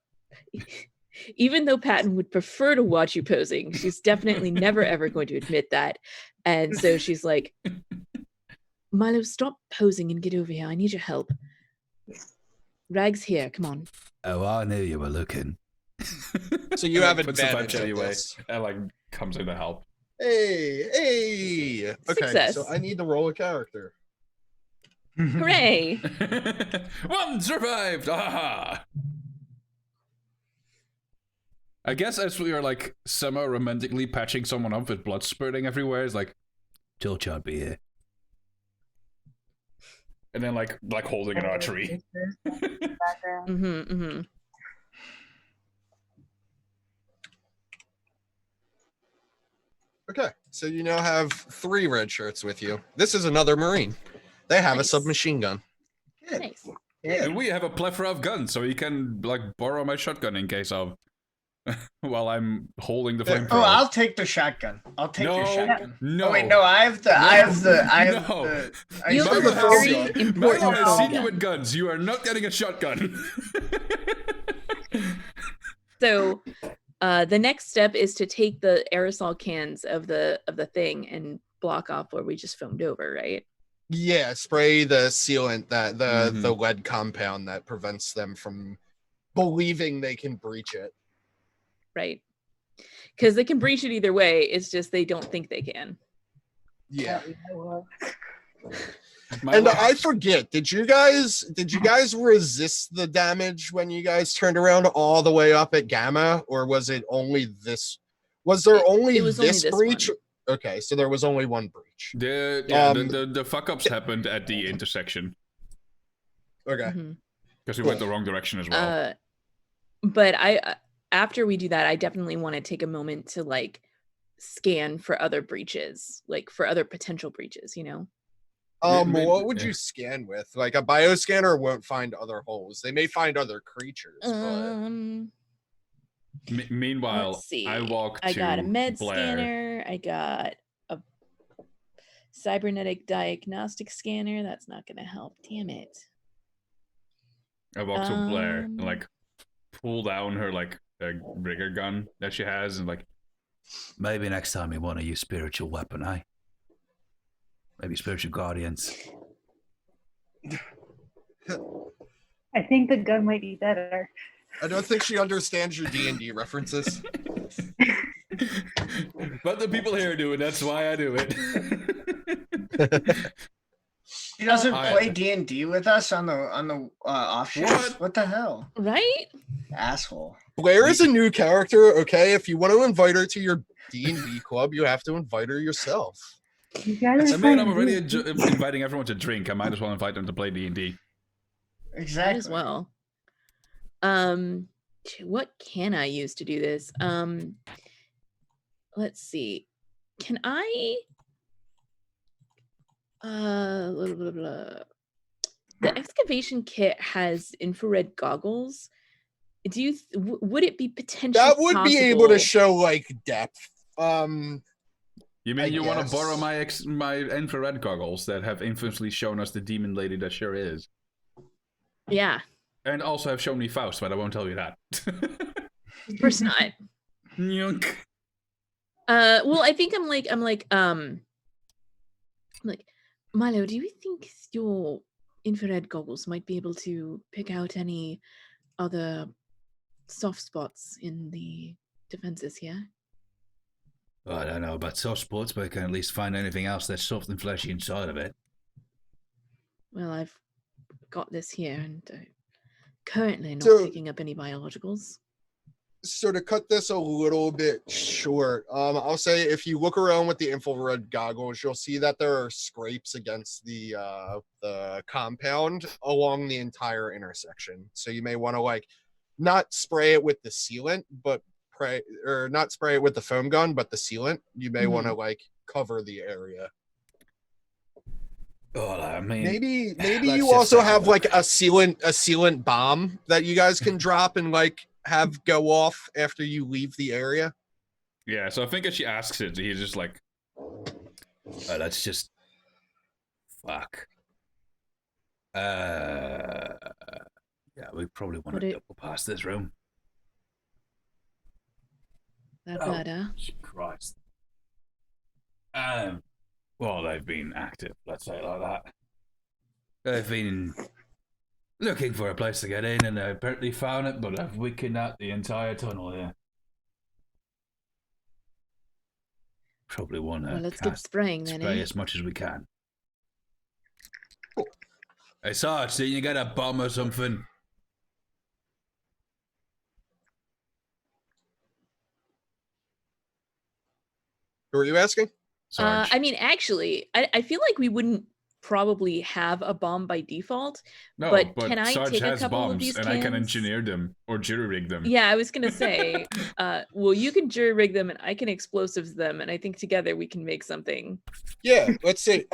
Patton would prefer to watch you posing. She's definitely never ever going to admit that, and so she's like, Milo, stop posing and get over here. I need your help. Rag's here. Come on. Oh, I knew you were looking. So you have advantage anyway. And comes in to help. Hey. Okay, Success. So I need to roll a character. Hooray! One survived! Aha! I guess as we are somehow romantically patching someone up with blood spurting everywhere, it's Told you I'd be here. And then holding an archery. Okay, so you now have 3 red shirts with you. This is another Marine. They have a submachine gun. Nice. Yeah. And we have a plethora of guns, so you can borrow my shotgun in case of while I'm holding the flamethrower. Oh, I'll take the shotgun. I'll take your shotgun. No. Oh, wait, no, I have the. You have a very important Milo has seen gun. you with guns. You are not getting a shotgun. So, the next step is to take the aerosol cans of the thing and block off where we just foamed over, right? Yeah, spray the sealant, that the lead compound that prevents them from believing they can breach it. Right. Because they can breach it either way. It's just they don't think they can. Yeah. And I forget, did you guys resist the damage when you guys turned around all the way up at Gamma, or was it only this? Was there only this breach? One. Okay, so there was only one breach. The fuck ups happened at the intersection. Okay. Because we went the wrong direction as well. But after we do that, I definitely want to take a moment to like scan for other breaches, like for other potential breaches, you know? What would you scan with? Like a bioscanner won't find other holes. They may find other creatures, but meanwhile, let's see. I walk to I got a med Blair. scanner. I got a cybernetic diagnostic scanner. That's not going to help. Damn it. I walk to Blair and like pull down her like rigger gun that she has and like, maybe next time you want to use spiritual weapon, eh? Maybe spiritual guardians. I think the gun might be better. I don't think she understands your D&D references. But the people here do it. That's why I do it. He doesn't play D&D with us on the off shifts. What the hell? Right? Asshole. Blair is a new character. Okay, if you want to invite her to your D&D club, you have to invite her yourself. You gotta I mean, I'm already inviting everyone to drink. I might as well invite them to play D&D. Exactly. Might as well. What can I use to do this? Let's see. Can I blah, blah, blah. The excavation kit has infrared goggles. Do you would it be potentially that would be able to show like depth? You mean you want to borrow my infrared goggles that have infamously shown us the demon lady that sure is? Yeah. And also have shown me Faust, but I won't tell you that. Of course not. Nyunk. Well, I think I'm like, Milo, do you think your infrared goggles might be able to pick out any other soft spots in the defenses here? Well, I don't know about soft spots, but I can at least find anything else that's soft and fleshy inside of it. Well, I've got this here, and currently not picking up any biologicals. So to cut this a little bit short, I'll say if you look around with the infrared goggles, you'll see that there are scrapes against the compound along the entire intersection. So you may want to like not spray it with the sealant, but not spray it with the foam gun, but the sealant. You may want to like cover the area. Oh, I mean, maybe you also have like a sealant bomb that you guys can drop and like have go off after you leave the area. Yeah, so I think as she asks it, he's just like, let's just fuck. Yeah, we probably want to double past this room. That better. Christ. Well, they've been active, let's say it like that. They've been looking for a place to get in, and they apparently found it, but I've weakened out the entire tunnel here. Probably want to let's get spraying then. Spray as much as we can. Hey, Sarge, see you got a bomb or something? Who are you asking? I mean, actually, I feel like we wouldn't probably have a bomb by default. No, but can I Sarge take a has couple bombs, of these and cans? I can engineer them or jury rig them. Yeah, I was gonna say, well, you can jury rig them, and I can explosives them, and I think together we can make something. Yeah, let's see.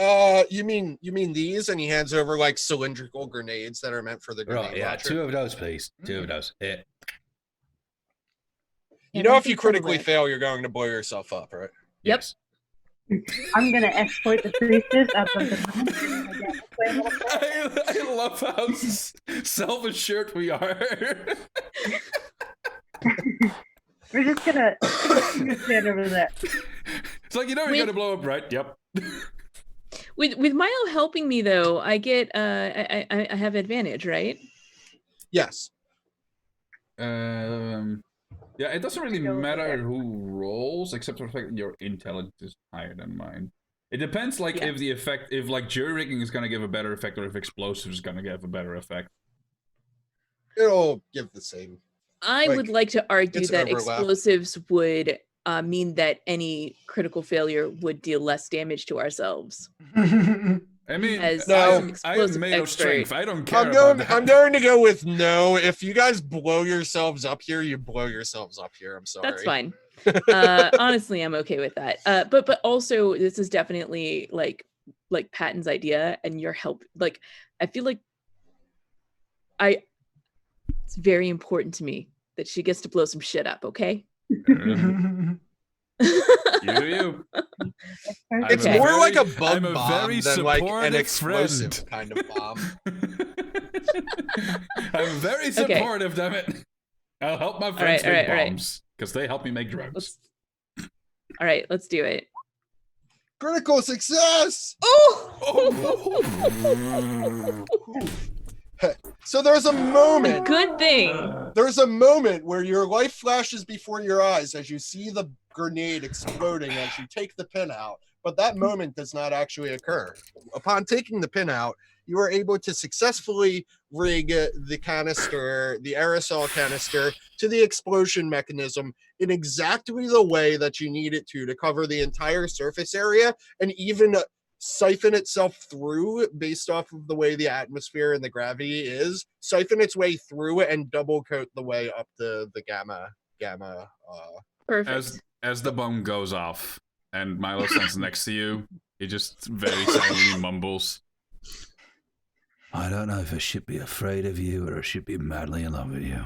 You mean these? And he hands over like cylindrical grenades that are meant for the grenade launcher. 2 of those, please. 2 of those. Yeah. You know, if you critically fail, you're going to blow yourself up, right? Yep. Yes. I'm gonna exploit the priestess up until I love how self-assured we are. We're just gonna stand over there. It's like, you know, you're gonna blow up, right? Yep. With Milo helping me though, I get I have advantage, right? Yes. Yeah, it doesn't really matter who rolls, except for the fact that your intelligence is higher than mine. It depends, like, if like jury rigging is gonna give a better effect, or if explosives is gonna give a better effect. It'll give the same. I would like to argue that explosives would mean that any critical failure would deal less damage to ourselves. I mean, as No. some I am explosive made of expert. strength. I don't care I'm about that. going to go with no. If you guys blow yourselves up here, you blow yourselves up here. I'm sorry. That's fine. Honestly, I'm okay with that. But also, this is definitely like Patton's idea, and your help. Like, I feel like it's very important to me that she gets to blow some shit up. Okay. You do you. It's Okay. more like a bug I'm a bomb very than like an supportive explosive friend. kind of bomb. I'm very supportive, damn it. I'll help my friends make bombs because they help me make drugs. All right, let's do it. Critical success! Oh! So there's a moment. Good thing. There's a moment where your life flashes before your eyes as you see the grenade exploding as you take the pin out, but that moment does not actually occur. Upon taking the pin out, you are able to successfully rig the canister, the aerosol canister, to the explosion mechanism in exactly the way that you need it to cover the entire surface area and even siphon itself through based off of the way the atmosphere and the gravity is, siphon its way through and double coat the way up the gamma. Perfect. As the bomb goes off and Milo stands next to you, he just very silently mumbles, I don't know if I should be afraid of you or I should be madly in love with you.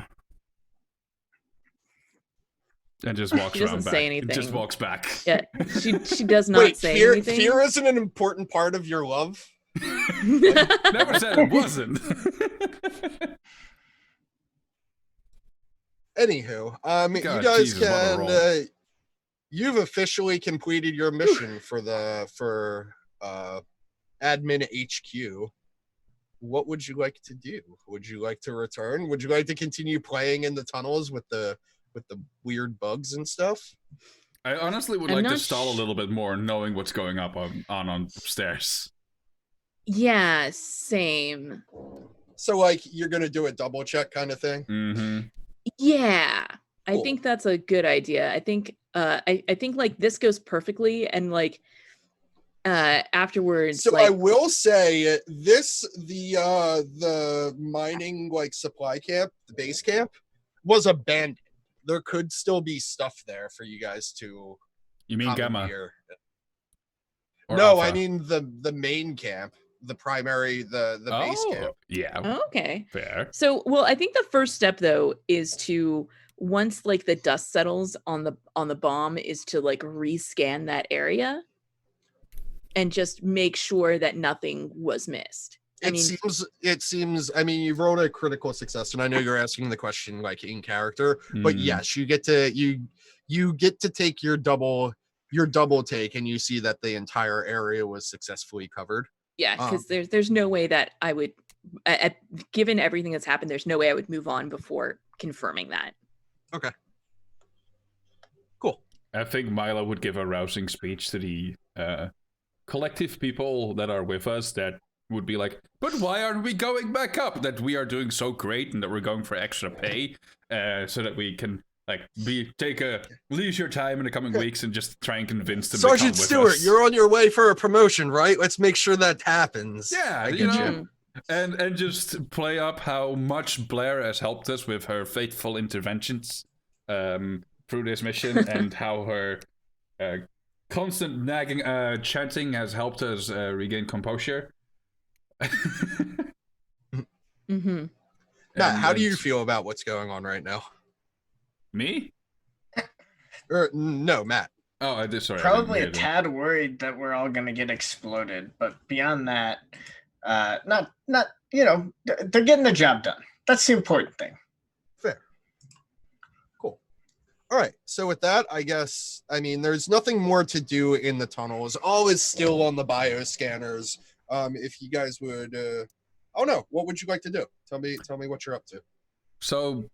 and just walks She doesn't around back. say anything. Just walks back. Yeah, she does not Wait, say fear, anything. fear isn't an important part of your love? Never said it wasn't. Anywho, God, you guys Jesus, what a roll. can you've officially completed your mission for admin HQ. What would you like to do? Would you like to return? Would you like to continue playing in the tunnels with the weird bugs and stuff? I honestly would I'm like to not stall a little bit more, knowing what's going up on upstairs. Yeah, same. So like you're gonna do a double check kind of thing? Mm-hmm. Yeah, I Cool. think that's a good idea. I think I think like this goes perfectly, and like afterwards. So like, I will say the mining like supply camp, the base camp, was abandoned. There could still be stuff there for you guys to. You mean Gamma? commandeer. Or No, Alpha? I mean the main camp, the primary, the base camp. Yeah. Oh, okay. Fair. So, well, I think the first step though is to, once like the dust settles on the bomb, is to like rescan that area and just make sure that nothing was missed. It seems I mean you rolled a critical success, and I know you're asking the question like in character, but yes, you get to take your double take, and you see that the entire area was successfully covered. Yeah, because there's no way that I would, given everything that's happened, there's no way I would move on before confirming that. Okay. Cool. I think Milo would give a rousing speech to the collective people that are with us that would be like, but why aren't we going back up? That we are doing so great and that we're going for extra pay so that we can like take a leisure time in the coming weeks and just try and convince them Sergeant to come Stewart, with us. you're on your way for a promotion, right? Let's make sure that happens. Yeah, I you get know, you. and just play up how much Blair has helped us with her faithful interventions through this mission and how her constant nagging chanting has helped us regain composure. Mm-hmm. Matt, how do you feel about what's going on right now? Me? Or no, Matt. Oh, I did. Sorry. Probably a tad worried that we're all gonna get exploded, but beyond that, not you know, they're getting the job done. That's the important thing. Fair. Cool. All right. So with that, I guess there's nothing more to do in the tunnels. All is still on the bioscanners. If you guys would, what would you like to do? Tell me what you're up to. So,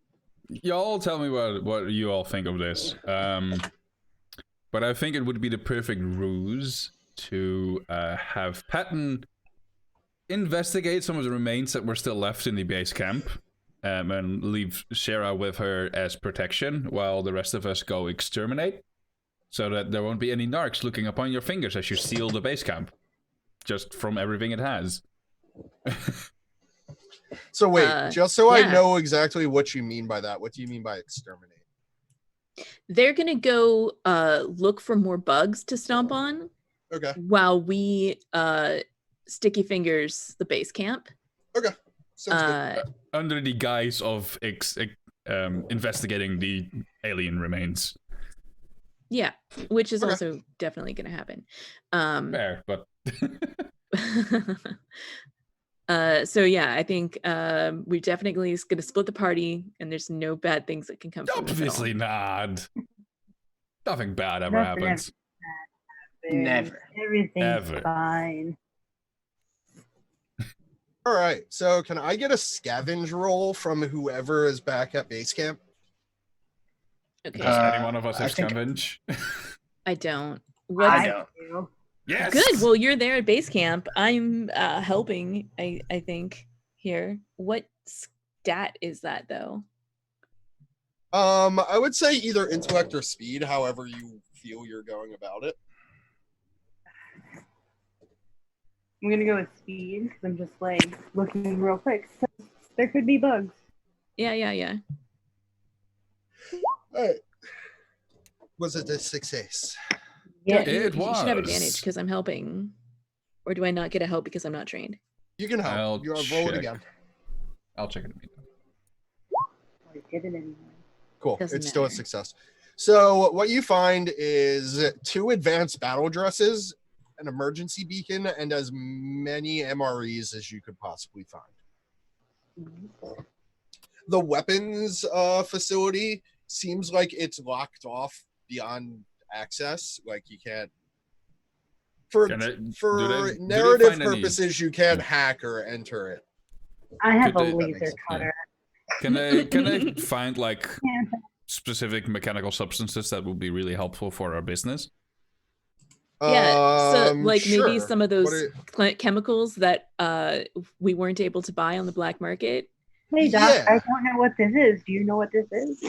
y'all tell me what you all think of this. But I think it would be the perfect ruse to have Patton investigate some of the remains that were still left in the base camp, and leave Sirah with her as protection while the rest of us go exterminate, so that there won't be any narcs looking upon your fingers as you seal the base camp. just from everything it has. So wait, just so yeah. I know exactly what you mean by that, what do you mean by exterminate? They're gonna go look for more bugs to stomp on. Okay. While we sticky fingers the base camp. Okay. Sounds good. Under the guise of investigating the alien remains. Yeah, which is also definitely going to happen. Fair, but so yeah, I think we're definitely going to split the party, and there's no bad things that can come from this at all. Obviously not. Nothing bad ever happens. Never. Everything's fine. All right. So can I get a scavenge roll from whoever is back at base camp? Okay. Does any one of us have scavenge? I don't. I don't. Yes. Good. Well, you're there at base camp. I'm helping. I think here. What stat is that though? I would say either intellect or speed, however you feel you're going about it. I'm gonna go with speed because I'm just like looking real quick. So there could be bugs. Yeah. All right. Was it a success? Yeah, It was. You should have advantage because I'm helping. Or do I not get a help because I'm not trained? You can help. You roll it again. I'll check it. I did it anyway. Cool. Doesn't It's still a matter. success. So what you find is 2 advanced battle dresses, an emergency beacon, and as many MREs as you could possibly find. The weapons facility seems like it's locked off beyond access. Like you can't. For narrative purposes, you can't hack or enter it. I have a laser cutter. Can I find like specific mechanical substances that would be really helpful for our business? Yeah, so like sure. maybe some of those chemicals that we weren't able to buy on the black market. Hey Doc, I don't know what this is. Do you know what this is?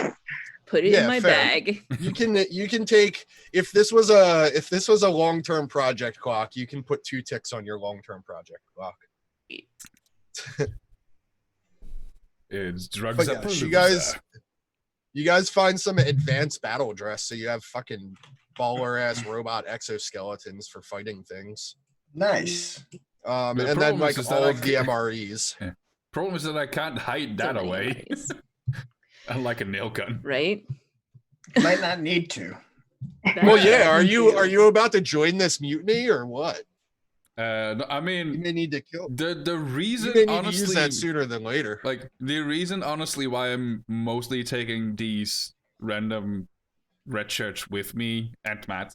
Put it in my bag. You can take if this was a long-term project clock, you can put 2 ticks on your long-term project clock. It's drugs. You guys find some advanced battle dress, so you have fucking baller ass robot exoskeletons for fighting things. Nice. And then like all of the MREs. Yeah. Problem is that I can't hide that away. Unlike a nail gun. Right? Might not need to. Well, yeah. Are you about to join this mutiny or what? No, I mean, you may need to kill. The reason, you may need honestly, to use that sooner than later. Like the reason, honestly, why I'm mostly taking these random red shirts with me and Matt,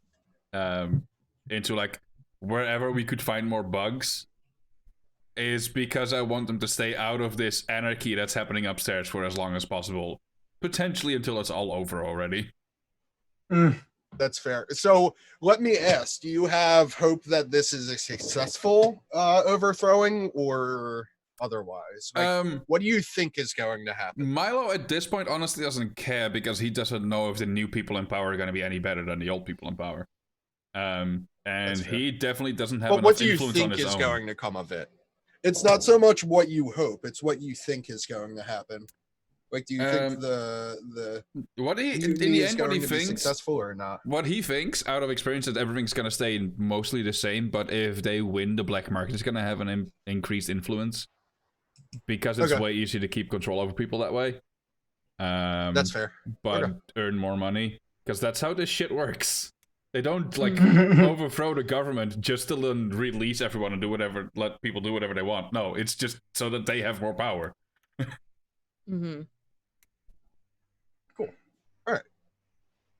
into like wherever we could find more bugs, is because I want them to stay out of this anarchy that's happening upstairs for as long as possible, potentially until it's all over already. That's fair. So let me ask, do you have hope that this is a successful overthrowing or otherwise? Like, what do you think is going to happen? Millo at this point honestly doesn't care because he doesn't know if the new people in power are going to be any better than the old people in power. And he definitely doesn't have enough influence on his own. What do you think is going to come of it? It's not so much what you hope, it's what you think is going to happen. Like, do you think the what he in the end what he thinks successful or not? What he thinks out of experience that everything's gonna stay mostly the same, but if they win, the black market is gonna have an increased influence because it's way easier to keep control over people that way. That's fair. But earn more money because that's how this shit works. They don't like overthrow the government just to release everyone and do whatever, let people do whatever they want. No, it's just so that they have more power. Mm-hmm. Cool. All right.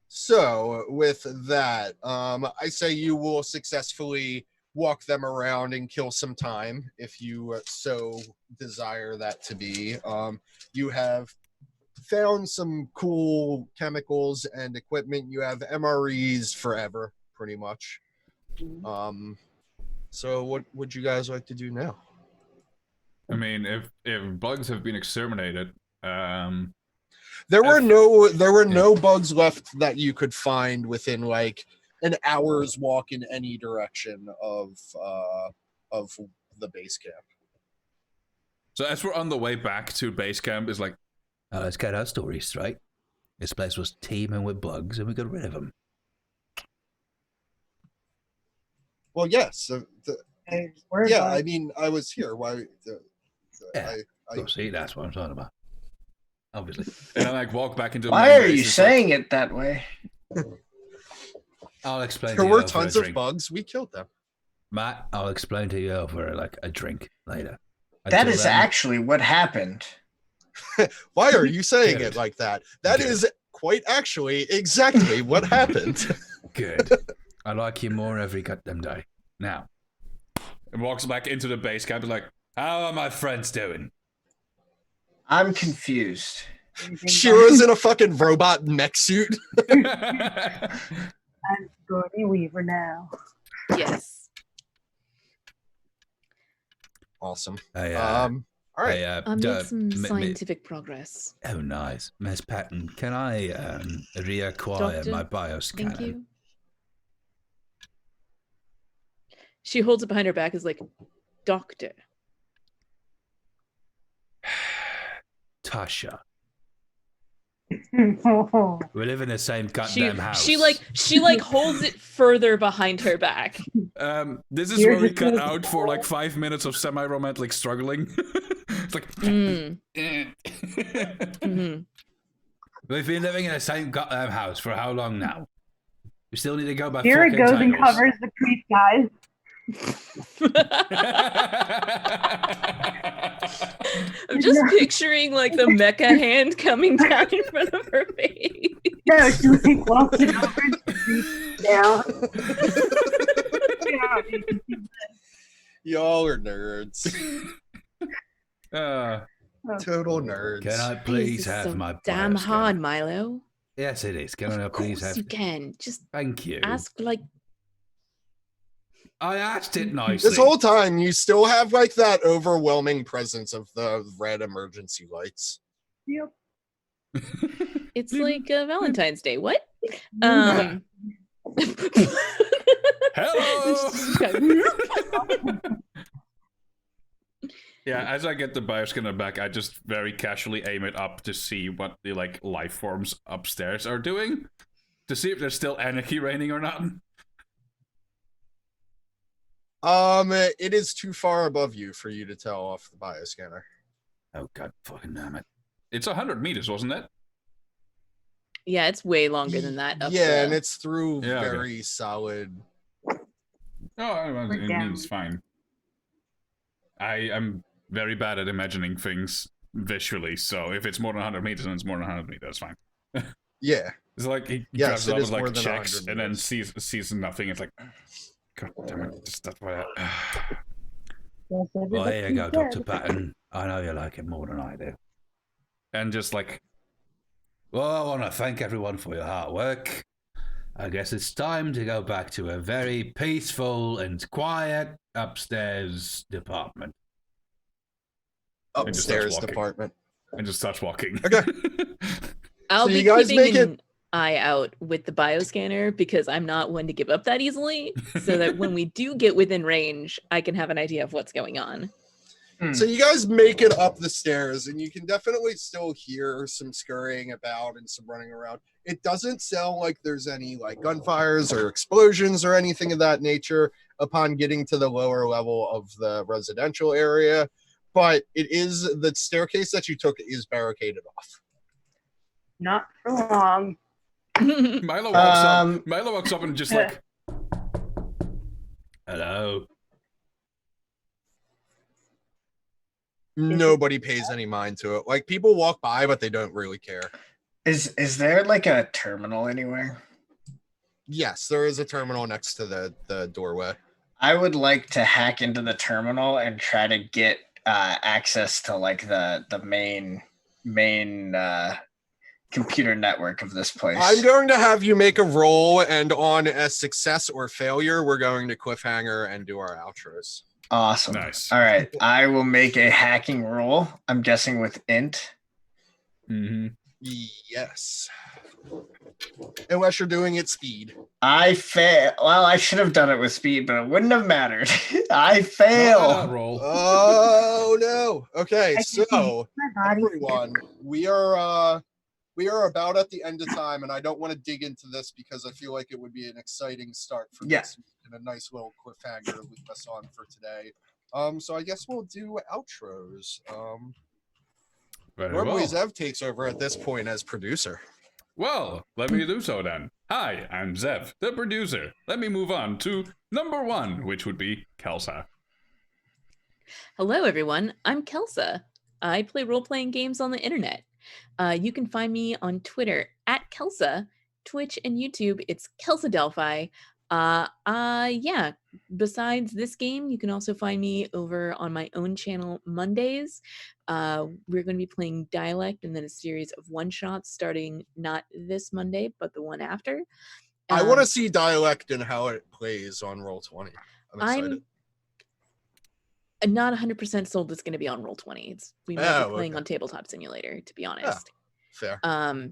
So with that, I say you will successfully walk them around and kill some time if you so desire that to be. You have found some cool chemicals and equipment. You have MREs forever, pretty much. So what would you guys like to do now? I mean, if bugs have been exterminated, there were no bugs left that you could find within like an hour's walk in any direction of of the base camp. So as we're on the way back to base camp, it's like, now let's get our story straight. This place was teeming with bugs, and we got rid of them. Well, yes. Yeah, I mean, I was here. Why? See, that's what I'm talking about. Obviously. And I like walk back into. Why are you saying it that way? I'll explain. There were tons of bugs. We killed them. Matt, I'll explain to you over like a drink later. That is actually what happened. Why are you saying it like that? That is quite actually exactly what happened. Good. I like you more every goddamn day. Now. And walks back into the base camp like, how are my friends doing? I'm confused. Sirah's in a fucking robot mech suit. I'm Gordy Weaver now. Yes. Awesome. All right. I made some scientific progress. Oh, nice. Miss Patton, can I reacquire my bioscanner? Thank you. She holds it behind her back, is like, Doctor. Tasha. We live in the same goddamn house. She holds it further behind her back. This is where we cut out for like 5 minutes of semi-romantic struggling. It's like Mm-hmm. We've been living in the same goddamn house for how long now? We still need to go by Sirah fucking goes titles. and covers the creep, guys. I'm just picturing like the mecha hand coming down in front of her face. No, she like walking over and creeps down. Y'all are nerds. Total nerds. Can I please have so my damn bioscanner? hard, Milo? Yes, it is. Can I please have? You can just Thank you. ask like. I asked it nicely. This whole time, you still have like that overwhelming presence of the red emergency lights. Yep. It's like Valentine's Day. What? Hello. Yeah, as I get the bioscanner back, I just very casually aim it up to see what the like life forms upstairs are doing, to see if there's still anarchy reigning or not. It is too far above you for you to tell off the bioscanner. Oh god, fucking damn it! It's 100 meters, wasn't it? Yeah, it's way longer than that. Yeah, and it's through Yeah, very solid. Oh, it means fine. I am very bad at imagining things visually, so if it's more than 100 meters, then it's more than 100 meters. That's fine. Yeah. It's like he Yes, grabs it it up is more and like than checks 100 and then meters. sees nothing. It's like, god damn it! Just that's why. Well, here you go, Dr. Patton. I know you like it more than I do. And just like, well, I want to thank everyone for your hard work. I guess it's time to go back to a very peaceful and quiet upstairs department. Upstairs walking. department. And just starts walking. Okay. I'll So be you guys keeping make an eye out with the bioscanner because I'm not one to give up that easily. So that when we do get within range, I can have an idea of what's going on. So you guys make it up the stairs, and you can definitely still hear some scurrying about and some running around. It doesn't sound like there's any like gunfires or explosions or anything of that nature upon getting to the lower level of the residential area, but it is the staircase that you took is barricaded off. Not for long. Millo walks up. Millo walks up and just like, hello. Nobody pays any mind to it. Like people walk by, but they don't really care. Is there like a terminal anywhere? Yes, there is a terminal next to the doorway. I would like to hack into the terminal and try to get access to like the main computer network of this place. I'm going to have you make a roll, and on a success or failure, we're going to cliffhanger and do our outros. Awesome. Nice. All right. I will make a hacking roll. I'm guessing with int. mm-hmm. Yes. Unless you're doing it speed. I fail. Well, I should have done it with speed, but it wouldn't have mattered. I fail. Roll. Oh no. Okay, so everyone, we are about at the end of time, and I don't want to dig into this because I feel like it would be an exciting start for this week and a nice little cliffhanger to leave us on for today. So I guess we'll do outros. Normally Zev takes over at this point as producer. Well, let me do so then. Hi, I'm Zev, the producer. Let me move on to number 1, which would be Kelsa. Hello, everyone. I'm Kelsa. I play role-playing games on the internet. You can find me on Twitter at Kelsa, Twitch and YouTube. It's Kelsa Delphi. Yeah. Besides this game, you can also find me over on my own channel Mondays. We're going to be playing Dialect and then a series of one-shots starting not this Monday, but the one after. I want to see Dialect and how it plays on Roll20. I'm excited. I'm not 100% sold it's going to be on Roll20. We might be playing on Tabletop Simulator, to be honest. Fair. I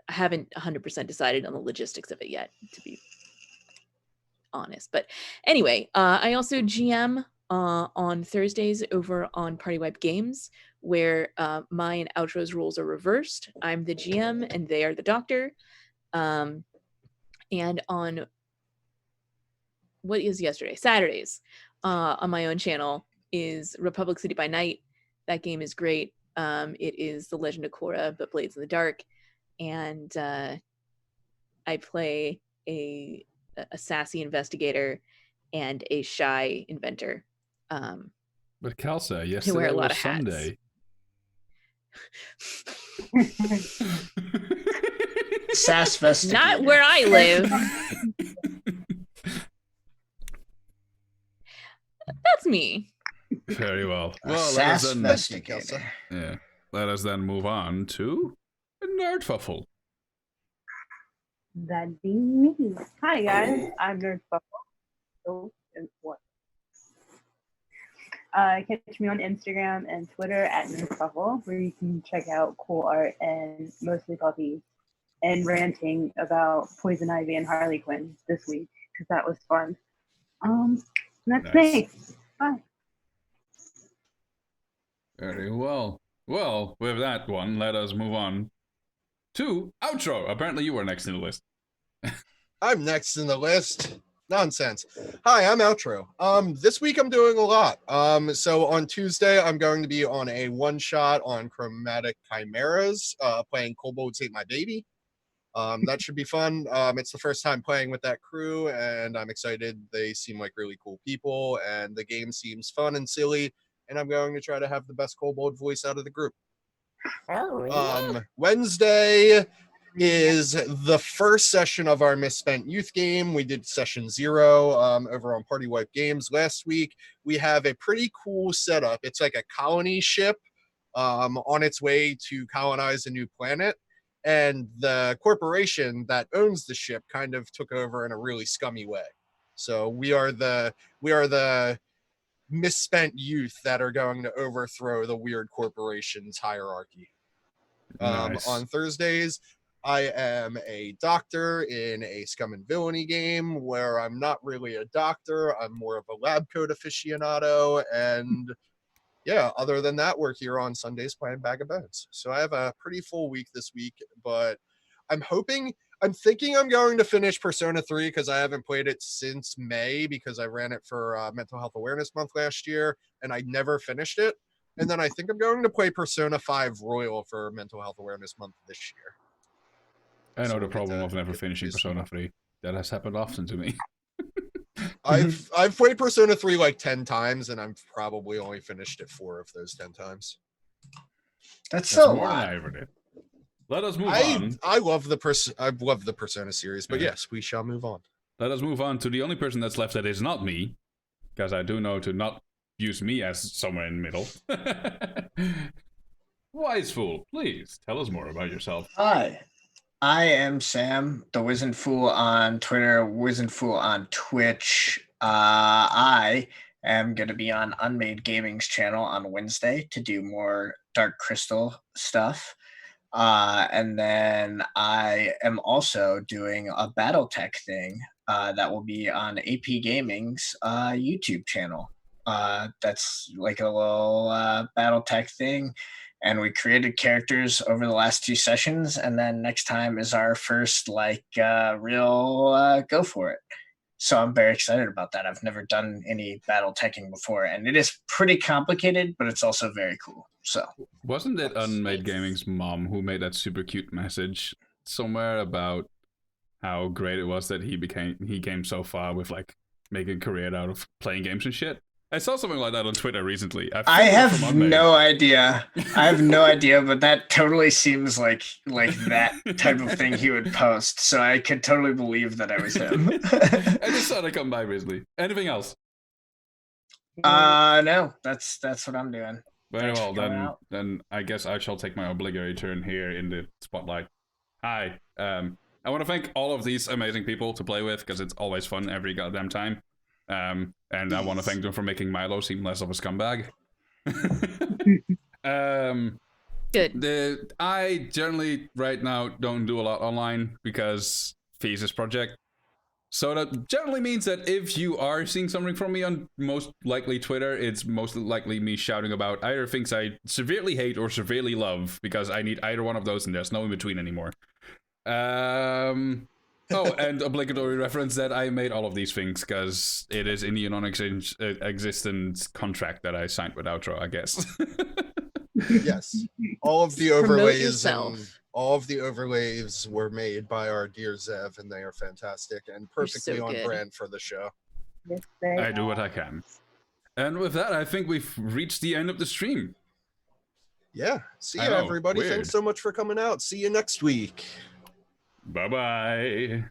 haven't 100% decided on the logistics of it yet, to be honest. But anyway, I also GM on Thursdays over on Party Wipe Games, where my and Outro's roles are reversed. I'm the GM and they are the doctor. And on what is yesterday? Saturdays on my own channel is Republic City by Night. That game is great. It is The Legend of Korra, but Blades in the Dark. And I play a sassy investigator and a shy inventor. But Kelsa, yesterday was Sunday. Sass investigator. Not where I live. That's me. Very well. Well, let us then move on to Nerdfuffle. That'd be me. Hi guys, I'm Nerdfuffle. Oh, and what? Catch me on Instagram and Twitter at Nerdfuffle, where you can check out cool art and mostly puppies, and ranting about Poison Ivy and Harley Quinn this week because that was fun. That's me. Bye. Very well. Well, with that one, let us move on to outro. Apparently you were next in the list. I'm next in the list. Nonsense. Hi, I'm Outro. This week I'm doing a lot. So on Tuesday, I'm going to be on a one-shot on Chromatic Chimeras, playing Kobolds Ate My Baby. That should be fun. It's the first time playing with that crew, and I'm excited. They seem like really cool people, and the game seems fun and silly, and I'm going to try to have the best kobold voice out of the group. Wednesday is the first session of our Misspent Youth game. We did session 0 over on Party Wipe Games last week. We have a pretty cool setup. It's like a colony ship on its way to colonize a new planet. And the corporation that owns the ship kind of took over in a really scummy way. So we are the misspent youth that are going to overthrow the weird corporation's hierarchy. Nice. On Thursdays, I am a doctor in a Scum and Villainy game where I'm not really a doctor. I'm more of a lab coat aficionado. And yeah, other than that, we're here on Sundays playing Bag of Bones. So I have a pretty full week this week, but I'm thinking I'm going to finish Persona 3 because I haven't played it since May because I ran it for Mental Health Awareness Month last year and I never finished it. And then I think I'm going to play Persona 5 Royal for Mental Health Awareness Month this year. I know the problem of never finishing Persona 3. That has happened often to me. I've played Persona 3 like 10 times, and I've probably only finished it 4 of those 10 times. That's so more than I ever did. Let us move on. I love the Persona series, but yes, we shall move on. Let us move on to the only person that's left that is not me, because I do know to not use me as somewhere in the middle. Wise Fool, please tell us more about yourself. Hi, I am Sam, the Wizened Fool on Twitter, Wizened Fool on Twitch. I am going to be on Unmade Gaming's channel on Wednesday to do more Dark Crystal stuff. And then I am also doing a BattleTech thing that will be on AP Gaming's YouTube channel. That's like a little BattleTech thing. And we created characters over the last 2 sessions. And then next time is our first real go for it. So I'm very excited about that. I've never done any BattleTeching before, and it is pretty complicated, but it's also very cool. So wasn't it Unmade Gaming's mom who made that super cute message somewhere about how great it was that he came so far with like making a career out of playing games and shit? I saw something like that on Twitter recently. I have no idea. I have no idea, but that totally seems like that type of thing he would post. So I could totally believe that it was him. I just saw it come by recently. Anything else? No. That's what I'm doing. Very well, then I guess I shall take my obligatory turn here in the spotlight. Hi. I want to thank all of these amazing people to play with because it's always fun every goddamn time. And I want to thank them for making Millo seem less of a scumbag. Good. I generally right now don't do a lot online because thesis project. So that generally means that if you are seeing something from me on most likely Twitter, it's most likely me shouting about either things I severely hate or severely love, because I need either one of those and there's no in between anymore. Oh, and obligatory reference that I made all of these things because it is in the non-existent contract that I signed with Outro, I guess. Yes, all of the overlays were made by our dear Zev, and they are fantastic and perfectly on brand for the show. Yes, I do what I can. And with that, I think we've reached the end of the stream. Yeah. See you, everybody. Weird. Thanks so much for coming out. See you next week. Bye-bye.